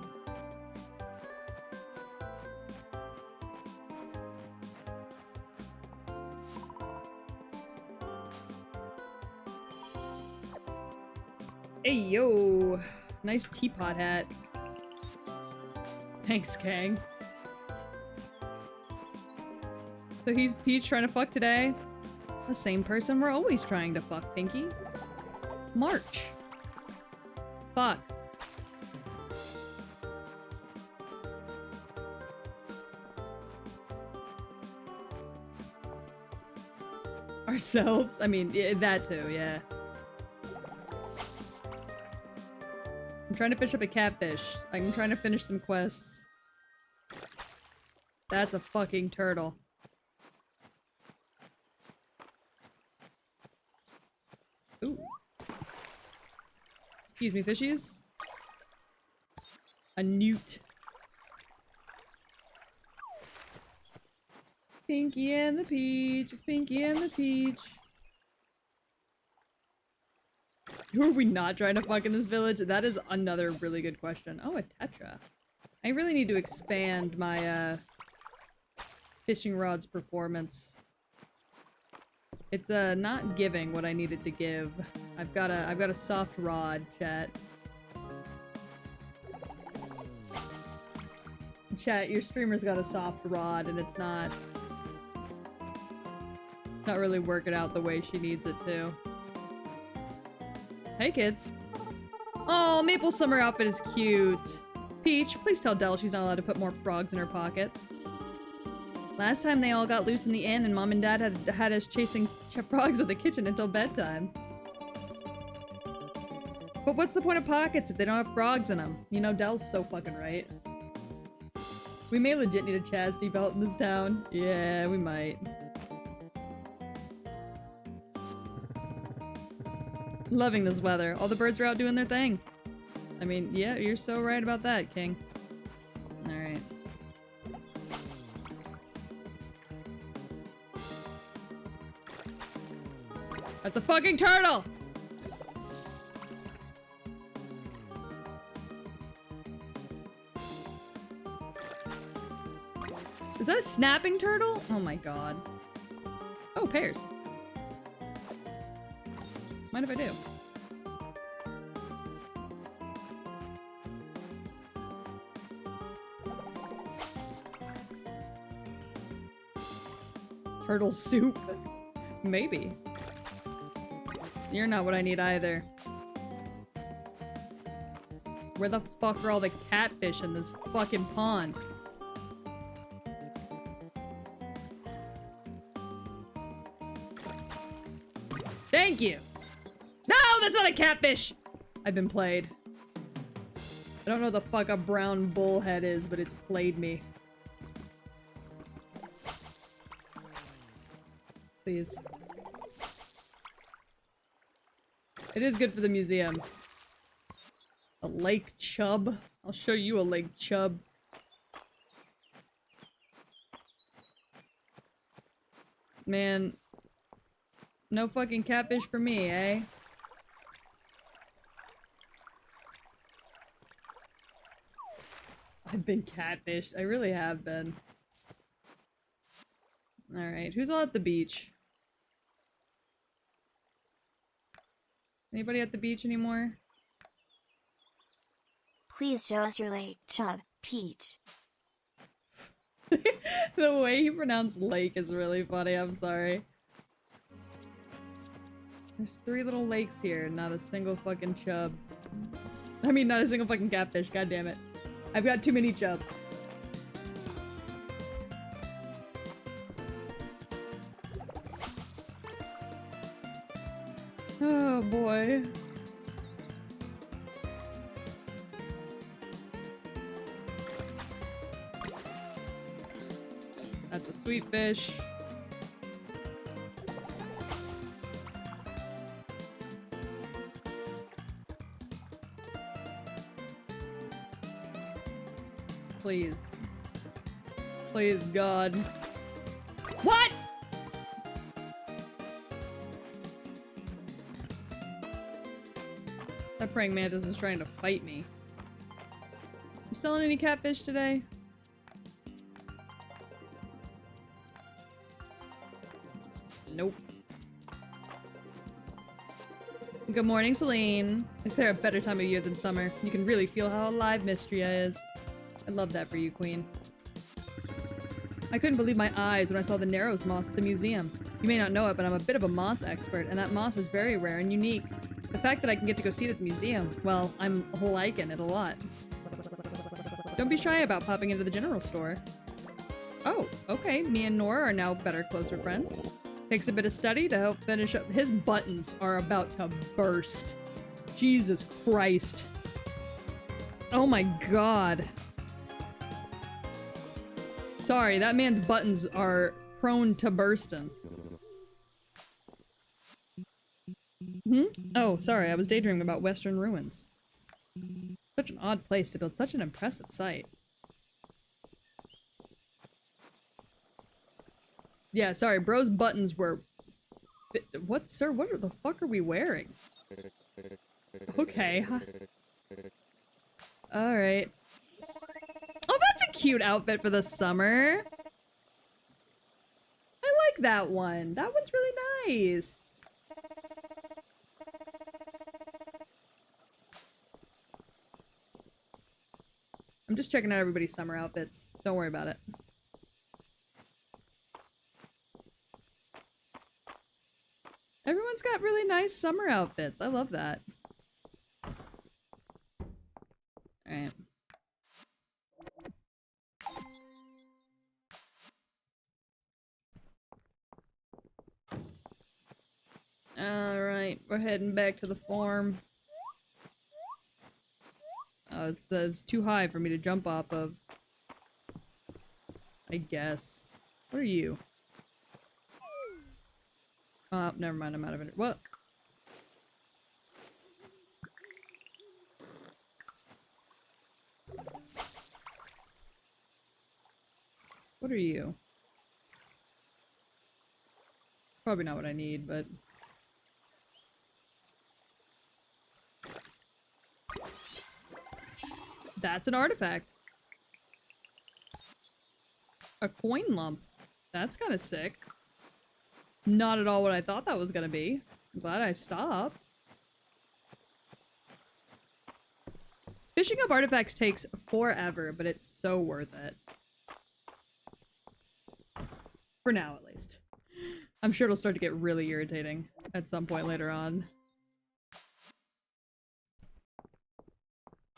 Hey yo! Nice teapot hat. Thanks, Kang. So he's Peach trying to fuck today? The same person we're always trying to fuck, Pinky. March. Fuck. Ourselves? I mean, yeah, that too, yeah. I'm trying to fish up a catfish. I'm trying to finish some quests. That's a fucking turtle. Ooh. Excuse me, fishies. A newt. Pinky and the Peach. It's Pinky and the Peach. Who are we not trying to fuck in this village? That is another really good question. Oh, a tetra. I really need to expand my, fishing rod's performance. It's, not giving what I needed to give. I've got a soft rod, chat. Chat, your streamer's got a soft rod and it's not really working out the way she needs it to. Hey, kids. Oh, Maple summer outfit is cute. Peach, please tell Dell she's not allowed to put more frogs in her pockets. Last time they all got loose in the inn and Mom and Dad had us chasing frogs at the kitchen until bedtime. But what's the point of pockets if they don't have frogs in them? You know, Dell's so fucking right. We may legit need a chastity belt in this town. Yeah, we might. Loving this weather. All the birds are out doing their thing. I mean, yeah, you're so right about that, King. Alright. That's a fucking turtle! Is that a snapping turtle? Oh my god. Oh, pears. Mind if I do? Turtle soup? Maybe. You're not what I need either. Where the fuck are all the catfish in this fucking pond? Thank you! No, that's not a catfish! I've been played. I don't know what the fuck a brown bullhead is, but it's played me. Please. It is good for the museum. A lake chub? I'll show you a lake chub. Man. No fucking catfish for me, eh? I've been catfished. I really have been. Alright, who's all at the beach? Anybody at the beach anymore? Please show us your lake, Chub, Peach. The way he pronounced lake is really funny, I'm sorry. There's 3 little lakes here, not a single fucking chub. I mean, not a single fucking catfish, god damn it. I've got too many chubs. Oh boy. That's a sweet fish. Please. Please, God. What?! That praying mantis is trying to fight me. You selling any catfish today? Nope. Good morning, Celine. Is there a better time of year than summer? You can really feel how alive Mistria is. I love that for you, Queen. I couldn't believe my eyes when I saw the Narrows moss at the museum. You may not know it, but I'm a bit of a moss expert, and that moss is very rare and unique. The fact that I can get to go see it at the museum, well, I'm liking it a lot. Don't be shy about popping into the general store. Oh, okay, me and Nora are now better, closer friends. Takes a bit of study to help finish up. His buttons are about to burst. Jesus Christ. Oh my god. Sorry, that man's buttons are prone to bursting. Oh, sorry, I was daydreaming about Western ruins. Such an odd place to build such an impressive site. Yeah, sorry, bro's buttons were... What, sir? What the fuck are we wearing? Okay. Alright. Oh, that's a cute outfit for the summer. I like that one. That one's really nice. I'm just checking out everybody's summer outfits. Don't worry about it. Everyone's got really nice summer outfits. I love that. Alright. Alright, we're heading back to the farm. It's too high for me to jump off of. I guess. What are you? Oh, never mind, I'm out of it. What? What are you? Probably not what I need, but... That's an artifact. A coin lump. That's kind of sick. Not at all what I thought that was gonna be. I'm glad I stopped. Fishing up artifacts takes forever, but it's so worth it. For now, at least. I'm sure it'll start to get really irritating at some point later on.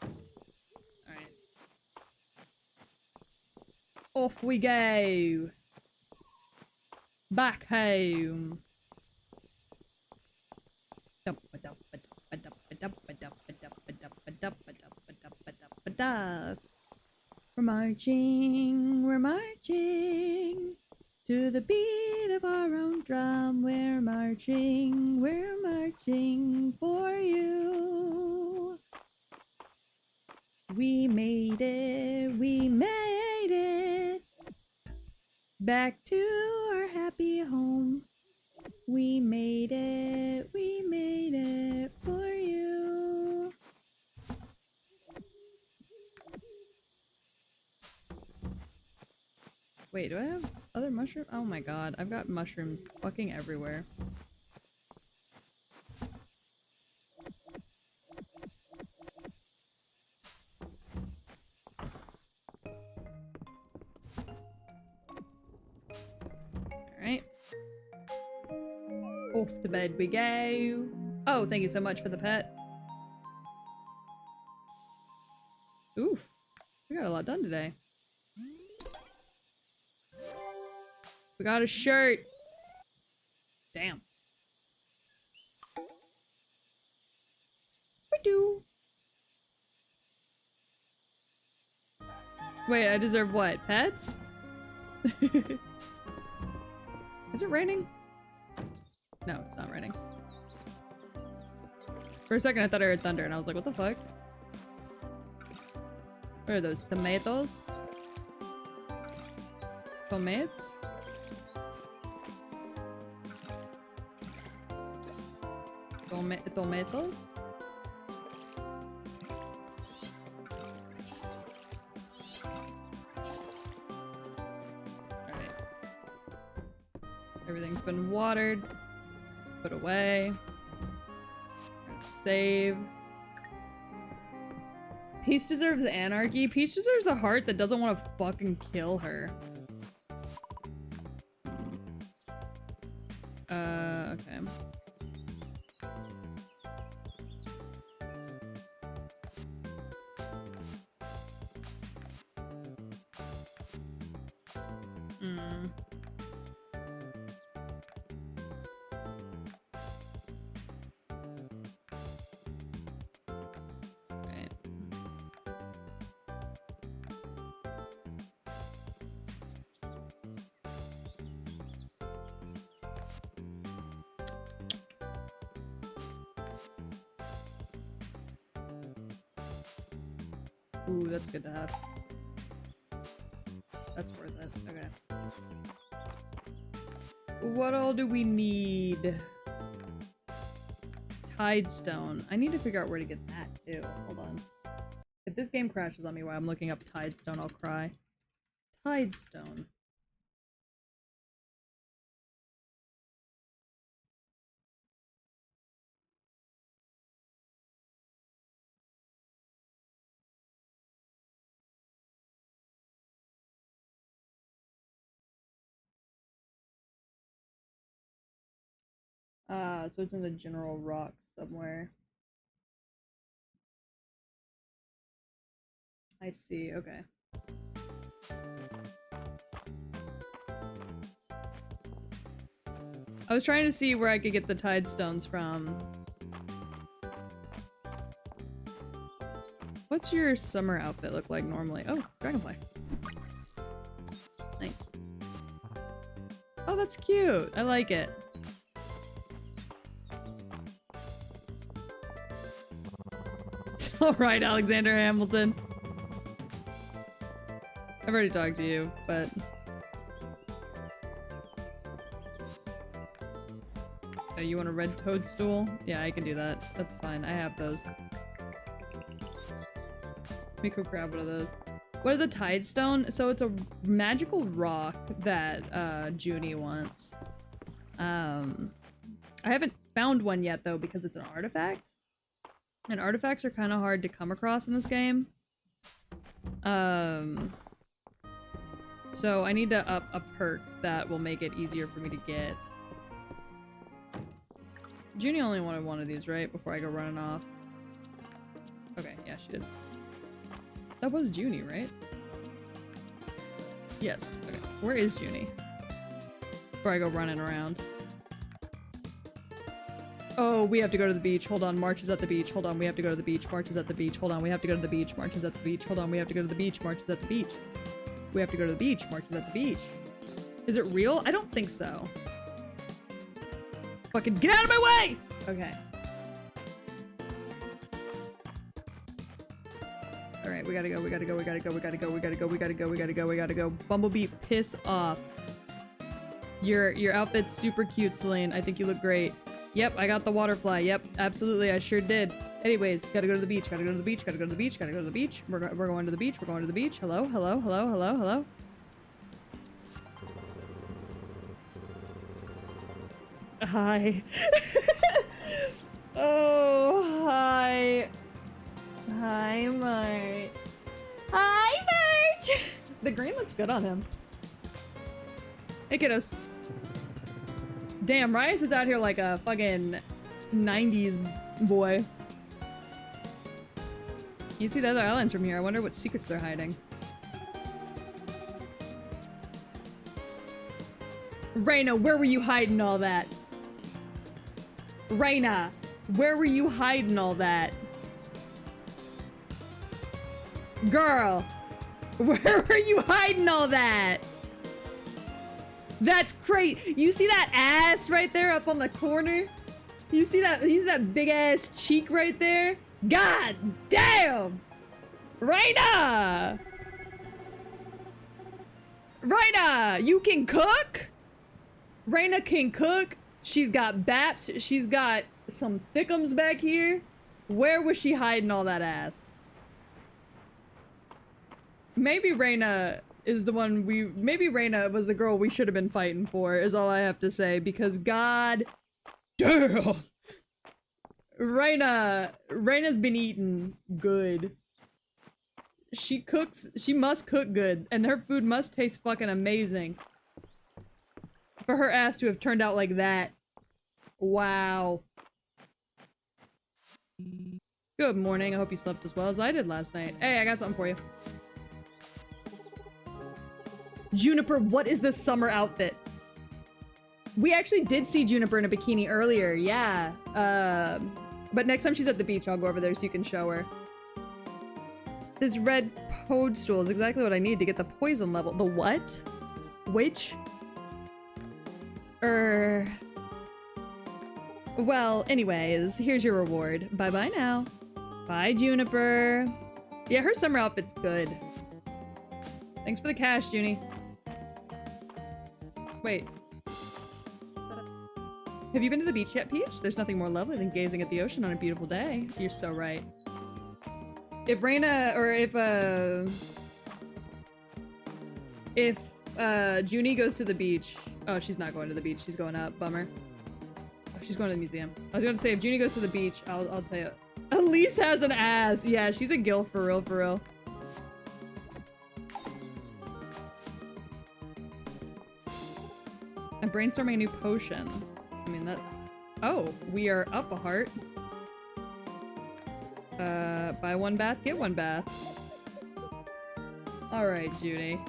Alright. Off we go! Back home! We're marching to the beat of our own drum. We're marching for you. We made it, back to our happy home. We made it for you. Wait, do I have other mushrooms? Oh my god, I've got mushrooms fucking everywhere. Alright. Off to bed we go. Oh, thank you so much for the pet. Oof. We got a lot done today. We got a shirt. Damn. We do. Wait, I deserve what? Pets? Is it raining? No, it's not raining. For a second I thought I heard thunder and I was like, what the fuck? What are those? Tomatoes? Tomatoes? Tomatoes? Alright. Everything's been watered. Put away. Save. Peach deserves anarchy. Peach deserves a heart that doesn't want to fucking kill her. Okay. Hmm. Right. Ooh, that's good to have. That's worth it. Okay. What all do we need? Tidestone. I need to figure out where to get that too. Hold on. If this game crashes on me while I'm looking up Tidestone, I'll cry. Tidestone. So it's in the general rocks somewhere. I see, okay. I was trying to see where I could get the Tidestones from. What's your summer outfit look like normally? Oh, dragonfly. Nice. Oh, that's cute. I like it. Alright, Alexander Hamilton. I've already talked to you, but... Oh, you want a red toadstool? Yeah, I can do that. That's fine. I have those. Let me go grab one of those. What is a Tidestone? So it's a magical rock that Junie wants. I haven't found one yet though because it's an artifact. And artifacts are kind of hard to come across in this game. So I need to up a perk that will make it easier for me to get. Junie only wanted one of these, right? Before I go running off. Okay, yeah, she did. That was Junie, right? Yes. Okay. Where is Junie? Before I go running around. Oh, we have to go to the beach. Hold on, March is at the beach. Hold on, we have to go to the beach. March is at the beach. Hold on, we have to go to the beach. March is at the beach. Hold on, we have to go to the beach. March is at the beach. We have to go to the beach. March is at the beach. Is it real? I don't think so. Fucking get out of my way! Okay. Alright, we gotta go, we gotta go, we gotta go, we gotta go, we gotta go, we gotta go, we gotta go, we gotta go. Bumblebee, piss off. Your outfit's super cute, Celine. I think you look great. Yep, I got the waterfly. Yep, absolutely, I sure did. Anyways, gotta go to the beach, gotta go to the beach, gotta go to the beach, gotta go to the beach. We're going to the beach, we're going to the beach. Hello, hello, hello, hello, hello. Hi. Oh, hi. Hi, March. Hi, March! The green looks good on him. Hey, kiddos. Damn, Rice is out here like a fucking 90s boy. You see the other islands from here. I wonder what secrets they're hiding. Raina, where were you hiding all that? Raina, where were you hiding all that? Girl, where were you hiding all that? That's great. You see that ass right there up on the corner? You see that big ass cheek right there? God damn! Raina! Raina, you can cook? Raina can cook. She's got baps. She's got some thickums back here. Where was she hiding all that ass? Maybe Raina is the one maybe Raina was the girl we should have been fighting for, is all I have to say, because god damn! Raina's been eating good. She must cook good, and her food must taste fucking amazing. For her ass to have turned out like that. Wow. Good morning. I hope you slept as well as I did last night. Hey, I got something for you. Juniper, what is this summer outfit? We actually did see Juniper in a bikini earlier, yeah. But next time she's at the beach, I'll go over there so you can show her. This red toadstool is exactly what I need to get the poison level. The what? Which? Well, anyways, here's your reward. Bye-bye now. Bye, Juniper. Yeah, her summer outfit's good. Thanks for the cash, Junie. Wait. Have you been to the beach yet, Peach? There's nothing more lovely than gazing at the ocean on a beautiful day. You're so right. If Reina, or if Junie goes to the beach. Oh, she's not going to the beach. She's going up. Bummer. Oh, she's going to the museum. I was gonna say, if Junie goes to the beach, I'll tell you. Elise has an ass. Yeah, she's a gilf for real, for real. I'm brainstorming a new potion. I mean, that's... Oh, we are up a heart. Buy one bath, get one bath. Alright, Junie.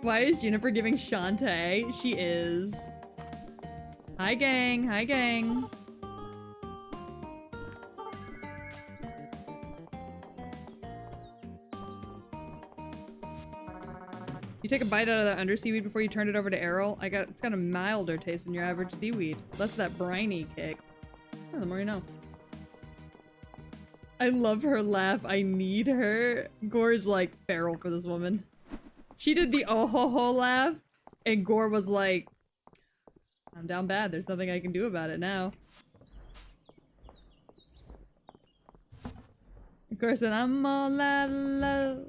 Why is Juniper giving Shantae? She is. Hi, gang. Hi, gang. You take a bite out of the under seaweed before you turn it over to Errol. It's got a milder taste than your average seaweed. Less of that briny kick. Oh, the more you know. I love her laugh. I need her. Gore's like feral for this woman. She did the oh ho ho laugh, and Gore was like, I'm down bad. There's nothing I can do about it now. Of course, and I'm all out of love.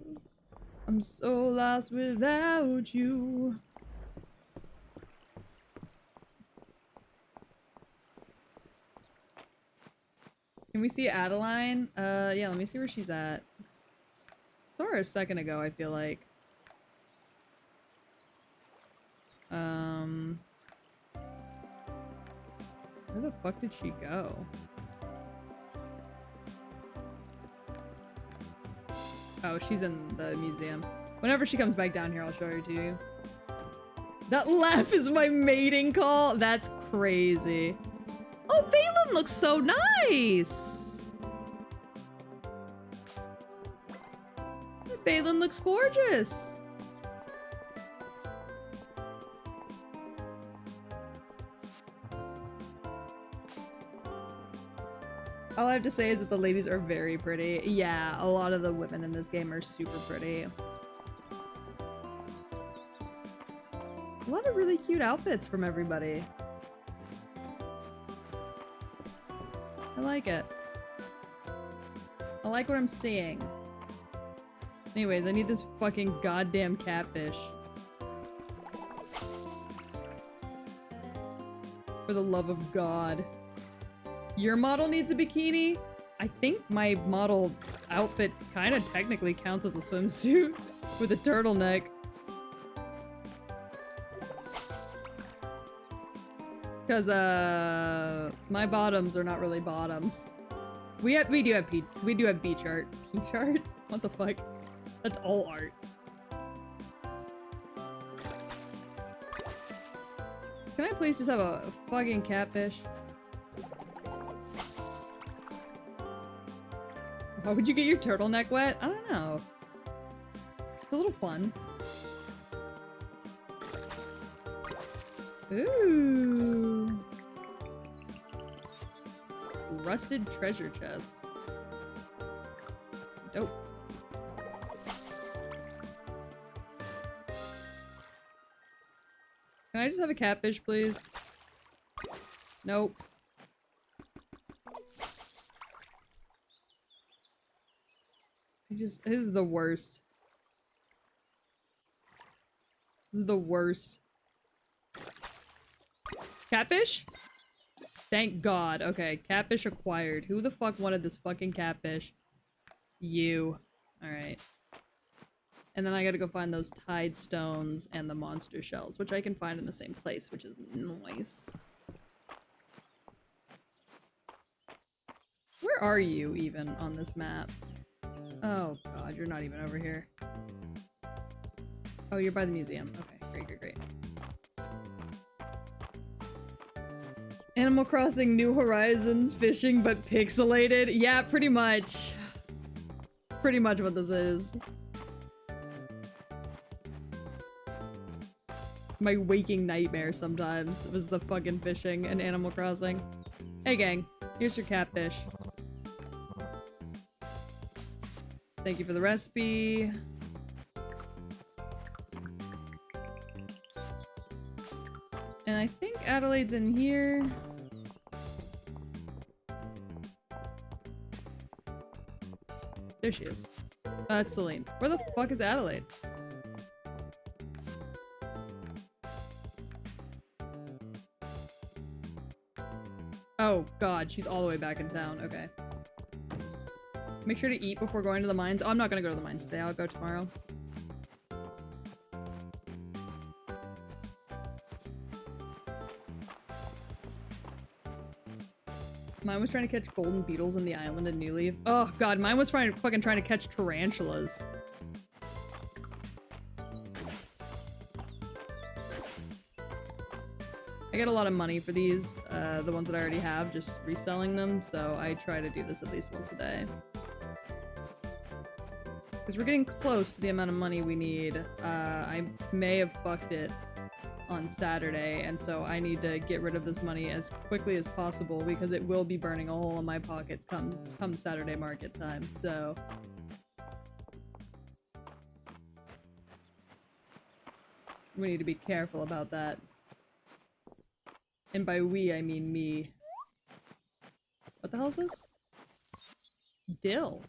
I'm so lost without you. Can we see Adeline? Yeah, let me see where she's at. Saw her a second ago, I feel like. Where the fuck did she go? Oh, she's in the museum. Whenever she comes back down here, I'll show her to you. That laugh is my mating call? That's crazy. Oh, Valen looks so nice! Valen looks gorgeous! All I have to say is that the ladies are very pretty. Yeah, a lot of the women in this game are super pretty. A lot of really cute outfits from everybody. I like it. I like what I'm seeing. Anyways, I need this fucking goddamn catfish. For the love of God. Your model needs a bikini? I think my model outfit kind of technically counts as a swimsuit with a turtleneck. Because, my bottoms are not really bottoms. We do have beach art. Beach art? What the fuck? That's all art. Can I please just have a fucking catfish? Why would you get your turtleneck wet? I don't know. It's a little fun. Ooh. Rusted treasure chest. Dope. Can I just have a catfish, please? Nope. This is the worst. This is the worst. Catfish? Thank God. Okay, catfish acquired. Who the fuck wanted this fucking catfish? You. Alright. And then I gotta go find those tide stones and the monster shells, which I can find in the same place, which is nice. Where are you, even, on this map? Oh god, you're not even over here. Oh, you're by the museum. Okay, great. Animal Crossing New Horizons fishing but pixelated? Yeah, pretty much. Pretty much what this is. My waking nightmare sometimes was the fucking fishing in Animal Crossing. Hey gang, here's your catfish. Thank you for the recipe. And I think Adelaide's in here. There she is. That's Celine. Where the fuck is Adelaide? Oh god, she's all the way back in town. Okay. Make sure to eat before going to the mines. Oh, I'm not gonna go to the mines today. I'll go tomorrow. Mine was trying to catch golden beetles in the island in New Leaf. Oh god, mine was fucking trying to catch tarantulas. I get a lot of money for these, the ones that I already have, just reselling them, so I try to do this at least once a day. Because we're getting close to the amount of money we need. I may have fucked it on Saturday, and so I need to get rid of this money as quickly as possible because it will be burning a hole in my pockets come Saturday market time, so... we need to be careful about that. And by we, I mean me. What the hell is this? Dill.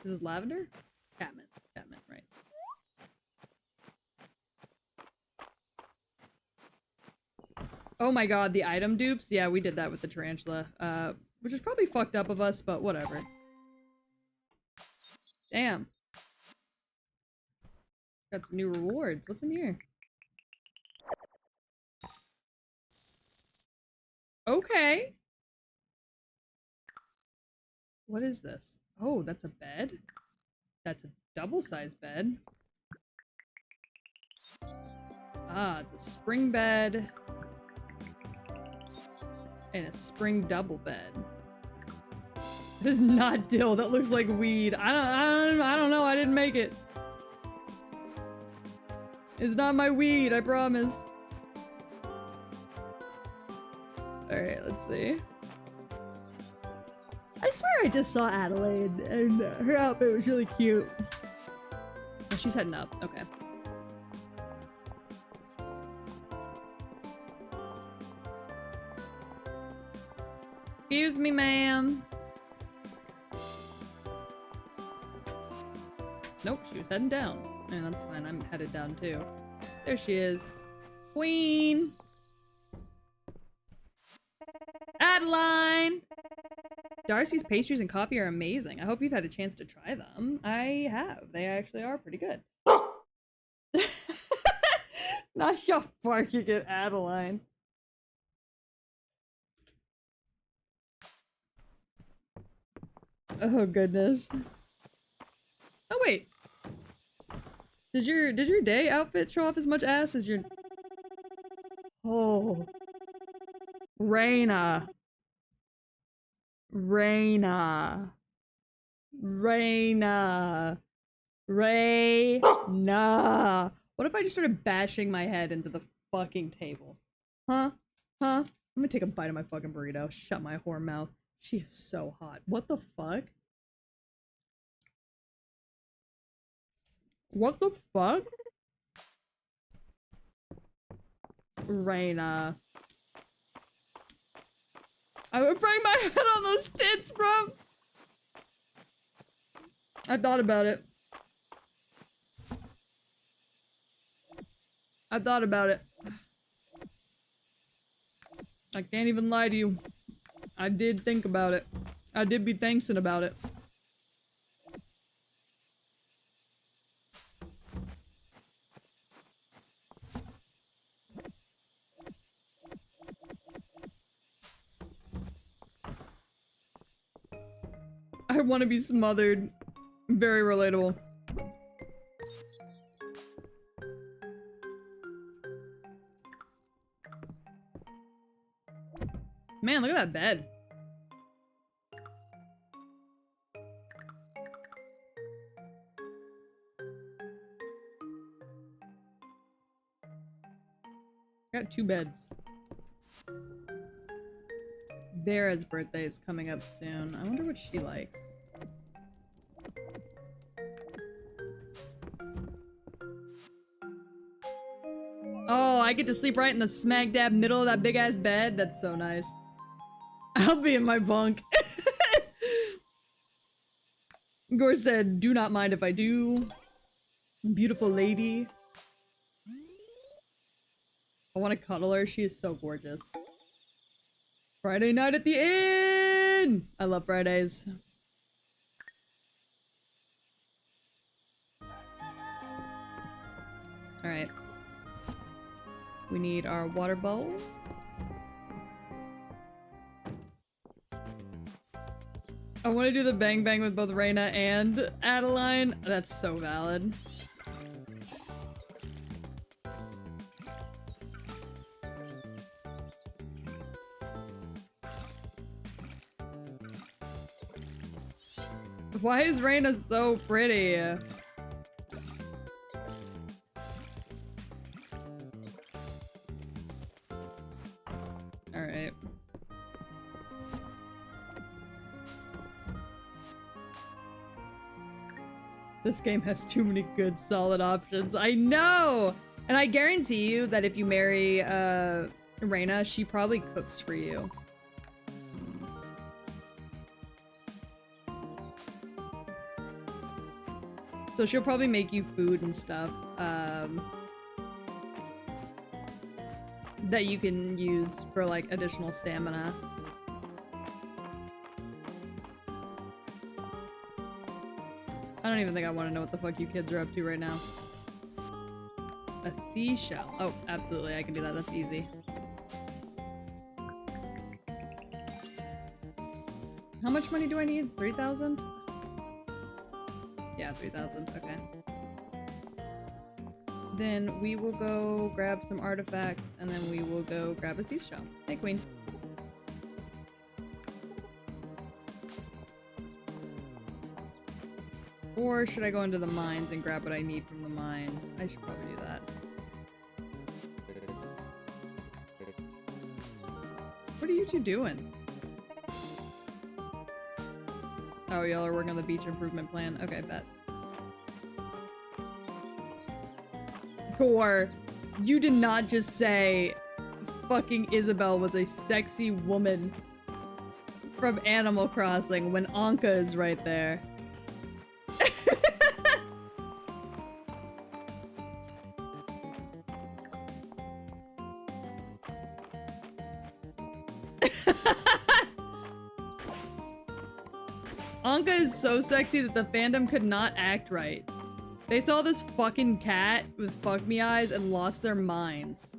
This is lavender? Catmint. Catmint, right. Oh my god, the item dupes? Yeah, we did that with the tarantula. Which is probably fucked up of us, but whatever. Damn. Got some new rewards. What's in here? Okay. What is this? Oh, that's a bed? That's a double-sized bed. Ah, it's a spring bed. And a spring double bed. This is not dill. That looks like weed. I don't know. I didn't make it. It's not my weed, I promise. Alright, let's see. I swear I just saw Adelaide and her outfit was really cute. Oh, she's heading up. Okay. Excuse me, ma'am. Nope, she was heading down. And that's fine, I'm headed down too. There she is. Queen! Adeline! Darcy's pastries and coffee are amazing. I hope you've had a chance to try them. I have. They actually are pretty good. Not your barking at Adeline. Oh goodness. Oh wait. Does your day outfit show off as much ass as your... Oh. Reina. Reina. Reina. Reina. What if I just started bashing my head into the fucking table? Huh? Huh? I'm gonna take a bite of my fucking burrito. Shut my whore mouth. She is so hot. What the fuck? What the fuck? Reina. I would break my head on those tits, bro! I thought about it. I thought about it. I can't even lie to you. I did think about it. I did be thanksing about it. I want to be smothered. Very relatable. Man, look at that bed. Got 2 beds. Vera's birthday is coming up soon. I wonder what she likes. Oh, I get to sleep right in the smack dab middle of that big ass bed? That's so nice. I'll be in my bunk. Gore said, do not mind if I do. Beautiful lady. I want to cuddle her. She is so gorgeous. Friday night at the inn! I love Fridays. Alright. We need our water bowl. I want to do the bang bang with both Reina and Adeline. That's so valid. Why is Reina so pretty? Alright. This game has too many good, solid options. I know! And I guarantee you that if you marry, Reina, she probably cooks for you. So she'll probably make you food and stuff, that you can use for, like, additional stamina. I don't even think I want to know what the fuck you kids are up to right now. A seashell. Oh, absolutely, I can do that. That's easy. How much money do I need? 3,000? Yeah, 3,000. Okay. Then we will go grab some artifacts, and then we will go grab a seashell. Hey, queen. Or should I go into the mines and grab what I need from the mines? I should probably do that. What are you two doing? Oh, y'all are working on the beach improvement plan. Okay, bet. Core, you did not just say fucking Isabel was a sexy woman from Animal Crossing when Anka is right there. Anka is so sexy that the fandom could not act right. They saw this fucking cat with fuck me eyes and lost their minds.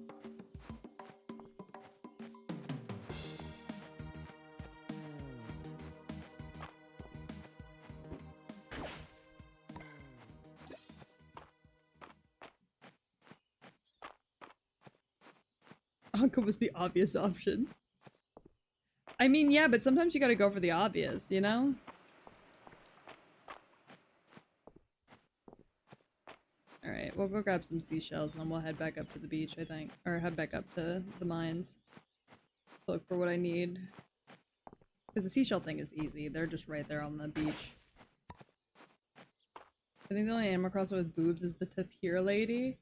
Anka was the obvious option. I mean, yeah, but sometimes you gotta go for the obvious, you know? Alright, we'll go grab some seashells and then we'll head back up to the beach, I think. Or head back up to the mines. Look for what I need. Because the seashell thing is easy. They're just right there on the beach. I think the only Animal Crossing with boobs is the Tapir lady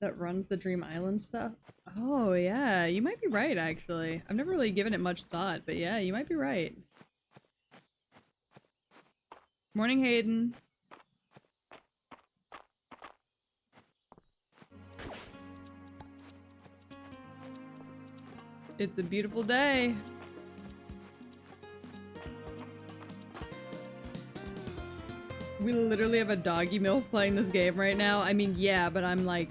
that runs the Dream Island stuff. Oh, yeah. You might be right, actually. I've never really given it much thought, but yeah, you might be right. Morning, Hayden. It's a beautiful day. We literally have a doggy MILF playing this game right now. I mean, yeah, but I'm like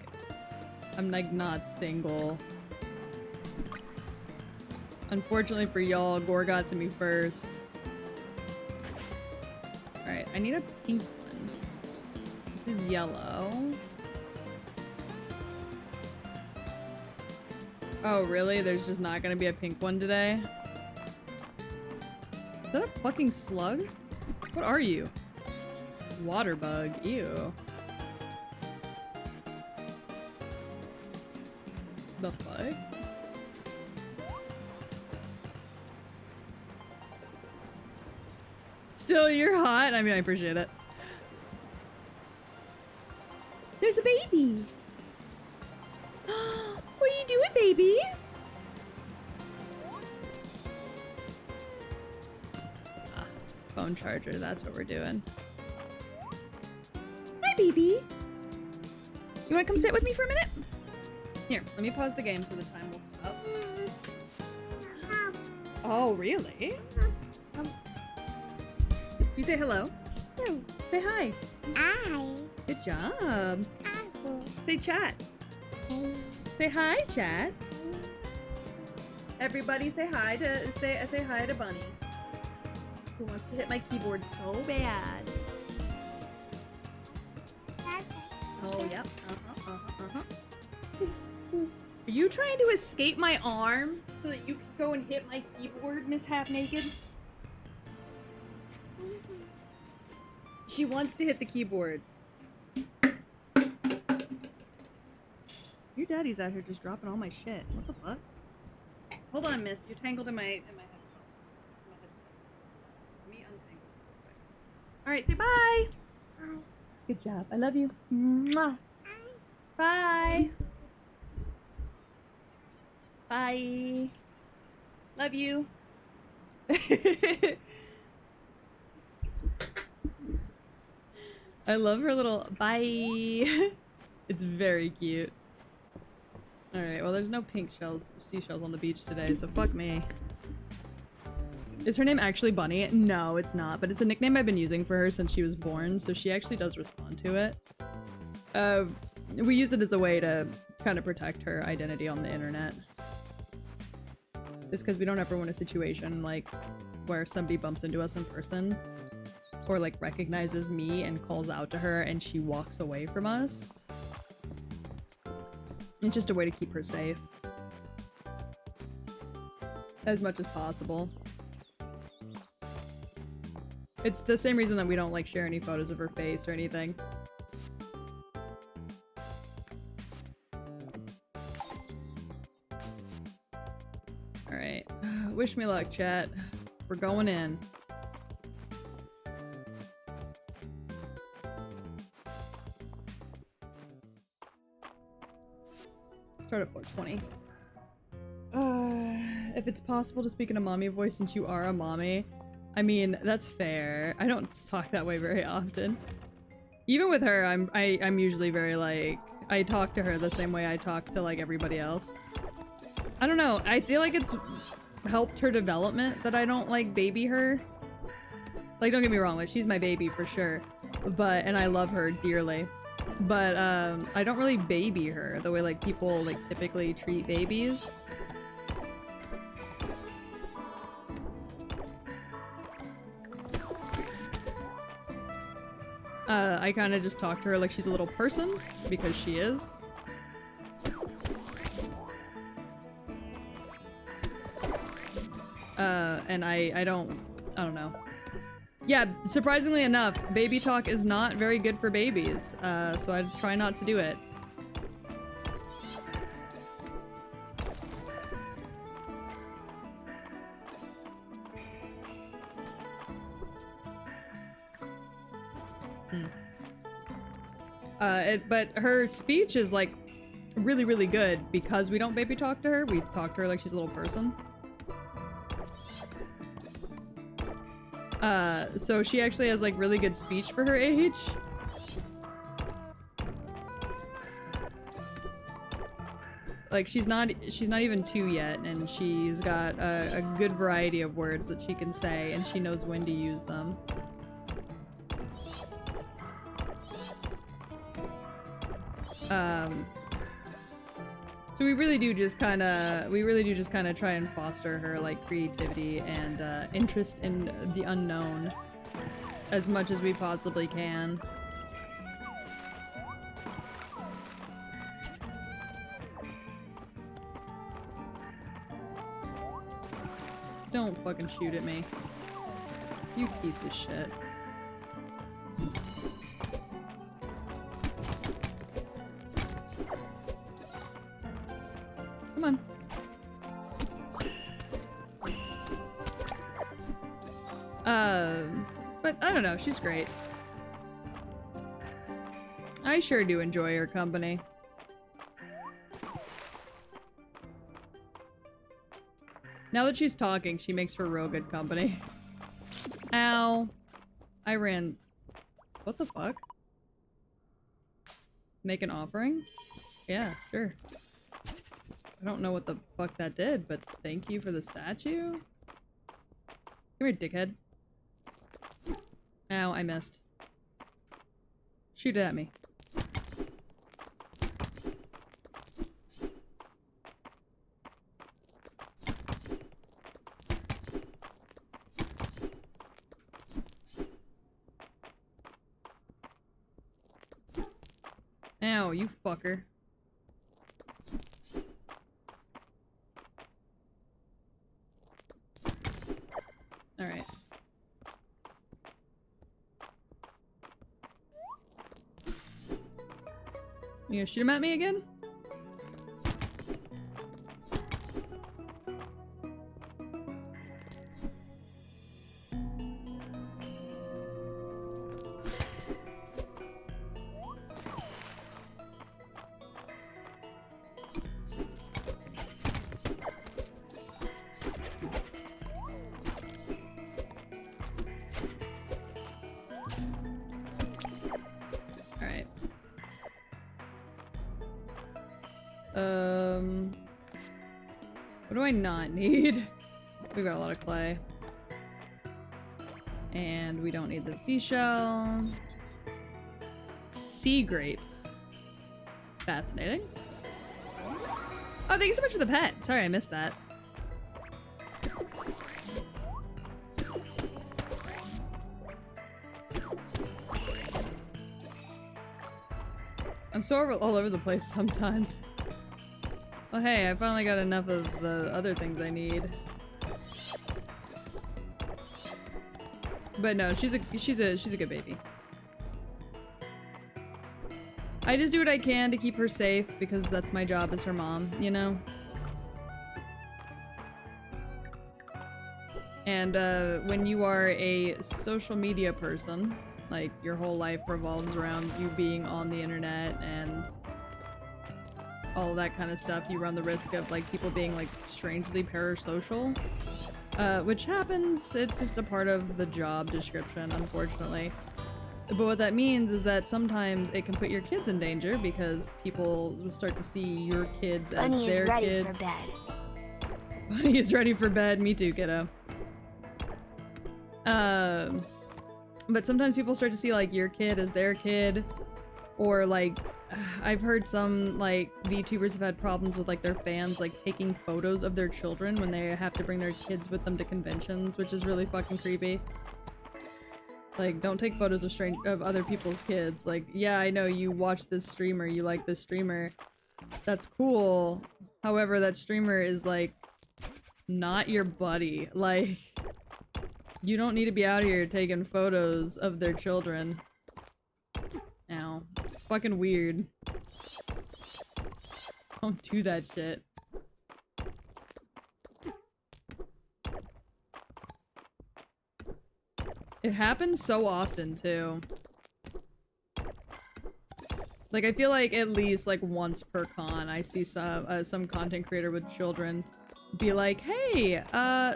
not single. Unfortunately for y'all, Gore got to me first. Alright, I need a pink one. This is yellow. Oh, really? There's just not gonna be a pink one today? Is that a fucking slug? What are you? Water bug. Ew. The fuck? Still, you're hot? I mean, I appreciate it. There's a baby! What are you doing, baby? Ah, phone charger, that's what we're doing. Hi, baby! You wanna come sit with me for a minute? Here, let me pause the game so the time will stop. Oh, really? You say hello? No. Say hi. Hi. Good job. Apple. Say chat. Say hi, chat. Everybody say hi to say hi to Bunny. Who wants to hit my keyboard so bad? Oh, yep. Are you trying to escape my arms so that you can go and hit my keyboard, Miss Half Naked? She wants to hit the keyboard. Your daddy's out here just dropping all my shit. What the fuck? Hold on, miss. You're tangled in my headphones. Let me untangle real quick. Alright, say bye! Bye. Good job. I love you. Mwah. Bye! Bye! Love you! I love her little bye. It's very cute. Alright, well there's no pink seashells on the beach today, so fuck me. Is her name actually Bunny? No, it's not, but it's a nickname I've been using for her since she was born, so she actually does respond to it. We use it as a way to kind of protect her identity on the internet. Just because we don't ever want a situation like where somebody bumps into us in person or like recognizes me and calls out to her and she walks away from us. It's just a way to keep her safe. As much as possible. It's the same reason that we don't like share any photos of her face or anything. Alright. Wish me luck, chat. We're going in. Start at 420. If it's possible to speak in a mommy voice since you are a mommy. I mean, that's fair. I don't talk that way very often. Even with her, I'm usually very like, I talk to her the same way I talk to like everybody else. I don't know, I feel like it's helped her development that I don't like baby her. Like, don't get me wrong, like she's my baby for sure. But, and I love her dearly. But I don't really baby her the way like people like typically treat babies. I kind of just talk to her like she's a little person, because she is. And I don't know. Yeah, surprisingly enough, baby talk is not very good for babies, so I try not to do it. But her speech is like really, really good because we don't baby talk to her. We talk to her like she's a little person. So she actually has like really good speech for her age. Like she's not even 2 yet, and she's got a good variety of words that she can say, and she knows when to use them. So we really do just kind of try and foster her like creativity and interest in the unknown as much as we possibly can. Don't fucking shoot at me. You piece of shit. Come on. But I don't know, she's great. I sure do enjoy her company. Now that she's talking, she makes for real good company. Ow. I ran... What the fuck? Make an offering? Yeah, sure. I don't know what the fuck that did, but thank you for the statue? Come here, dickhead. Ow, I missed. Shoot it at me. Ow, you fucker. Alright. You gonna shoot him at me again? What do I not need? We've got a lot of clay. And we don't need the seashell. Sea grapes. Fascinating. Oh, thank you so much for the pet. Sorry, I missed that. I'm so all over the place sometimes. Oh hey, I finally got enough of the other things I need. But no, she's a good baby. I just do what I can to keep her safe because that's my job as her mom, you know? And when you are a social media person, like your whole life revolves around you being on the internet and all that kind of stuff, you run the risk of like people being like strangely parasocial, which happens. It's just a part of the job description, unfortunately. But what that means is that sometimes it can put your kids in danger because people will start to see your kids as Bunny their is ready kids. for bed. Bunny is ready for bed. Me too, kiddo. But sometimes people start to see like your kid as their kid, or like I've heard some like VTubers have had problems with like their fans like taking photos of their children when they have to bring their kids with them to conventions, which is really fucking creepy. Like, don't take photos of other people's kids. Like, yeah, I know you watch this streamer, you like this streamer. That's cool. However, that streamer is like not your buddy. Like, you don't need to be out here taking photos of their children. Ow. It's fucking weird. Don't do that shit. It happens so often, too. Like, I feel like at least, like, once per con, I see some content creator with children be like, hey,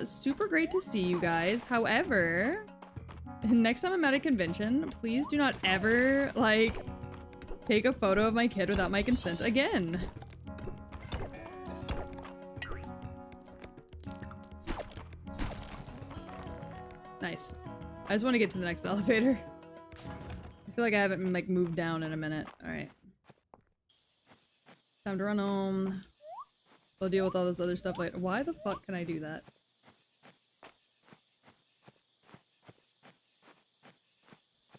super great to see you guys. However, next time I'm at a convention, please do not ever, like, take a photo of my kid without my consent again. Nice. I just want to get to the next elevator. I feel like I haven't, like, moved down in a minute. Alright. Time to run home. We'll deal with all this other stuff later. Why the fuck can I do that?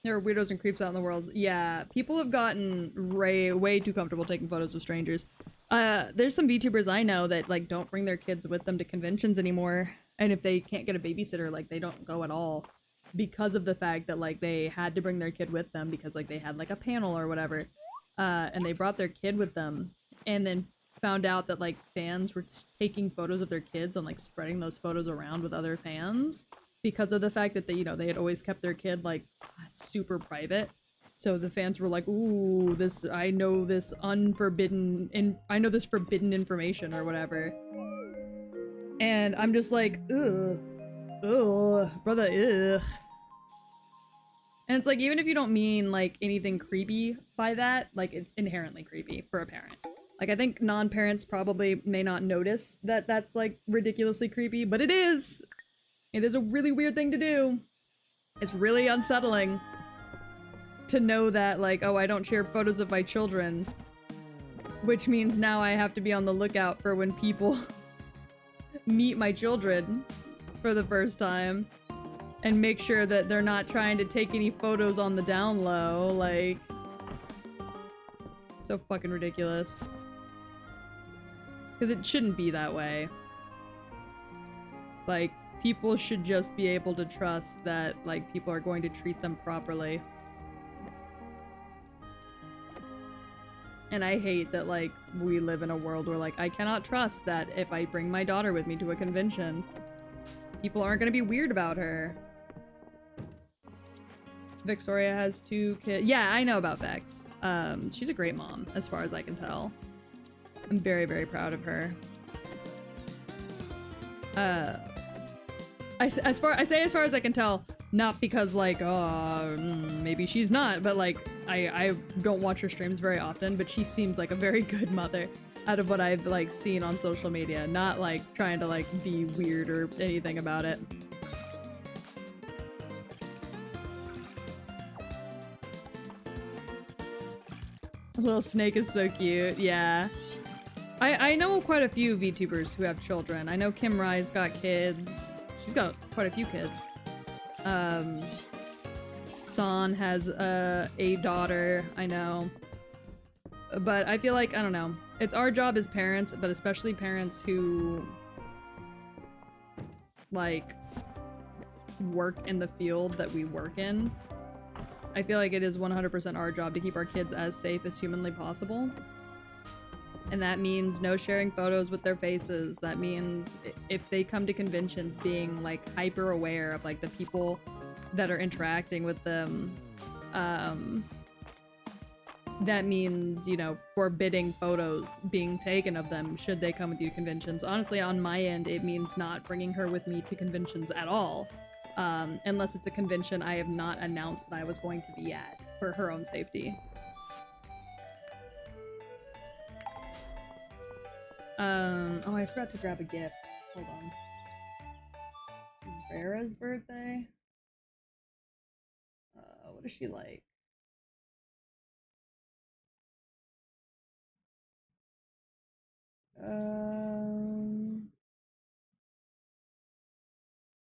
There are weirdos and creeps out in the world. Yeah, people have gotten way too comfortable taking photos of strangers. There's some VTubers I know that, like, don't bring their kids with them to conventions anymore. And if they can't get a babysitter, like, they don't go at all. Because of the fact that, like, they had to bring their kid with them because, like, they had, like, a panel or whatever. And they brought their kid with them. And then found out that, like, fans were taking photos of their kids and, like, spreading those photos around with other fans. Because of the fact that they, you know, they had always kept their kid, like, super private. So the fans were like, ooh, I know this forbidden information or whatever. And I'm just like, ugh, brother, ugh. And it's like, even if you don't mean, like, anything creepy by that, like, it's inherently creepy for a parent. Like, I think non-parents probably may not notice that that's, like, ridiculously creepy, but it is! It is a really weird thing to do. It's really unsettling to know that, like, oh, I don't share photos of my children, which means now I have to be on the lookout for when people meet my children for the first time and make sure that they're not trying to take any photos on the down low. Like, so fucking ridiculous. Because it shouldn't be that way. Like, people should just be able to trust that, like, people are going to treat them properly. And I hate that, like, we live in a world where, like, I cannot trust that if I bring my daughter with me to a convention, people aren't gonna be weird about her. Victoria has 2 kids. Yeah, I know about Vex. She's a great mom, as far as I can tell. I'm very proud of her. I say as far as I can tell, not because, like, oh, maybe she's not, but, like, I don't watch her streams very often, but she seems like a very good mother out of what I've, like, seen on social media. Not, like, trying to, like, be weird or anything about it. Little snake is so cute, yeah. I know quite a few VTubers who have children. I know Kim Rye's got kids. She's got quite a few kids. San has a daughter, I know. But I feel like, I don't know. It's our job as parents, but especially parents who, like, work in the field that we work in. I feel like it is 100% our job to keep our kids as safe as humanly possible. And that means no sharing photos with their faces. That means if they come to conventions, being, like, hyper aware of, like, the people that are interacting with them. That means, you know, forbidding photos being taken of them should they come with you to conventions. Honestly, on my end, it means not bringing her with me to conventions at all. Unless it's a convention I have not announced that I was going to be at for her own safety. Oh, I forgot to grab a gift. Hold on. Vera's birthday? What is she like?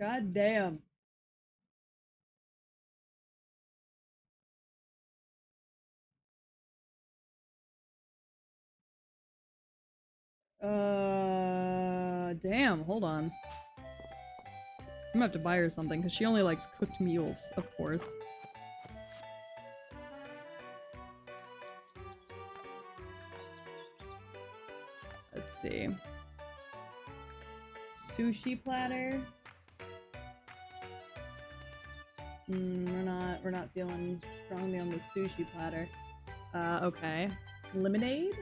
God damn. Damn, hold on. I'm gonna have to buy her something, because she only likes cooked meals, of course. Let's see. Sushi platter? We're not feeling strongly on the sushi platter. Okay. Lemonade?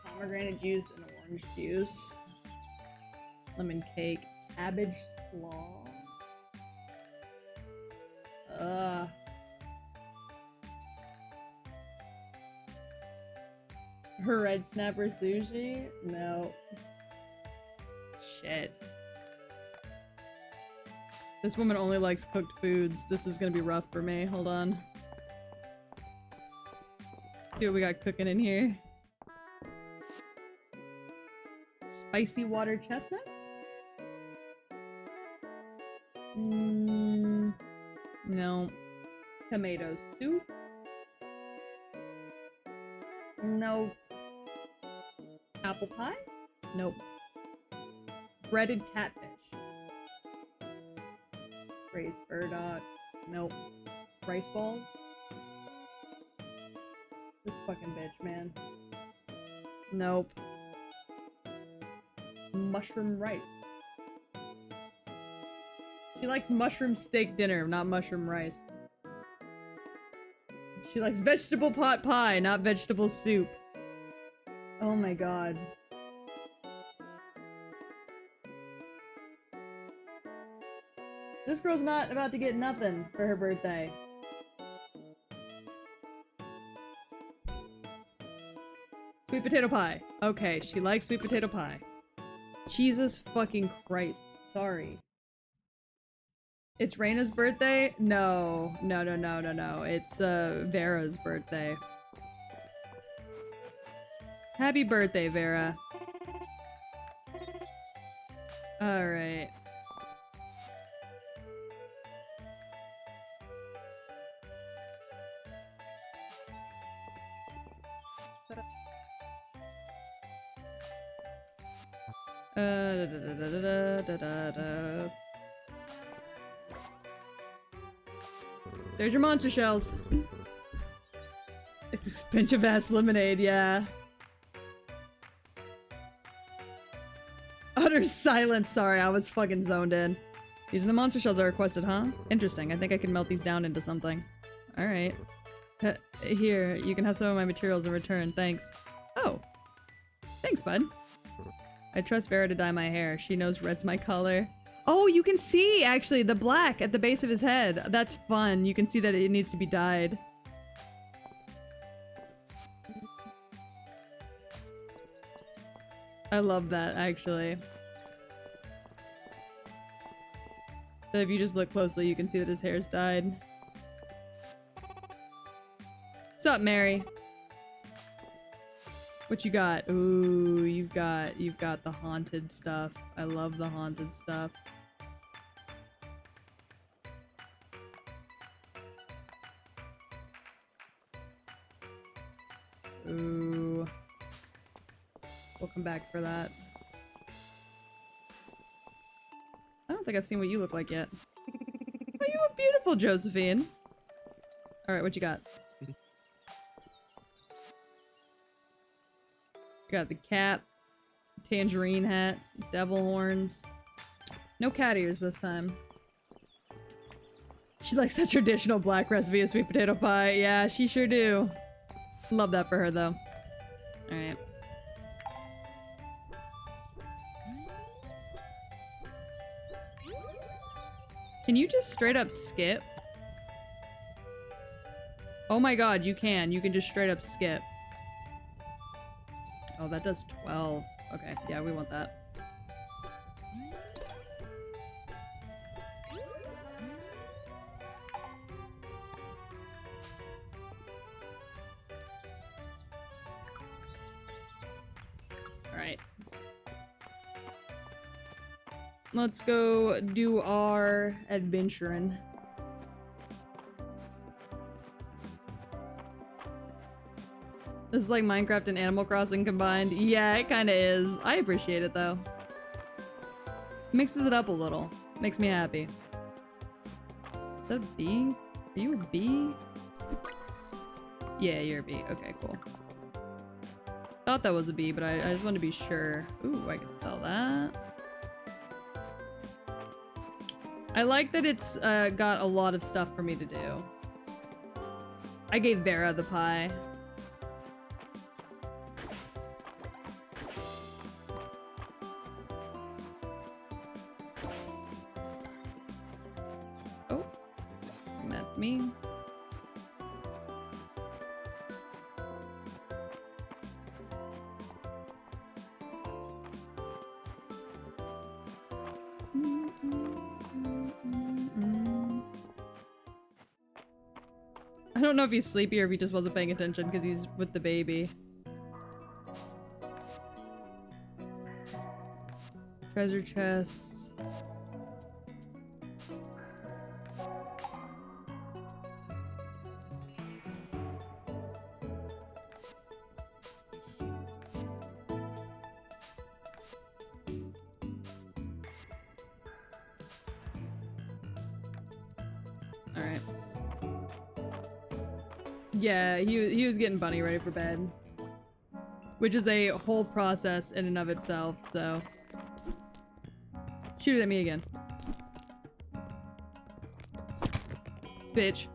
Pomegranate juice and orange juice. Lemon cake. Cabbage slaw. Her red snapper sushi? No. Shit. This woman only likes cooked foods. This is gonna be rough for me. Hold on. See what we got cooking in here. Spicy water chestnuts? No. Tomato soup? No. Apple pie? Nope. Breaded catfish. Braised burdock. Nope. Rice balls? This fucking bitch, man. Nope. Mushroom rice. She likes mushroom steak dinner, not mushroom rice. She likes vegetable pot pie, not vegetable soup. Oh my god. This girl's not about to get nothing for her birthday. Sweet potato pie. Okay, she likes sweet potato pie. Jesus fucking Christ. Sorry. It's Raina's birthday? No. No, no, no, no, no. It's, Vera's birthday. Happy birthday, Vera. Alright. Da, da, da, da, da, da, da. There's your monster shells. It's a pinch of ass lemonade, yeah. Utter silence. Sorry, I was fucking zoned in. These are the monster shells I requested, huh? Interesting. I think I can melt these down into something. Alright. Here, you can have some of my materials in return. Thanks. Oh. Thanks, bud. I trust Vera to dye my hair. She knows red's my color. Oh, you can see, actually, the black at the base of his head. That's fun. You can see that it needs to be dyed. I love that, actually. So if you just look closely, you can see that his hair's dyed. What's up, Mary? What you got? Ooh, you've got the haunted stuff. I love the haunted stuff. Ooh. We'll come back for that. I don't think I've seen what you look like yet. Oh, you look beautiful, Josephine. Alright, what you got? Got the cap, tangerine hat, devil horns. No cat ears this time. She likes that traditional black recipe of sweet potato pie. Yeah, she sure do. Love that for her, though. Alright. Can you just straight up skip? Oh my god, you can. You can just straight up skip. Oh, that does 12. Okay, yeah, we want that. Alright. Let's go do our adventuring. This is like Minecraft and Animal Crossing combined. Yeah, it kinda is. I appreciate it though. Mixes it up a little. Makes me happy. Is that a bee? Are you a bee? Yeah, you're a bee. Okay, cool. Thought that was a bee, but I just wanted to be sure. Ooh, I can sell that. I like that it's got a lot of stuff for me to do. I gave Vera the pie. Oh, and that's me. I don't know if he's sleepy or if he just wasn't paying attention because he's with the baby. Treasure chests. Alright. Yeah, he was getting Bunny ready for bed. Which is a whole process in and of itself, so... Shoot it at me again. Bitch.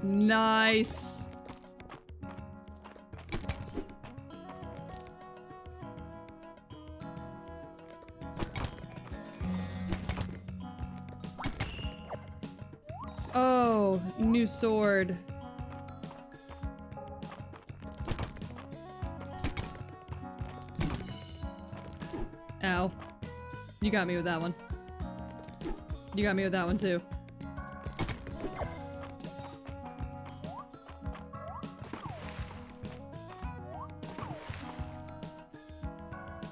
Nice. Oh, new sword. Ow. You got me with that one. You got me with that one too.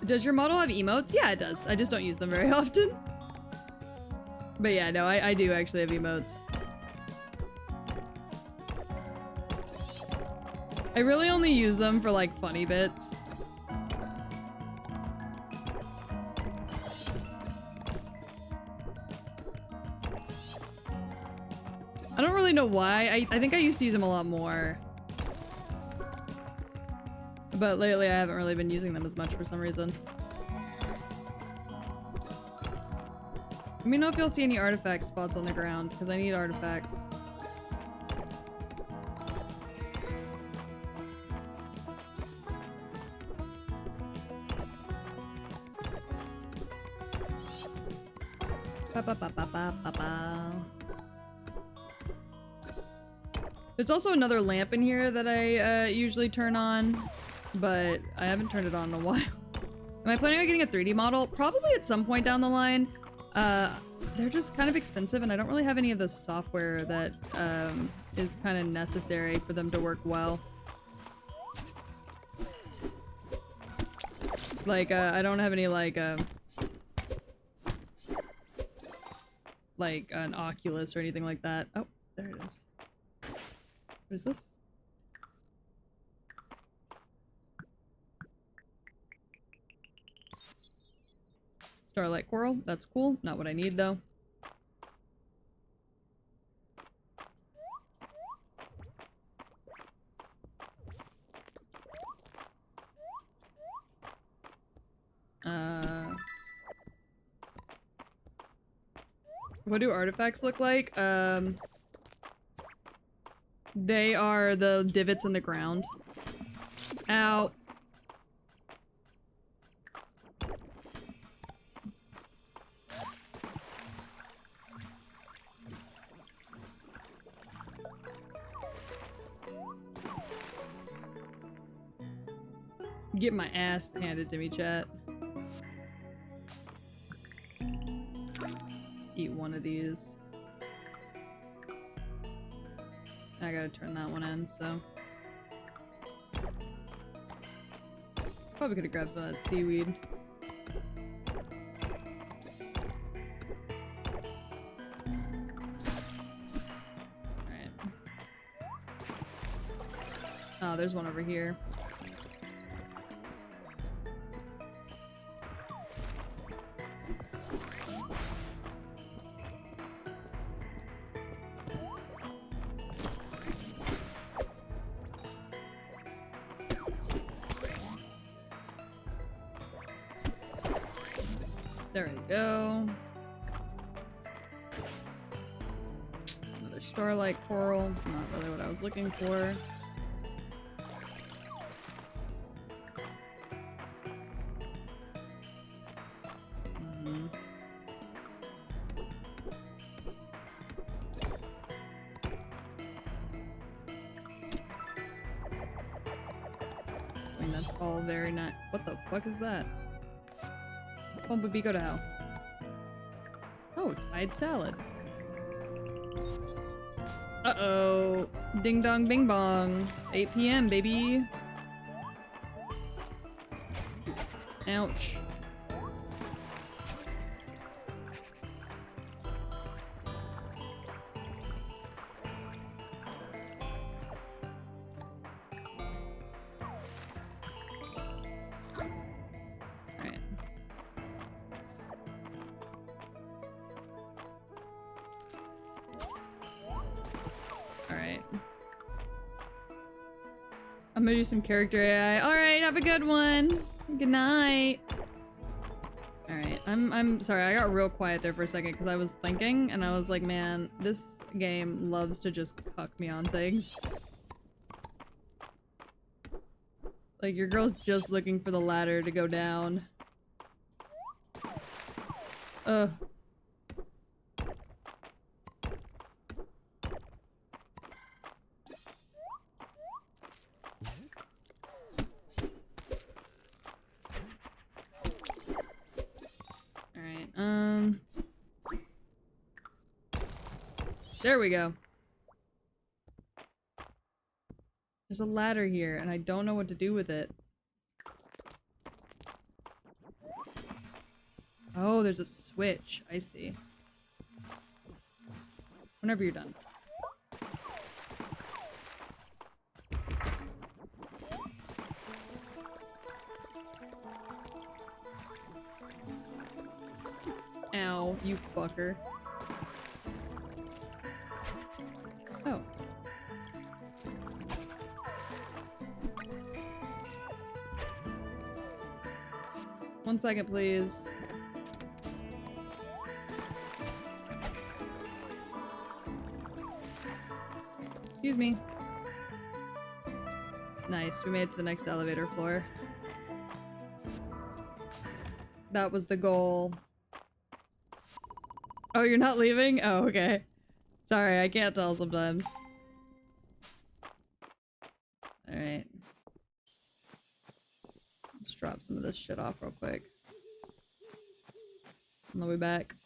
Does your model have emotes? Yeah, it does. I just don't use them very often. But yeah, no, I do actually have emotes. I really only use them for like funny bits. I don't really know why. I think I used to use them a lot more. But lately I haven't really been using them as much for some reason. Let me know if you'll see any artifact spots on the ground, because I need artifacts. Ba ba ba ba ba ba ba. There's also another lamp in here that I usually turn on, but I haven't turned it on in a while. Am I planning on getting a 3D model? Probably at some point down the line. They're just kind of expensive, and I don't really have any of the software that is kind of necessary for them to work well. Like, I don't have any, like an Oculus or anything like that. Oh, there it is. What is this? Starlight coral. That's cool. Not what I need, though. What do artifacts look like? They are the divots in the ground. Ow. Get my ass handed to me, chat. Eat one of these. I gotta turn that one in, so. Probably could've grabbed some of that seaweed. Alright. Oh, there's one over here. There we go. Another starlight coral. Not really what I was looking for. I mean, that's all very nice. What the fuck is that? Bumblebee, go to hell. Oh, Tide salad. Uh-oh. Ding dong bing bong. 8 p.m., baby. Ouch. Alright. Alright. I'm gonna do some character AI. Alright, have a good one. Good night. Alright, I'm sorry, I got real quiet there for a second because I was thinking and I was like, man, this game loves to just cuck me on things. Like, your girl's just looking for the ladder to go down. Ugh. Alright, there we go. There's a ladder here, and I don't know what to do with it. Oh, there's a switch. I see. Whenever you're done. Ow, you fucker. Oh. 1 second, please. Excuse me. Nice, we made it to the next elevator floor. That was the goal. Oh, you're not leaving? Oh, okay. Sorry, I can't tell sometimes. Alright. Let's drop some of this shit off real quick. On the way back.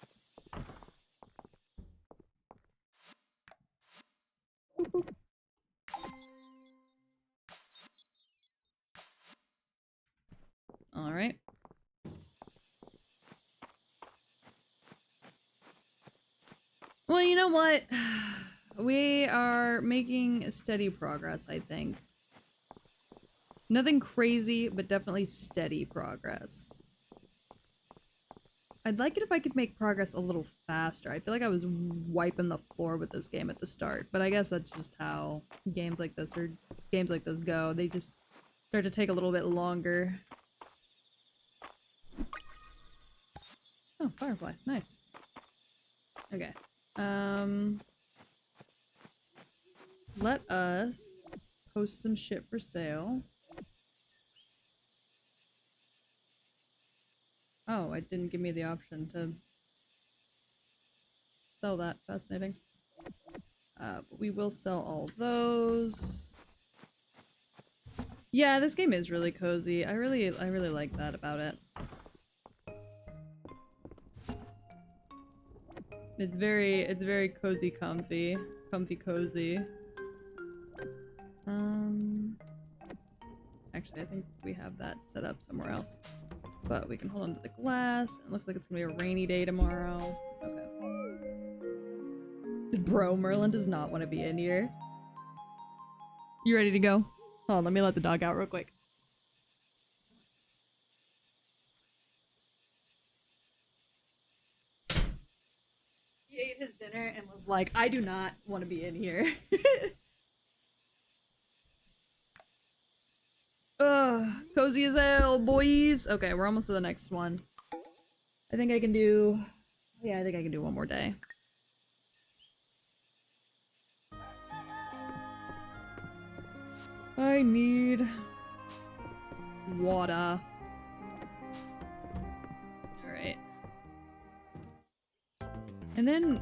Alright. Well, you know what? We are making steady progress, I think. Nothing crazy, but definitely steady progress. I'd like it if I could make progress a little faster. I feel like I was wiping the floor with this game at the start, but I guess that's just how games like this go. They just start to take a little bit longer. Oh, firefly. Nice. Okay. Let us post some shit for sale. Oh, it didn't give me the option to sell that. Fascinating. But we will sell all those. Yeah, this game is really cozy. I really like that about it. It's very cozy, comfy cozy. Actually, I think we have that set up somewhere else. But we can hold on to the glass. It looks like it's gonna be a rainy day tomorrow. Okay. Bro, Merlin does not want to be in here. You ready to go? Hold on, let me let the dog out real quick. He ate his dinner and was like, I do not want to be in here. Ugh, cozy as hell, boys. Okay, we're almost to the next one. I think I can do... Yeah, I think I can do one more day. I need... water. Alright. And then...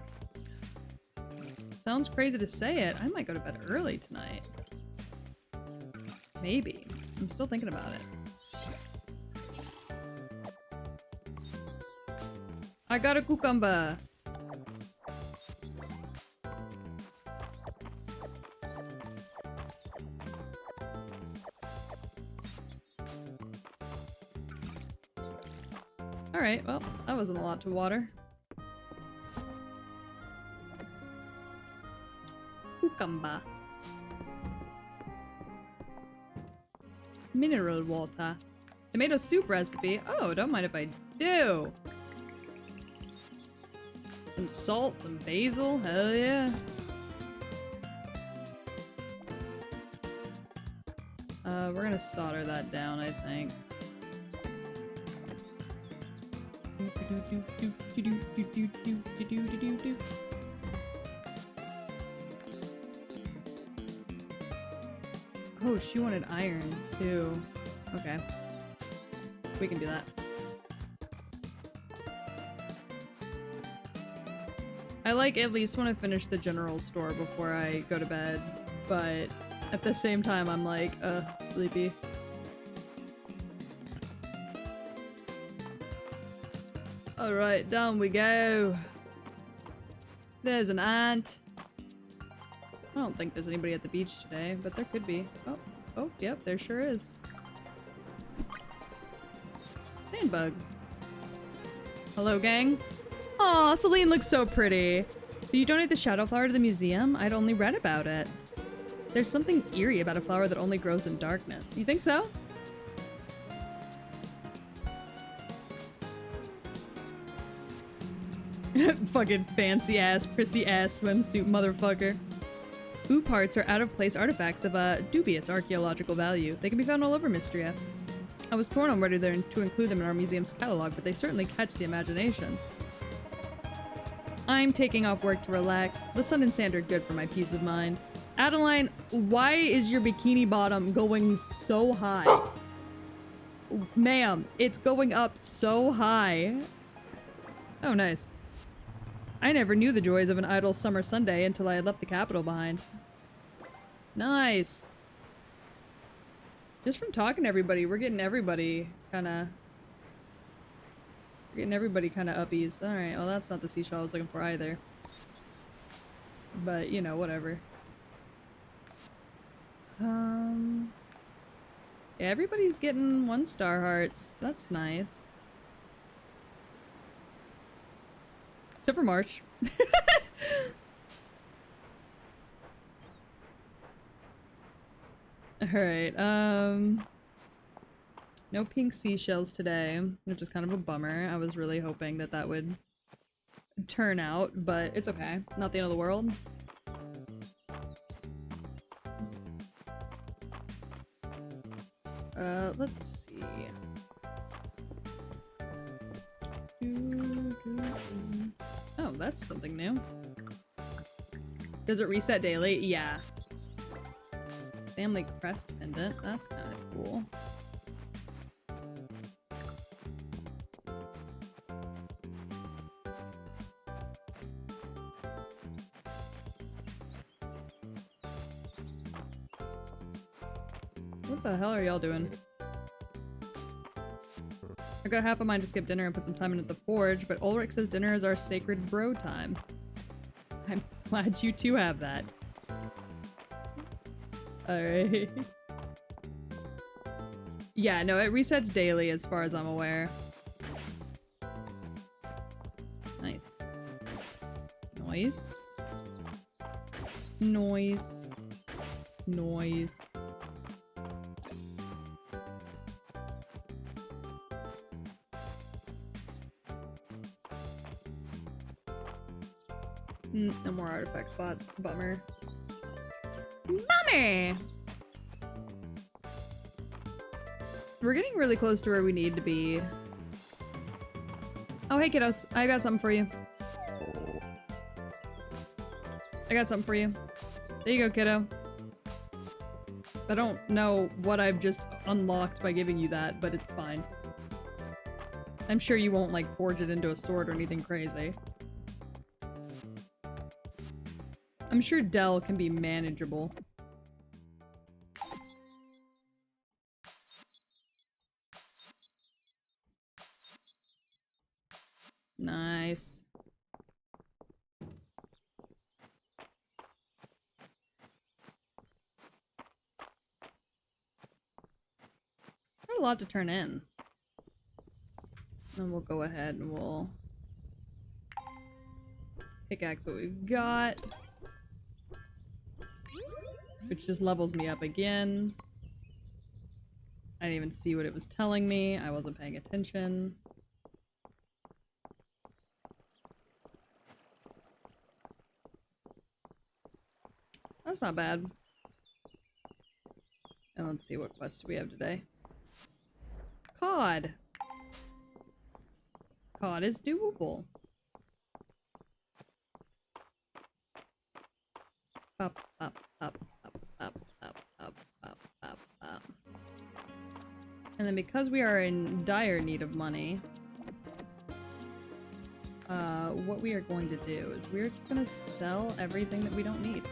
Sounds crazy to say it, I might go to bed early tonight. Maybe. I'm still thinking about it. I got a cucumber! Alright, well, that wasn't a lot to water. Cucumber. Mineral water. Tomato soup recipe. Oh, don't mind if I do. Some salt, some basil. Hell yeah. We're gonna solder that down, I think. Oh, she wanted iron too. Okay. We can do that. I like at least want to finish the general store before I go to bed, but at the same time I'm like, sleepy. Alright, down we go. There's an ant. I don't think there's anybody at the beach today, but there could be. Oh, yep, there sure is. Sandbug. Hello, gang. Aw, Celine looks so pretty. Did you donate the shadow flower to the museum? I'd only read about it. There's something eerie about a flower that only grows in darkness. You think so? Fucking fancy ass, prissy ass swimsuit motherfucker. Ooh parts are out of place artifacts of dubious archaeological value. They can be found all over Mistria. I was torn on whether to include them in our museum's catalog, but they certainly catch the imagination. I'm taking off work to relax. The sun and sand are good for my peace of mind. Adeline, why is your bikini bottom going so high? Ma'am, it's going up so high. Oh, nice. I never knew the joys of an idle summer Sunday until I had left the capital behind. Nice. Just from talking to everybody, we're getting everybody kinda uppies. Alright, well that's not the seashell I was looking for either. But, you know, whatever. Yeah, everybody's getting 1-star hearts. That's nice. Except for March. Alright, no pink seashells today, which is kind of a bummer. I was really hoping that that would turn out, but it's okay. Not the end of the world. Let's see. Oh, that's something new. Does it reset daily? Yeah. Family crest pendant. That's kind of cool. What the hell are y'all doing? I got half a mind to skip dinner and put some time in at the forge, but Ulrich says dinner is our sacred bro time. I'm glad you two have that. Alright. Yeah, no, it resets daily as far as I'm aware. Nice. Noise. Noise. Noise. No more artifact spots. Bummer. Bummer! We're getting really close to where we need to be. Oh, hey kiddos. I got something for you. I got something for you. There you go, kiddo. I don't know what I've just unlocked by giving you that, but it's fine. I'm sure you won't, like, forge it into a sword or anything crazy. I'm sure Dell can be manageable. Nice. Not a lot to turn in. Then we'll go ahead and we'll pickaxe what we've got. Which just levels me up again. I didn't even see what it was telling me. I wasn't paying attention. That's not bad. And let's see what quest we have today. Cod! Cod is doable. Up, up, up, up, up, up, up, up, up, up. And then because we are in dire need of money, what we are going to do is we're just gonna sell everything that we don't need.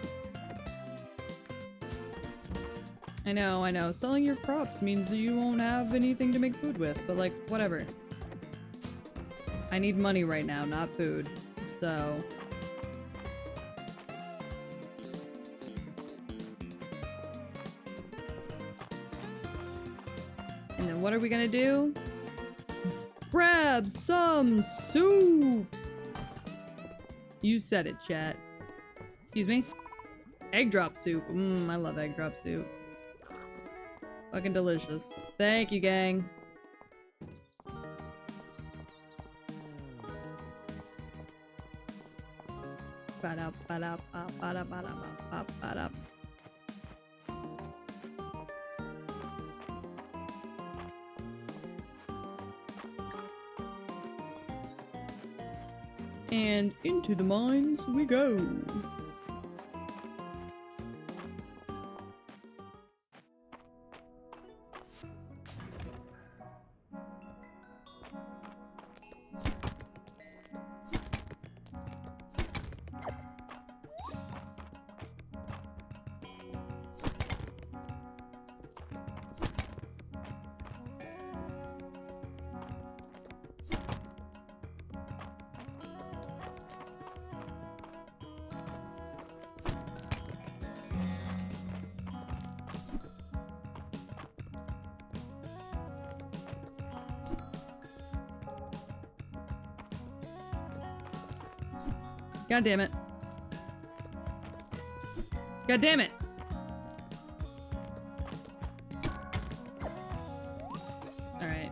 I know, selling your crops means that you won't have anything to make food with, but like, whatever. I need money right now, not food, so... And then what are we gonna do? Grab some soup! You said it, chat. Excuse me? Egg drop soup. I love egg drop soup. Fucking delicious. Thank you, gang. Ba-da-ba-da-ba-ba-da-ba-da-ba-ba-da. And into the mines we go. God damn it. God damn it! Alright.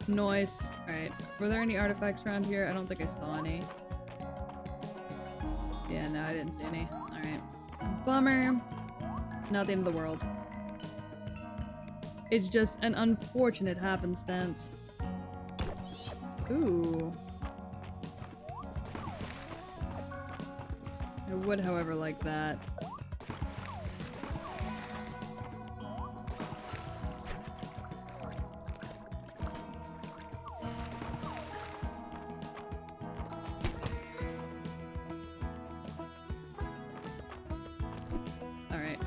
Nice. Alright. Were there any artifacts around here? I don't think I saw any. Yeah, no, I didn't see any. Alright. Bummer. Not the end of the world. It's just an unfortunate happenstance. Ooh. I would, however, like that.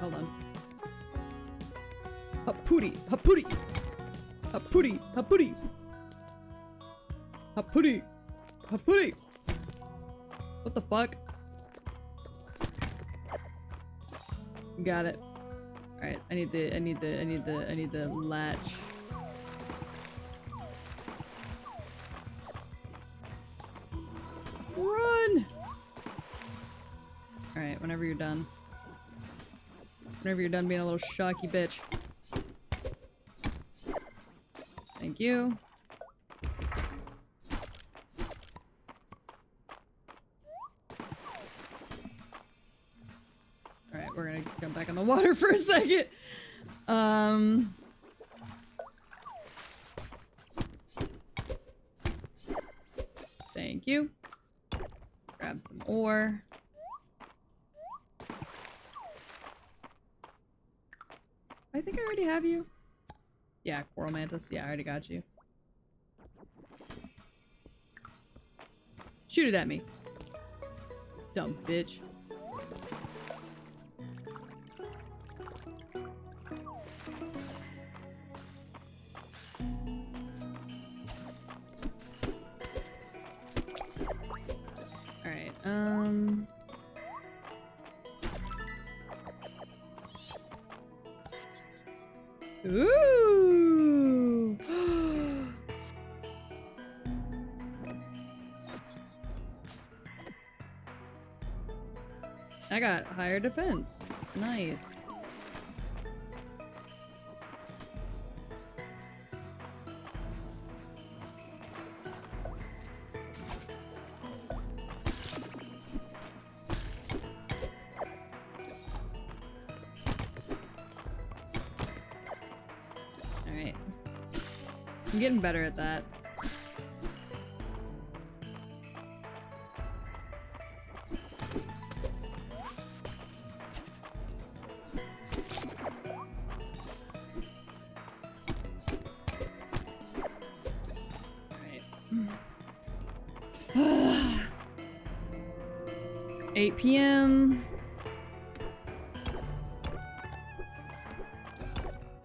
Hold on. Hapuri! Hapuri! Hapuri! Hapuri! Hapuri! Hapuri! What the fuck? Got it. Alright, I need the latch. Run! Alright, whenever you're done. Whenever you're done being a little shocky bitch. Thank you. Alright, we're gonna jump back in the water for a second. Thank you. Grab some ore. I think I already have you. Yeah, Coral Mantis. Yeah, I already got you. Shoot it at me. Dumb bitch. Alright. Ooh! I got higher defense. Nice. Alright. I'm getting better at that. Alright. 8 p.m.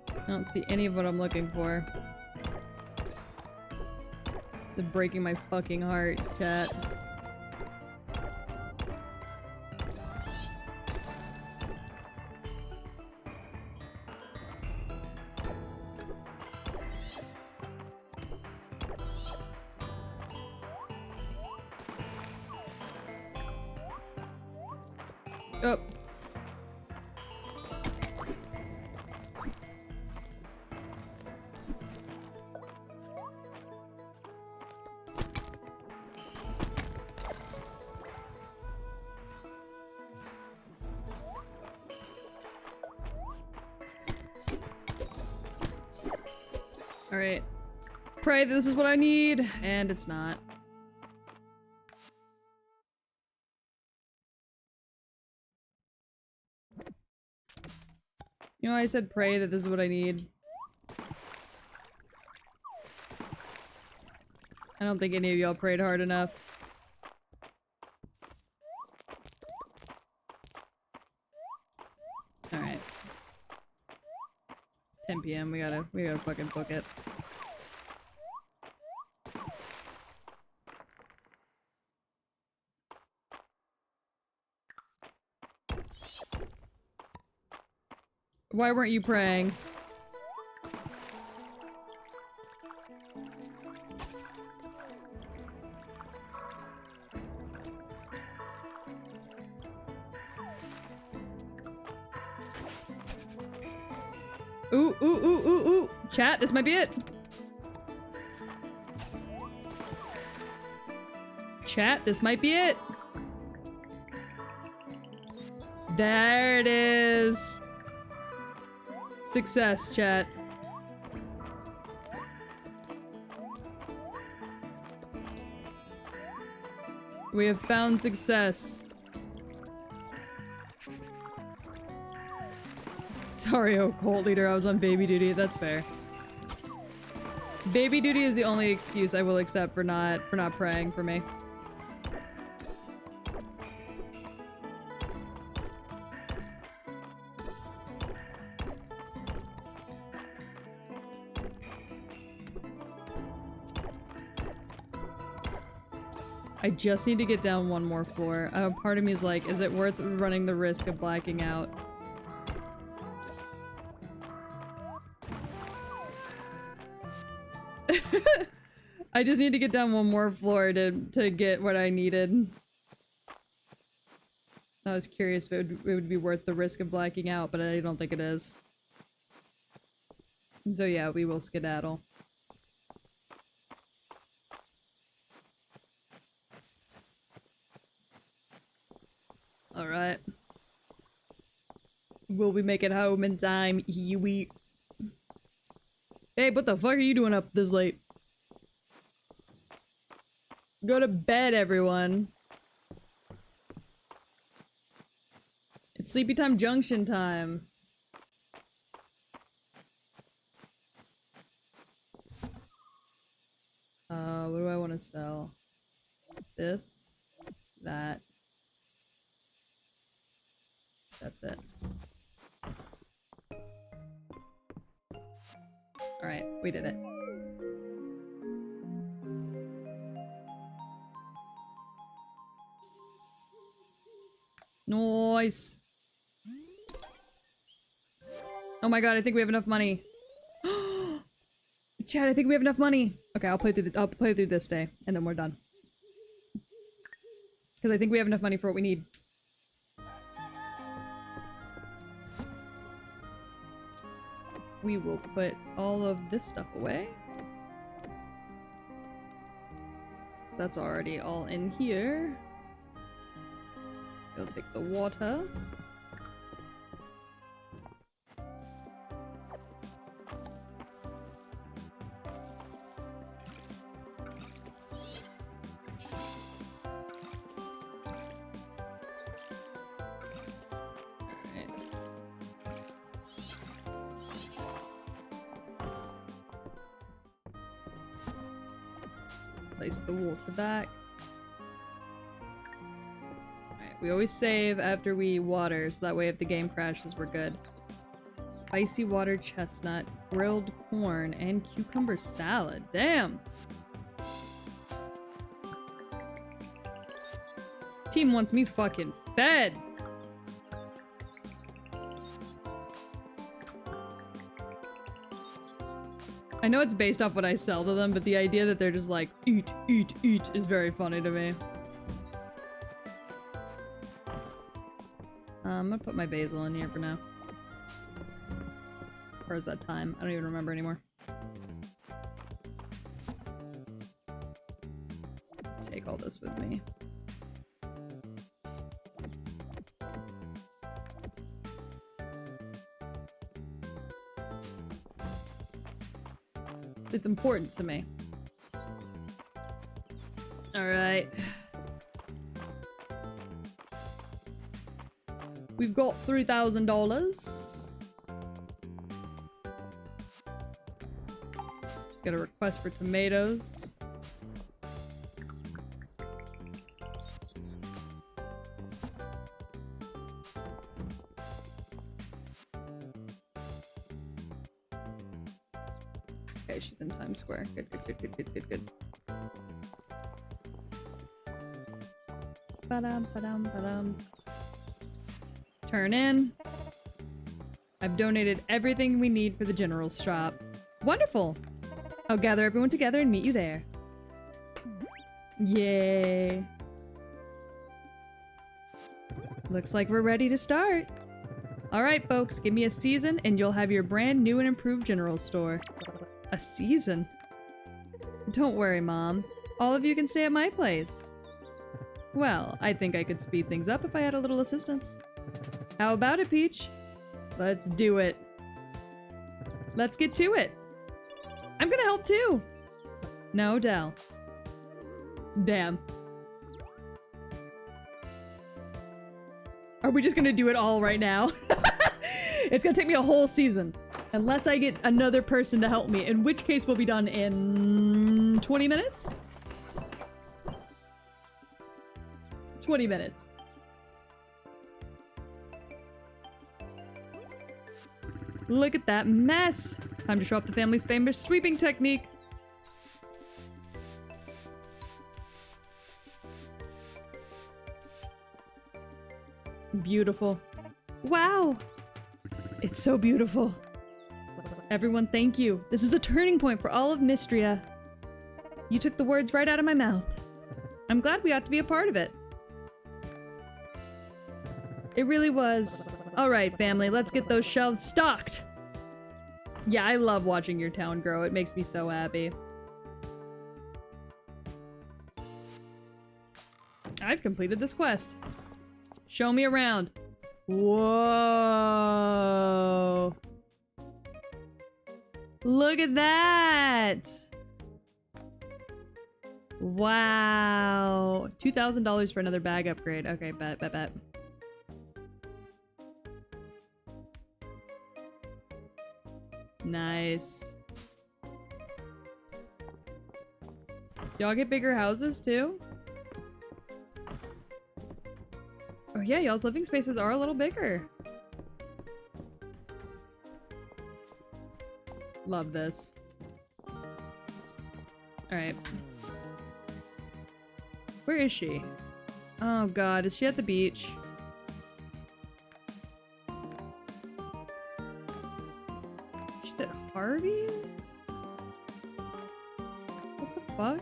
I don't see any of what I'm looking for. It's breaking my fucking heart, chat. Oh. Alright. Pray that this is what I need, and it's not. You know, I said pray that this is what I need. I don't think any of y'all prayed hard enough. Alright. It's 10 p.m. We gotta fucking book it. Why weren't you praying? Ooh, ooh, ooh, ooh, ooh! Chat, this might be it! Chat, this might be it! There it is! Success, chat. We have found success. Sorry, oh cult leader, I was on baby duty. That's fair. Baby duty is the only excuse I will accept for not praying for me. I just need to get down one more floor. Part of me is like, is it worth running the risk of blacking out? I just need to get down one more floor to get what I needed. I was curious if it would be worth the risk of blacking out, but I don't think it is. So yeah, we will skedaddle. Alright. Will we make it home in time? Hey, what the fuck are you doing up this late? Go to bed, everyone. It's sleepy time junction time. What do I want to sell? This. That. That's it. Alright, we did it. Nice. Oh my god, I think we have enough money. Chad, I think we have enough money. Okay, I'll play through this day, and then we're done. Because I think we have enough money for what we need. We will put all of this stuff away. That's already all in here. We'll take the water. Place the water back. Alright, we always save after we water, so that way if the game crashes, we're good. Spicy water chestnut, grilled corn, and cucumber salad. Damn! Team wants me fucking fed! I know it's based off what I sell to them, but the idea that they're just like, eat, eat, eat is very funny to me. I'm gonna put my basil in here for now. Or is that thyme? I don't even remember anymore. Take all this with me. It's important to me. Alright. We've got $3,000. Got a request for tomatoes. Okay, she's in Times Square. Good, good, good, good, good, good, good. Ba-dum, ba-dum, ba-dum. Turn in. I've donated everything we need for the general's shop. Wonderful! I'll gather everyone together and meet you there. Yay! Looks like we're ready to start. Alright folks, give me a season and you'll have your brand new and improved general store. A season? Don't worry, Mom. All of you can stay at my place. Well, I think I could speed things up if I had a little assistance. How about it, Peach? Let's do it. Let's get to it. I'm gonna help too. No, Del. Damn. Are we just gonna do it all right now? It's gonna take me a whole season. Unless I get another person to help me, in which case we'll be done in 20 minutes? 20 minutes. Look at that mess! Time to show off the family's famous sweeping technique. Beautiful. Wow! It's so beautiful. Everyone, thank you. This is a turning point for all of Mistria. You took the words right out of my mouth. I'm glad we got to be a part of it. It really was. Alright, family, let's get those shelves stocked! Yeah, I love watching your town grow. It makes me so happy. I've completed this quest. Show me around. Whoa! Look at that! Wow! $2,000 for another bag upgrade. Okay, bet, bet, bet. Nice. Y'all get bigger houses too? Oh yeah, y'all's living spaces are a little bigger. Love this. Alright. Where is she? Oh god, is she at the beach? Harvey? What the fuck?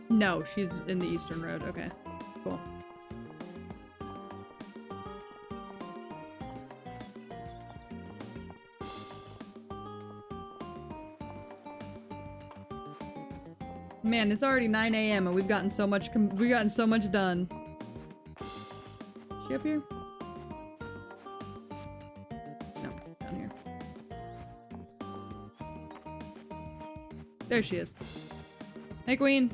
No, she's in the Eastern Road. Okay, cool. Man, it's already 9 a.m. and we've gotten so much done. Is she up here? No, down here. There she is. Hey, Queen.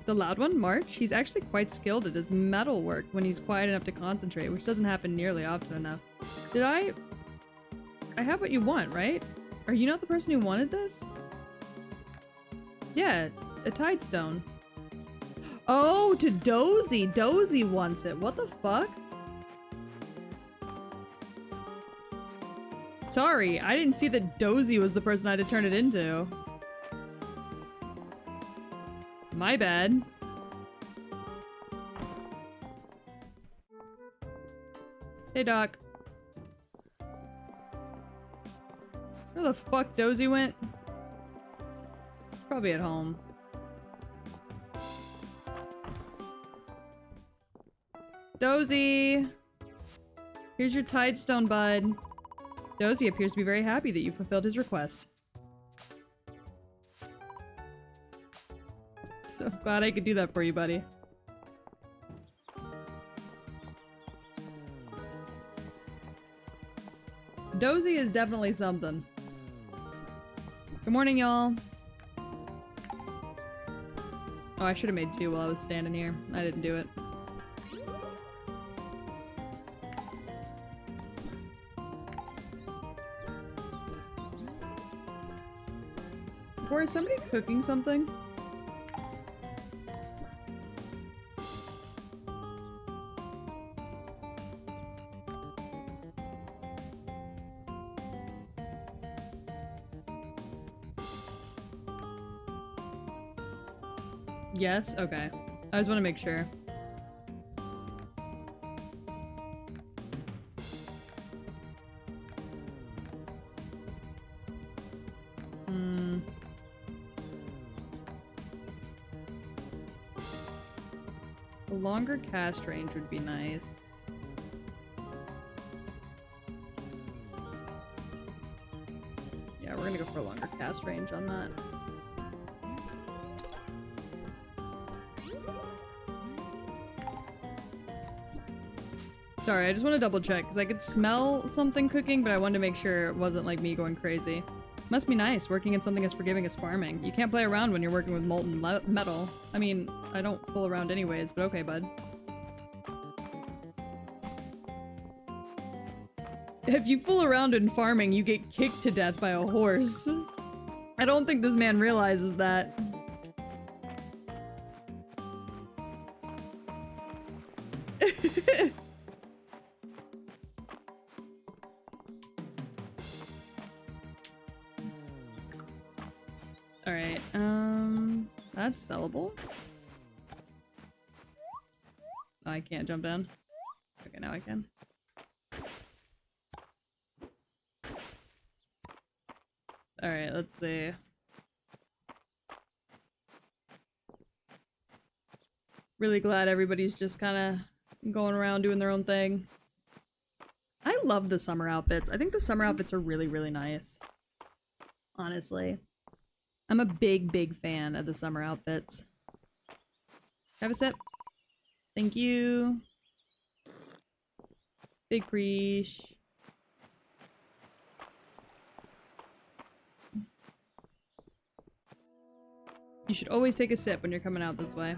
The loud one, March? He's actually quite skilled at his metal work when he's quiet enough to concentrate, which doesn't happen nearly often enough. Did I have what you want, right? Are you not the person who wanted this? Yeah, a Tidestone. Oh, to Dozy. Dozy wants it. What the fuck? Sorry, I didn't see that Dozy was the person I had to turn it into. My bad. Hey, Doc. Where the fuck Dozy went? Probably at home. Dozy! Here's your Tidestone, bud. Dozy appears to be very happy that you fulfilled his request. So glad I could do that for you, buddy. Dozy is definitely something. Good morning, y'all. Oh, I should have made two while I was standing here. I didn't do it. Or is somebody cooking something? Yes? Okay. I just want to make sure. A longer cast range would be nice. Yeah, we're gonna go for a longer cast range on that. Sorry, I just want to double check, because I could smell something cooking, but I wanted to make sure it wasn't like me going crazy. Must be nice, working in something as forgiving as farming. You can't play around when you're working with molten metal. I mean, I don't fool around anyways, but okay, bud. If you fool around in farming, you get kicked to death by a horse. I don't think this man realizes that. Alright, that's sellable. Oh, I can't jump down. Okay, now I can. Alright, let's see. Really glad everybody's just kind of going around doing their own thing. I love the summer outfits. I think the summer outfits are really, really nice. Honestly. I'm a big, big fan of the summer outfits. Have a sip. Thank you. Big preach. You should always take a sip when you're coming out this way.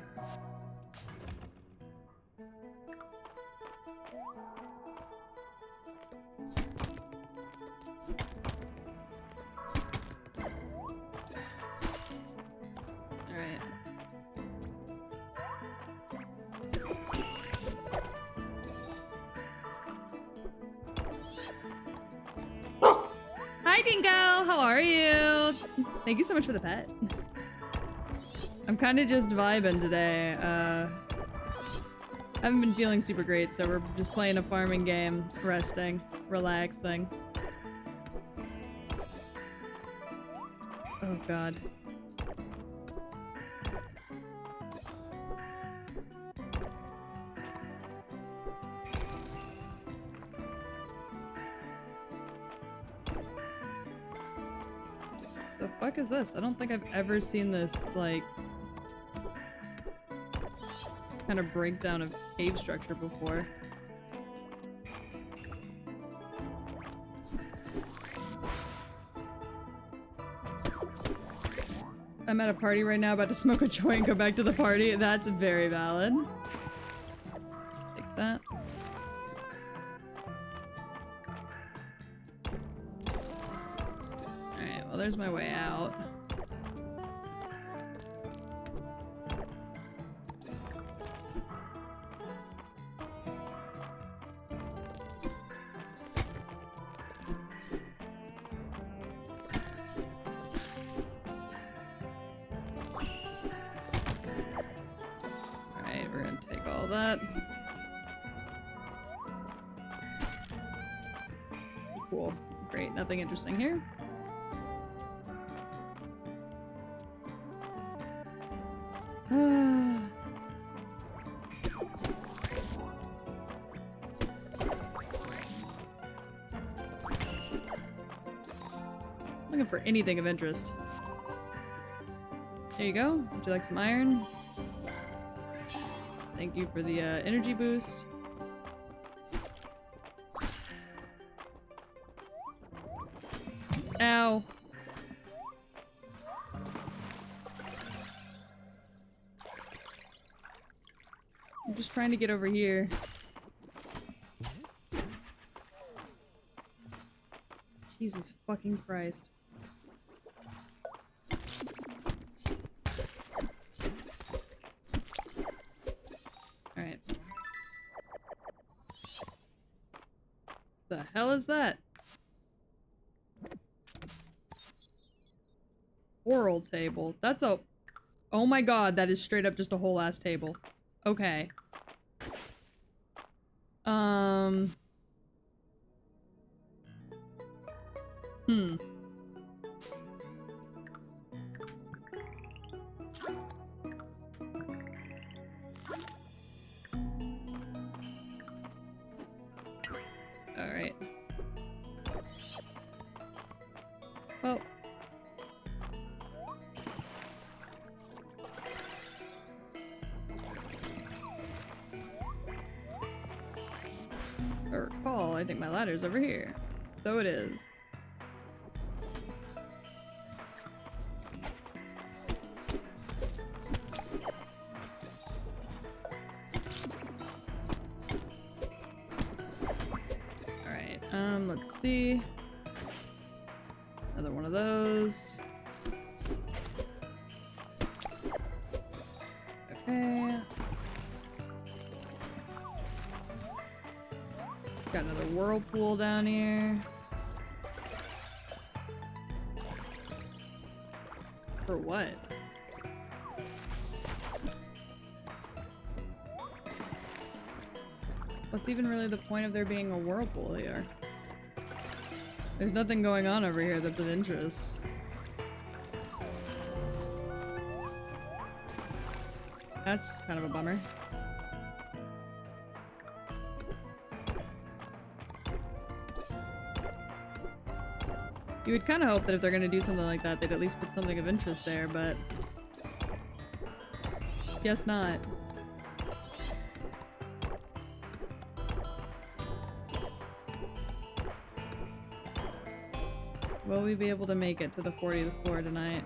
Hi, Dingo! How are you? Thank you so much for the pet. I'm kind of just vibing today. I haven't been feeling super great, so we're just playing a farming game, resting. relaxing. Oh god. The fuck is this? I don't think I've ever seen this, like, kind of breakdown of cave structure before. I'm at a party right now, about to smoke a joint and go back to the party. That's very valid. Take that. Alright, well there's my way out. Alright, we're gonna take all that. Cool. Great, nothing interesting here. Looking for anything of interest. There you go. Would you like some iron? Thank you for the energy boost. Ow. I'm just trying to get over here. Jesus fucking Christ. Alright. The hell is that? Oral table. That's a... Oh my god, that is straight up just a whole ass table. Okay. Alright. Well. I recall, I think my ladder's over here. So it is. Alright, let's see. Another one of those. Okay. Got another whirlpool down here. For what? What's even really the point of there being a whirlpool here? There's nothing going on over here that's of interest. That's kind of a bummer. You would kind of hope that if they're going to do something like that, they'd at least put something of interest there, but... guess not. Will we be able to make it to the 40th floor tonight?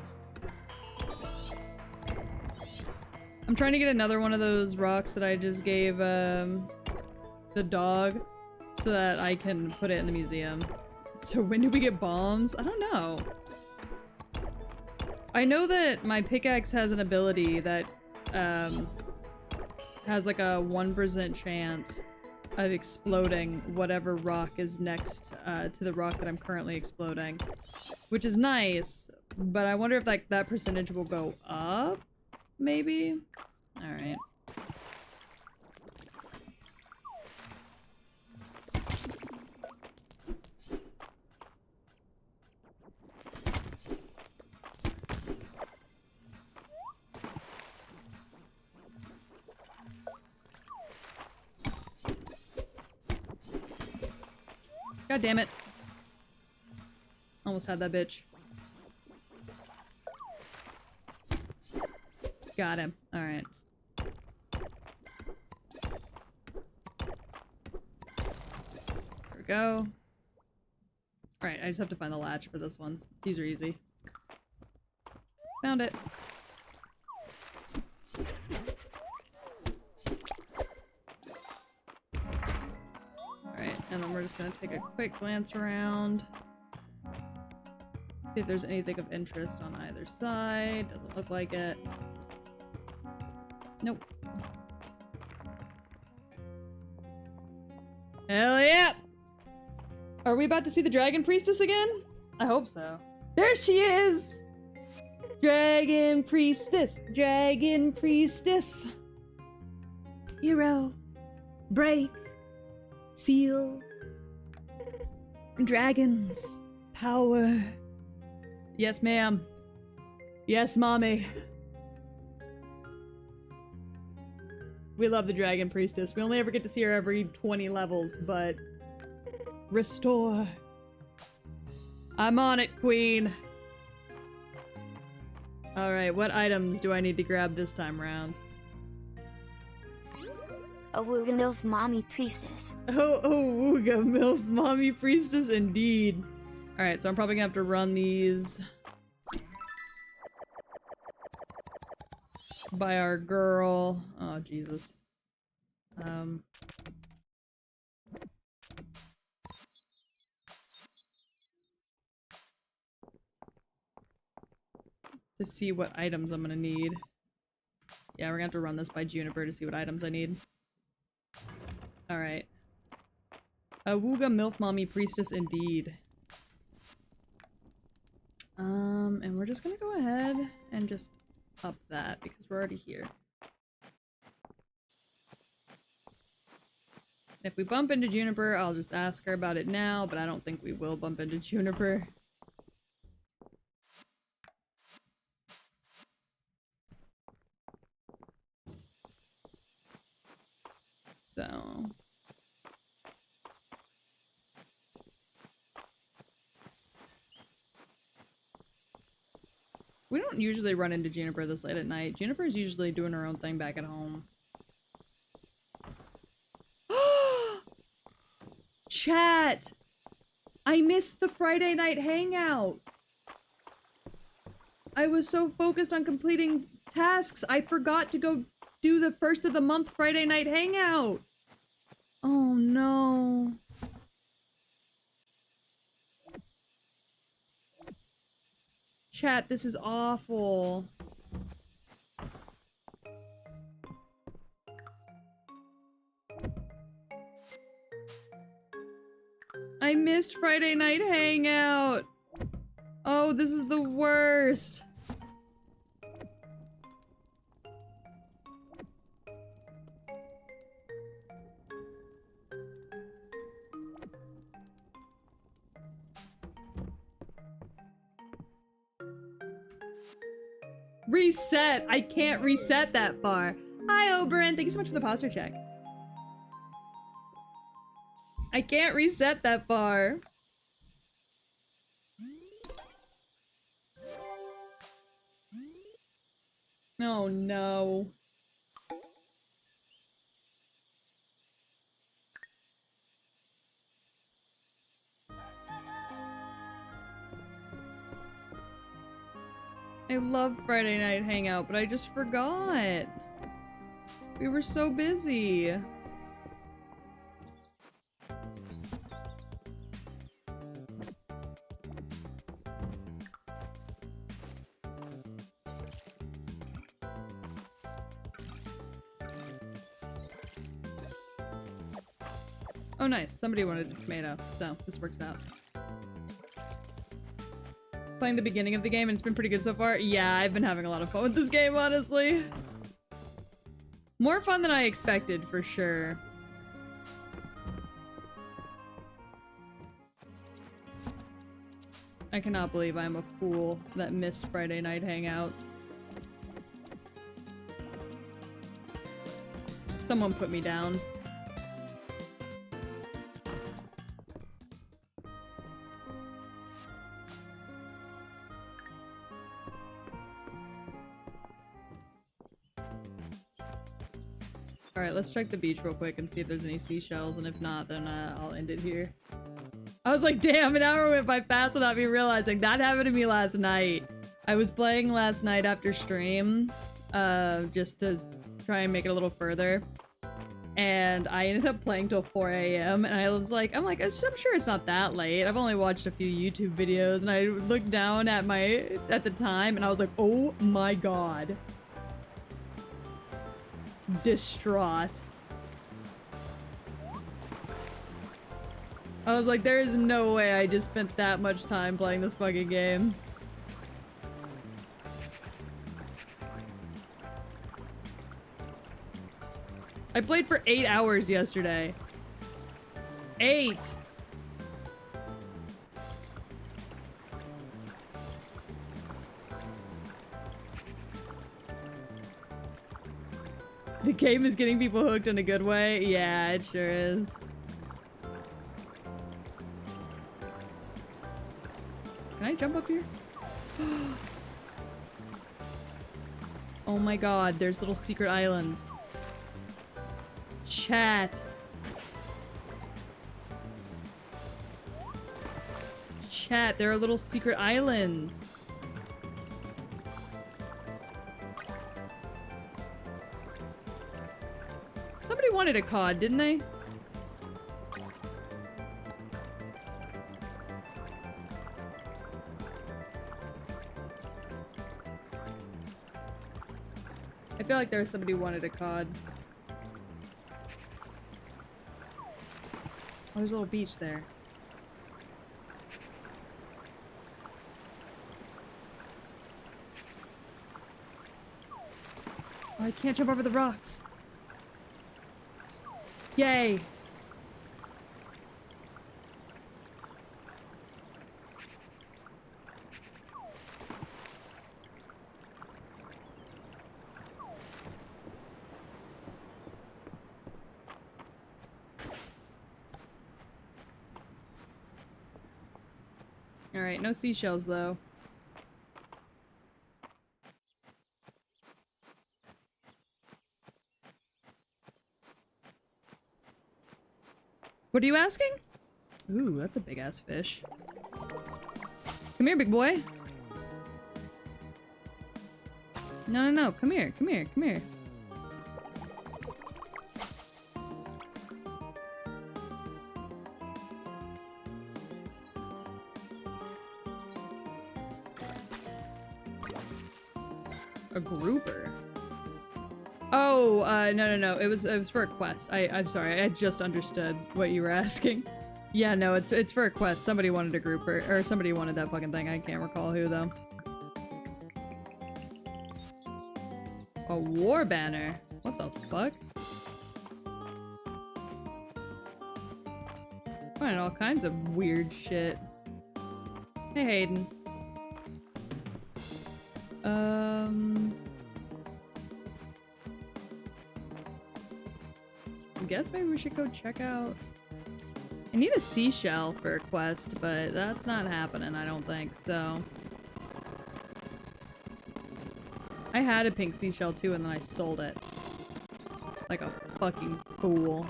I'm trying to get another one of those rocks that I just gave the dog so that I can put it in the museum. So when do we get bombs? I don't know. I know that my pickaxe has an ability that has like a 1% chance of exploding whatever rock is next to the rock that I'm currently exploding, which is nice, but I wonder if like that percentage will go up, maybe? Alright. God damn it. Almost had that bitch. Got him. Alright. There we go. Alright, I just have to find the latch for this one. These are easy. Found it. Alright, and then we're just gonna take a quick glance around. See if there's anything of interest on either side. Doesn't look like it. Nope. Hell yeah! Are we about to see the Dragon Priestess again? I hope so. There she is! Dragon Priestess! Dragon Priestess! Hero. Break. Seal. Dragons. Power. Yes, ma'am. Yes, mommy. We love the Dragon Priestess. We only ever get to see her every 20 levels, but... Restore. I'm on it, queen. Alright, what items do I need to grab this time round? A Wooga MILF Mommy Priestess. Oh, Wooga MILF Mommy Priestess, indeed. Alright, so I'm probably gonna have to run these... by our girl. Oh, Jesus. To see what items I'm gonna need. Yeah, we're gonna have to run this by Juniper to see what items I need. Alright. A Wooga MILF Mommy Priestess indeed. And we're just gonna go ahead and just up that because we're already here. If we bump into Juniper, I'll just ask her about it now, but I don't think we will bump into Juniper. So... we don't usually run into Juniper this late at night. Juniper's usually doing her own thing back at home. Chat! I missed the Friday night hangout! I was so focused on completing tasks, I forgot to go do the first of the month Friday night hangout! Oh no. Chat, this is awful. I missed Friday night hangout. Oh, this is the worst. Reset! I can't reset that far. Hi, Oberon. Thank you so much for the posture check. I can't reset that far. Oh no. I love Friday night hangout, but I just forgot. We were so busy. Oh nice, somebody wanted a tomato, so this works out. Playing the beginning of the game and it's been pretty good so far. Yeah, I've been having a lot of fun with this game, honestly. More fun than I expected, for sure. I cannot believe I'm a fool that missed Friday night hangouts. Someone put me down. Alright, let's check the beach real quick and see if there's any seashells, and if not, then I'll end it here. I was like, damn, an hour went by fast without me realizing. That happened to me last night. I was playing last night after stream, just to try and make it a little further. And I ended up playing till 4 a.m. and I was like, I'm sure it's not that late. I've only watched a few YouTube videos, and I looked down at the time and I was like, oh my god. Distraught. I was like, there is no way I just spent that much time playing this fucking game. I played for 8 hours yesterday. 8! The game is getting people hooked in a good way? Yeah, it sure is. Can I jump up here? Oh my god, there's little secret islands. Chat. Chat, there are little secret islands. Somebody wanted a COD, didn't they? I feel like there was somebody who wanted a COD. Oh, there's a little beach there. Oh, I can't jump over the rocks. Yay! Alright, no seashells though. What are you asking? Ooh, that's a big ass fish. Come here, big boy. No, no, no. Come here, come here, come here. A grouper. Oh, no, no, no. It was for a quest. I'm sorry. I just understood what you were asking. Yeah, no, it's for a quest. Somebody wanted a grouper, or somebody wanted that fucking thing. I can't recall who though. A war banner. What the fuck? Finding all kinds of weird shit. Hey, Hayden. I guess maybe we should go check out... I need a seashell for a quest, but that's not happening, I don't think, so... I had a pink seashell too, and then I sold it. Like a fucking fool.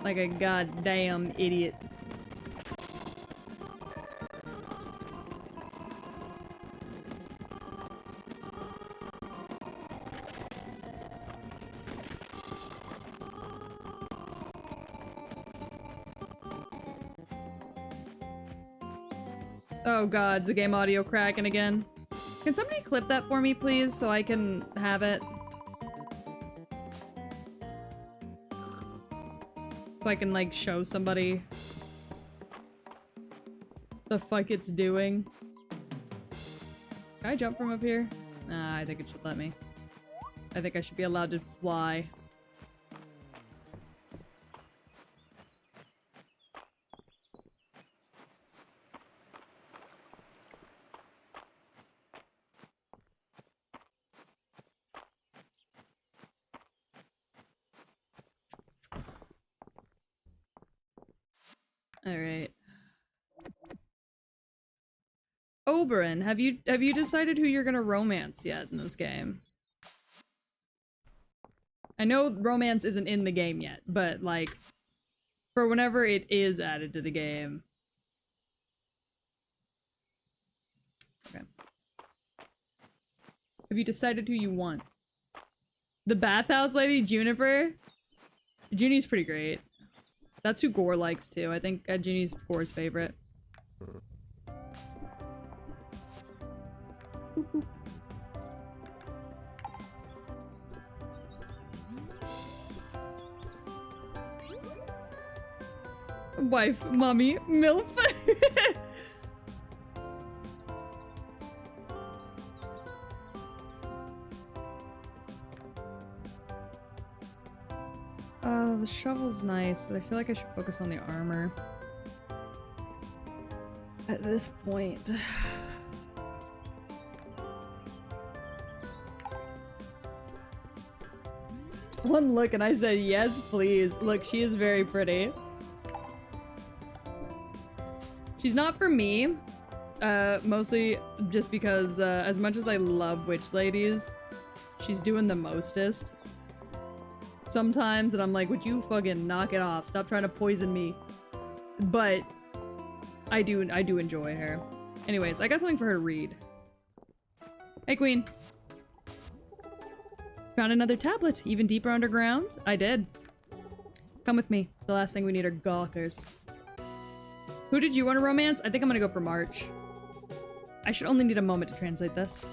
Like a goddamn idiot. Oh god, is the game audio cracking again? Can somebody clip that for me, please, so I can have it? So I can, like, show somebody the fuck it's doing. Can I jump from up here? Nah, I think it should let me. I think I should be allowed to fly. Alright. Oberon, have you decided who you're gonna romance yet in this game? I know romance isn't in the game yet, but like, for whenever it is added to the game. Okay. Have you decided who you want? The bathhouse lady, Juniper? Junie's pretty great. That's who Gore likes too. I think Junie's Gore's favorite. Wife, mommy, MILF. Oh, the shovel's nice, but I feel like I should focus on the armor. At this point. One look and I said, yes, please. Look, she is very pretty. She's not for me, mostly just because as much as I love witch ladies, she's doing the mostest. Sometimes, and I'm like, would you fucking knock it off? Stop trying to poison me. But I do enjoy her. Anyways, I got something for her to read. Hey, Queen. Found another tablet, even deeper underground? I did. Come with me. The last thing we need are gawkers. Who did you want to romance? I think I'm gonna go for March. I should only need a moment to translate this.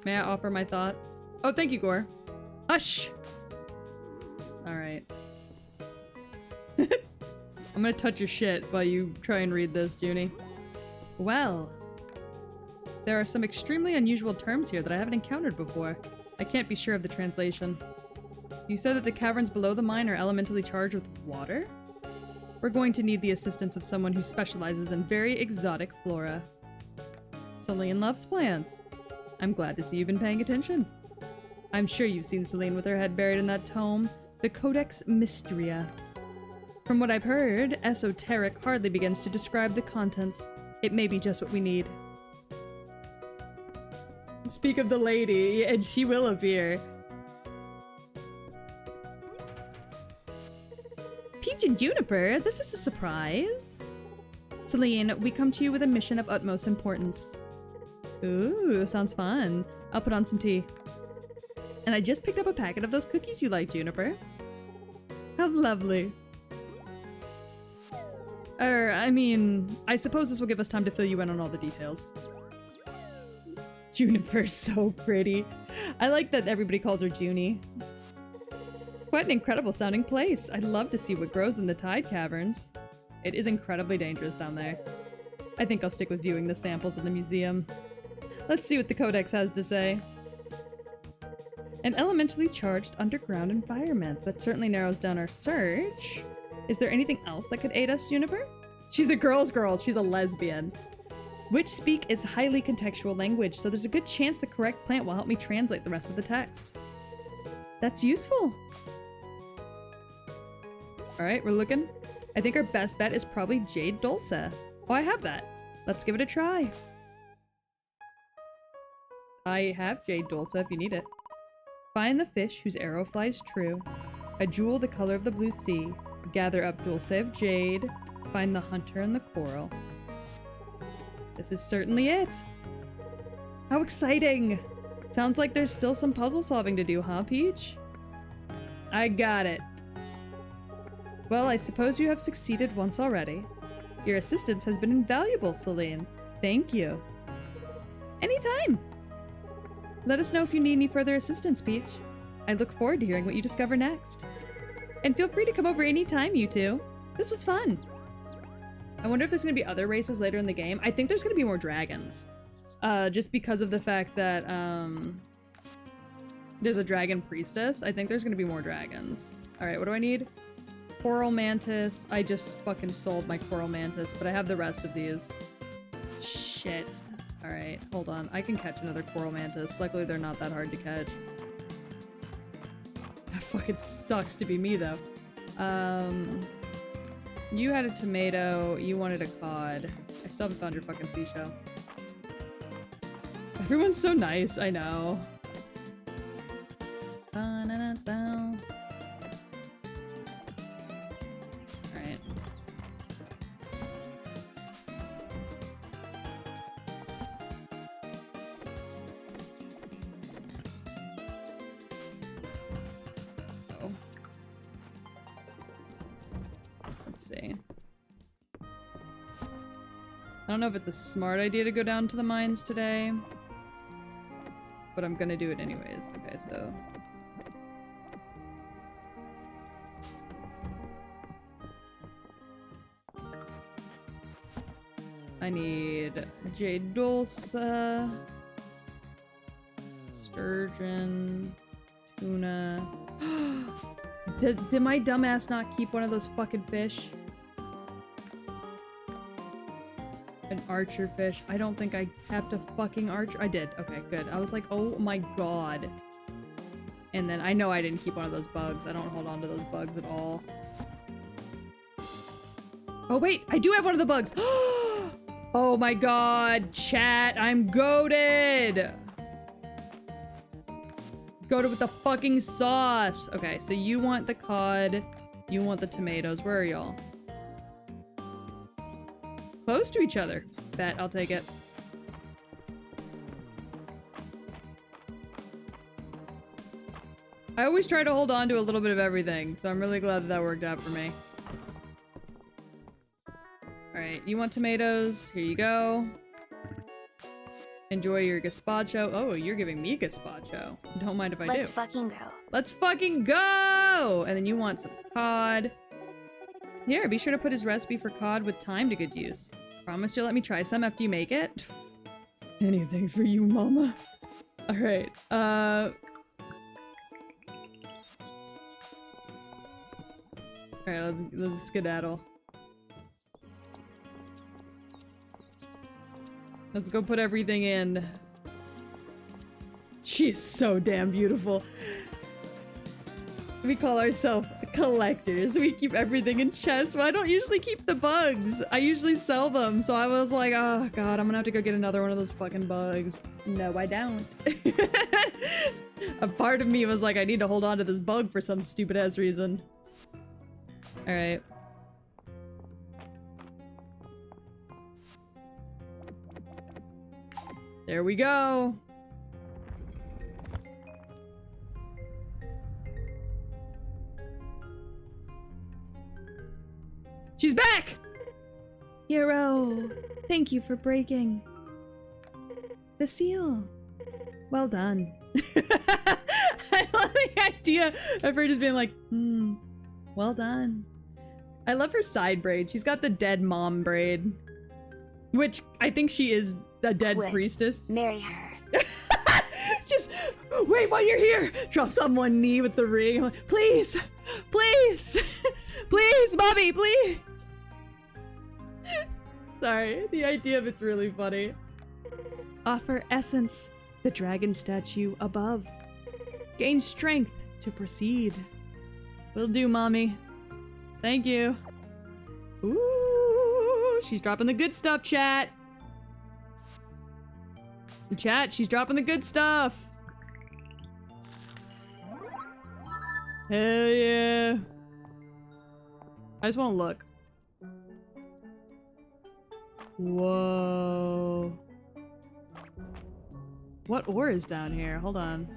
May I offer my thoughts? Oh, thank you, Gore. Hush! Alright. I'm gonna touch your shit while you try and read this, Junie. Well, there are some extremely unusual terms here that I haven't encountered before. I can't be sure of the translation. You said that the caverns below the mine are elementally charged with water? We're going to need the assistance of someone who specializes in very exotic flora. Celine loves plants. I'm glad to see you've been paying attention. I'm sure you've seen Celine with her head buried in that tome, the Codex Mistria. From what I've heard, esoteric hardly begins to describe the contents. It may be just what we need. Speak of the lady, and she will appear. Peach and Juniper, this is a surprise. Celine, we come to you with a mission of utmost importance. Ooh, sounds fun. I'll put on some tea. And I just picked up a packet of those cookies you like, Juniper. How lovely. I mean, I suppose this will give us time to fill you in on all the details. Juniper's so pretty. I like that everybody calls her Junie. Quite an incredible sounding place. I'd love to see what grows in the Tide Caverns. It is incredibly dangerous down there. I think I'll stick with viewing the samples in the museum. Let's see what the Codex has to say. An elementally charged underground environment. That certainly narrows down our search. Is there anything else that could aid us, Juniper? She's a girl's girl. She's a lesbian. Witch speak is highly contextual language, so there's a good chance the correct plant will help me translate the rest of the text. That's useful. Alright, we're looking. I think our best bet is probably Jade Dulce. Oh, I have that. Let's give it a try. I have Jade Dulce if you need it. Find the fish whose arrow flies true. A jewel the color of the blue sea. Gather up Dulce of Jade. Find the hunter in the coral. This is certainly it. How exciting! Sounds like there's still some puzzle solving to do, huh, Peach? I got it. Well, I suppose you have succeeded once already. Your assistance has been invaluable, Celine. Thank you. Anytime! Let us know if you need any further assistance, Peach. I look forward to hearing what you discover next. And feel free to come over anytime, you two. This was fun. I wonder if there's gonna be other races later in the game. I think there's gonna be more dragons. Just because of the fact that, there's a dragon priestess. I think there's gonna be more dragons. Alright, what do I need? Coral mantis. I just fucking sold my coral mantis, but I have the rest of these. Shit. Alright, hold on. I can catch another coral mantis. Luckily, they're not that hard to catch. That fucking sucks to be me, though. You had a tomato, you wanted a cod. I still haven't found your fucking seashell. Everyone's so nice, I know. Da-na-na-da. Alright. Oh. Let's see. I don't know if it's a smart idea to go down to the mines today, but I'm gonna do it anyways. Okay, so... I need jade dulce, sturgeon, tuna. Did my dumbass not keep one of those fucking fish? An archer fish. I don't think I kept a fucking archer. I did. Okay, good. I was like, oh my god. And then I know I didn't keep one of those bugs. I don't hold on to those bugs at all. Oh wait, I do have one of the bugs. Oh my god, chat, I'm goated. Goated with the fucking sauce. Okay, so you want the cod, you want the tomatoes. Where are y'all? Close to each other. Bet, I'll take it. I always try to hold on to a little bit of everything, so I'm really glad that that worked out for me. Alright, you want tomatoes? Here you go. Enjoy your gazpacho. Oh, you're giving me gazpacho. Don't mind if I do. Let's fucking go. Let's fucking go! And then you want some cod. Here, be sure to put his recipe for cod with thyme to good use. Promise you'll let me try some after you make it? Anything for you, mama. Alright, Alright, let's skedaddle. Let's go put everything in. She is so damn beautiful. We call ourselves collectors. We keep everything in chests. Well, I don't usually keep the bugs. I usually sell them. So I was like, oh god, I'm gonna have to go get another one of those fucking bugs. No, I don't. A part of me was like, I need to hold on to this bug for some stupid ass reason. Alright. There we go. She's back! Hero, thank you for breaking the seal. Well done. I love the idea of her just being like, well done. I love her side braid. She's got the dead mom braid, which I think she is a dead priestess. Marry her. Just wait while you're here. Drops on one knee with the ring. I'm like, please, please, please, mommy, please. Sorry, the idea of it's really funny. Offer essence, the dragon statue above. Gain strength to proceed. Will do, mommy. Thank you. Ooh, she's dropping the good stuff, chat. Chat, she's dropping the good stuff. Hell yeah. I just want to look. Whoa. What ore is down here? Hold on.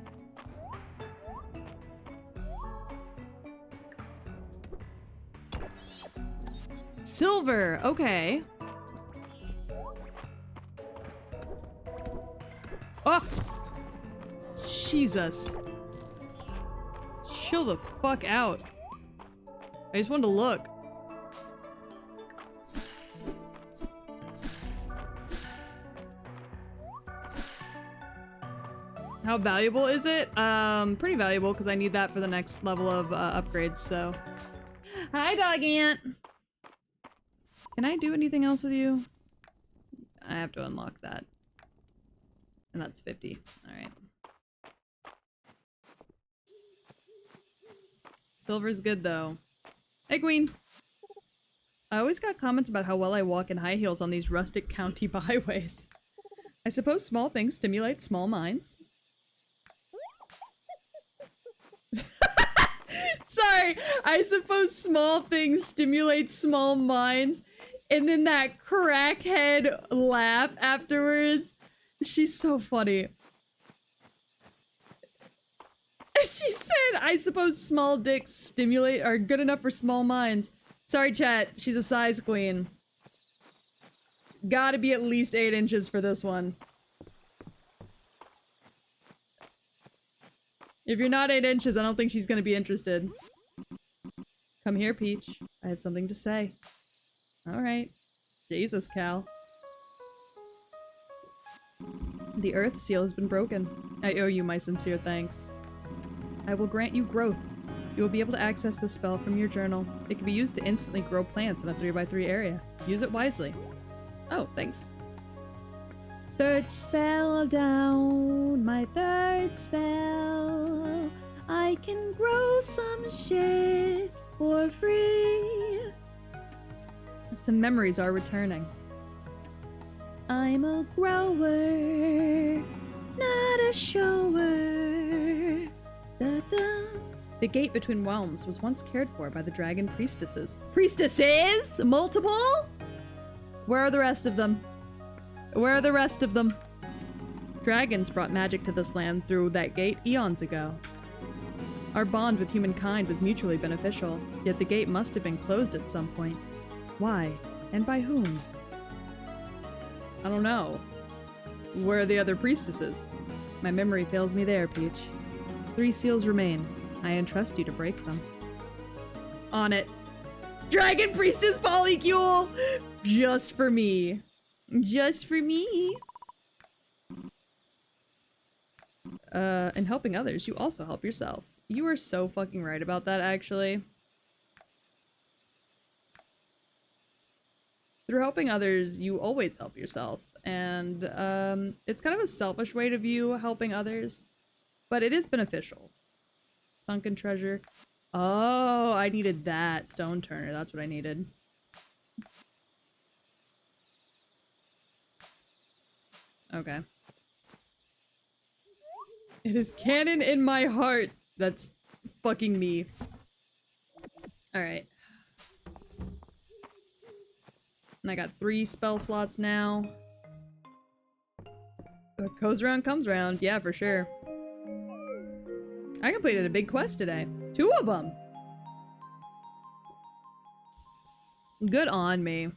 Silver, okay. Oh! Jesus. Chill the fuck out. I just wanted to look. How valuable is it? Pretty valuable because I need that for the next level of upgrades, so. Hi, dog ant! Can I do anything else with you? I have to unlock that. And that's 50. Alright. Silver's good though. Hey, queen! I always got comments about how well I walk in high heels on these rustic county byways. I suppose small things stimulate small minds. Sorry, I suppose small things stimulate small minds. And then that crackhead laugh afterwards. She's so funny. She said, I suppose small dicks stimulate are good enough for small minds. Sorry, chat. She's a size queen. Gotta be at least 8 inches for this one. If you're not 8 inches, I don't think she's gonna be interested. Come here, Peach. I have something to say. Alright. Jesus, Cal. The Earth seal has been broken. I owe you my sincere thanks. I will grant you growth. You will be able to access this spell from your journal. It can be used to instantly grow plants in a 3x3 area. Use it wisely. Oh, thanks. Third spell down, my third spell. I can grow some shit for free. Some memories are returning. I'm a grower, not a shower. Da-da. The gate between realms was once cared for by the dragon priestesses. Priestesses? Multiple? Where are the rest of them? Where are the rest of them? Dragons brought magic to this land through that gate eons ago. Our bond with humankind was mutually beneficial, yet the gate must have been closed at some point. Why? And by whom? I don't know. Where are the other priestesses? My memory fails me there, Peach. 3 seals remain. I entrust you to break them. On it. Dragon Priestess Polycule! Just for me. Just for me. In helping others, you also help yourself. You are so fucking right about that, actually. Through helping others, you always help yourself. And, it's kind of a selfish way to view helping others. But it is beneficial. Sunken treasure. Oh, I needed that. Stone turner. That's what I needed. Okay. It is canon in my heart. That's fucking me. Alright. And I got 3 spell slots now. What goes around comes around. Yeah, for sure. I completed a big quest today. 2 of them! Good on me.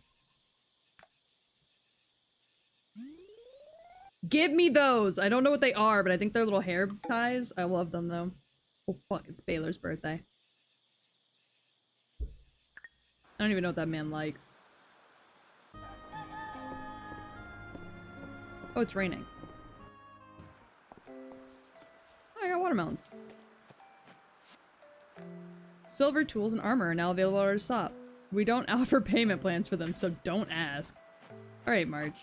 Give me those! I don't know what they are, but I think they're little hair ties. I love them, though. Oh, fuck. It's Baylor's birthday. I don't even know what that man likes. Oh, it's raining. Oh, I got watermelons. Silver tools and armor are now available at our shop. We don't offer payment plans for them, so don't ask. Alright, Marge.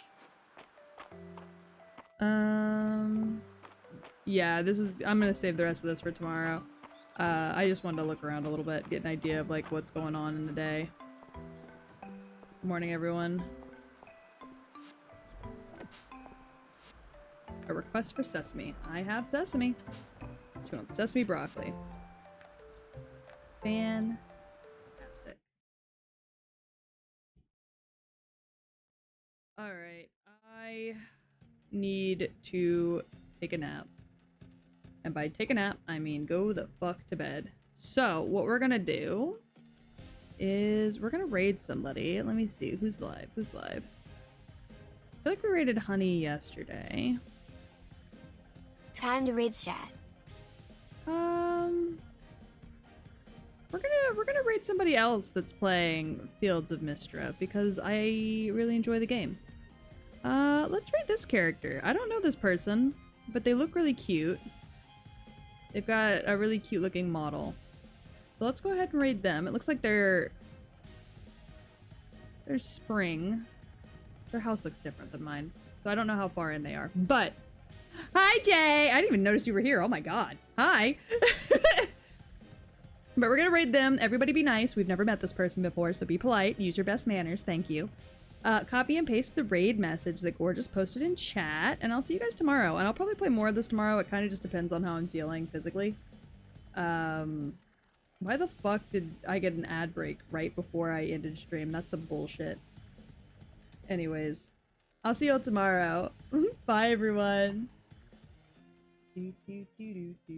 Yeah, I'm gonna save the rest of this for tomorrow. I just wanted to look around a little bit, get an idea of, like, what's going on in the day. Good morning, everyone. A request for sesame. I have sesame. She wants sesame broccoli. Fantastic. Alright, I need to take a nap. And by take a nap, I mean go the fuck to bed. So, what we're gonna do is we're gonna raid somebody. Let me see, who's live? Who's live? I feel like we raided Honey yesterday. Time to raid chat. We're gonna raid somebody else that's playing Fields of Mistria because I really enjoy the game. Let's raid this character. I don't know this person, but they look really cute. They've got a really cute looking model. So let's go ahead and raid them. It looks like they're spring. Their house looks different than mine, so I don't know how far in they are. But hi, Jay! I didn't even notice you were here. Oh my god. Hi! But we're gonna raid them. Everybody be nice. We've never met this person before, so be polite. Use your best manners. Thank you. Copy and paste the raid message that Gorgeous posted in chat, and I'll see you guys tomorrow. And I'll probably play more of this tomorrow. It kind of just depends on how I'm feeling physically. Why the fuck did I get an ad break right before I ended stream? That's some bullshit. Anyways, I'll see y'all tomorrow. Bye, everyone. Do, do, do, do, do.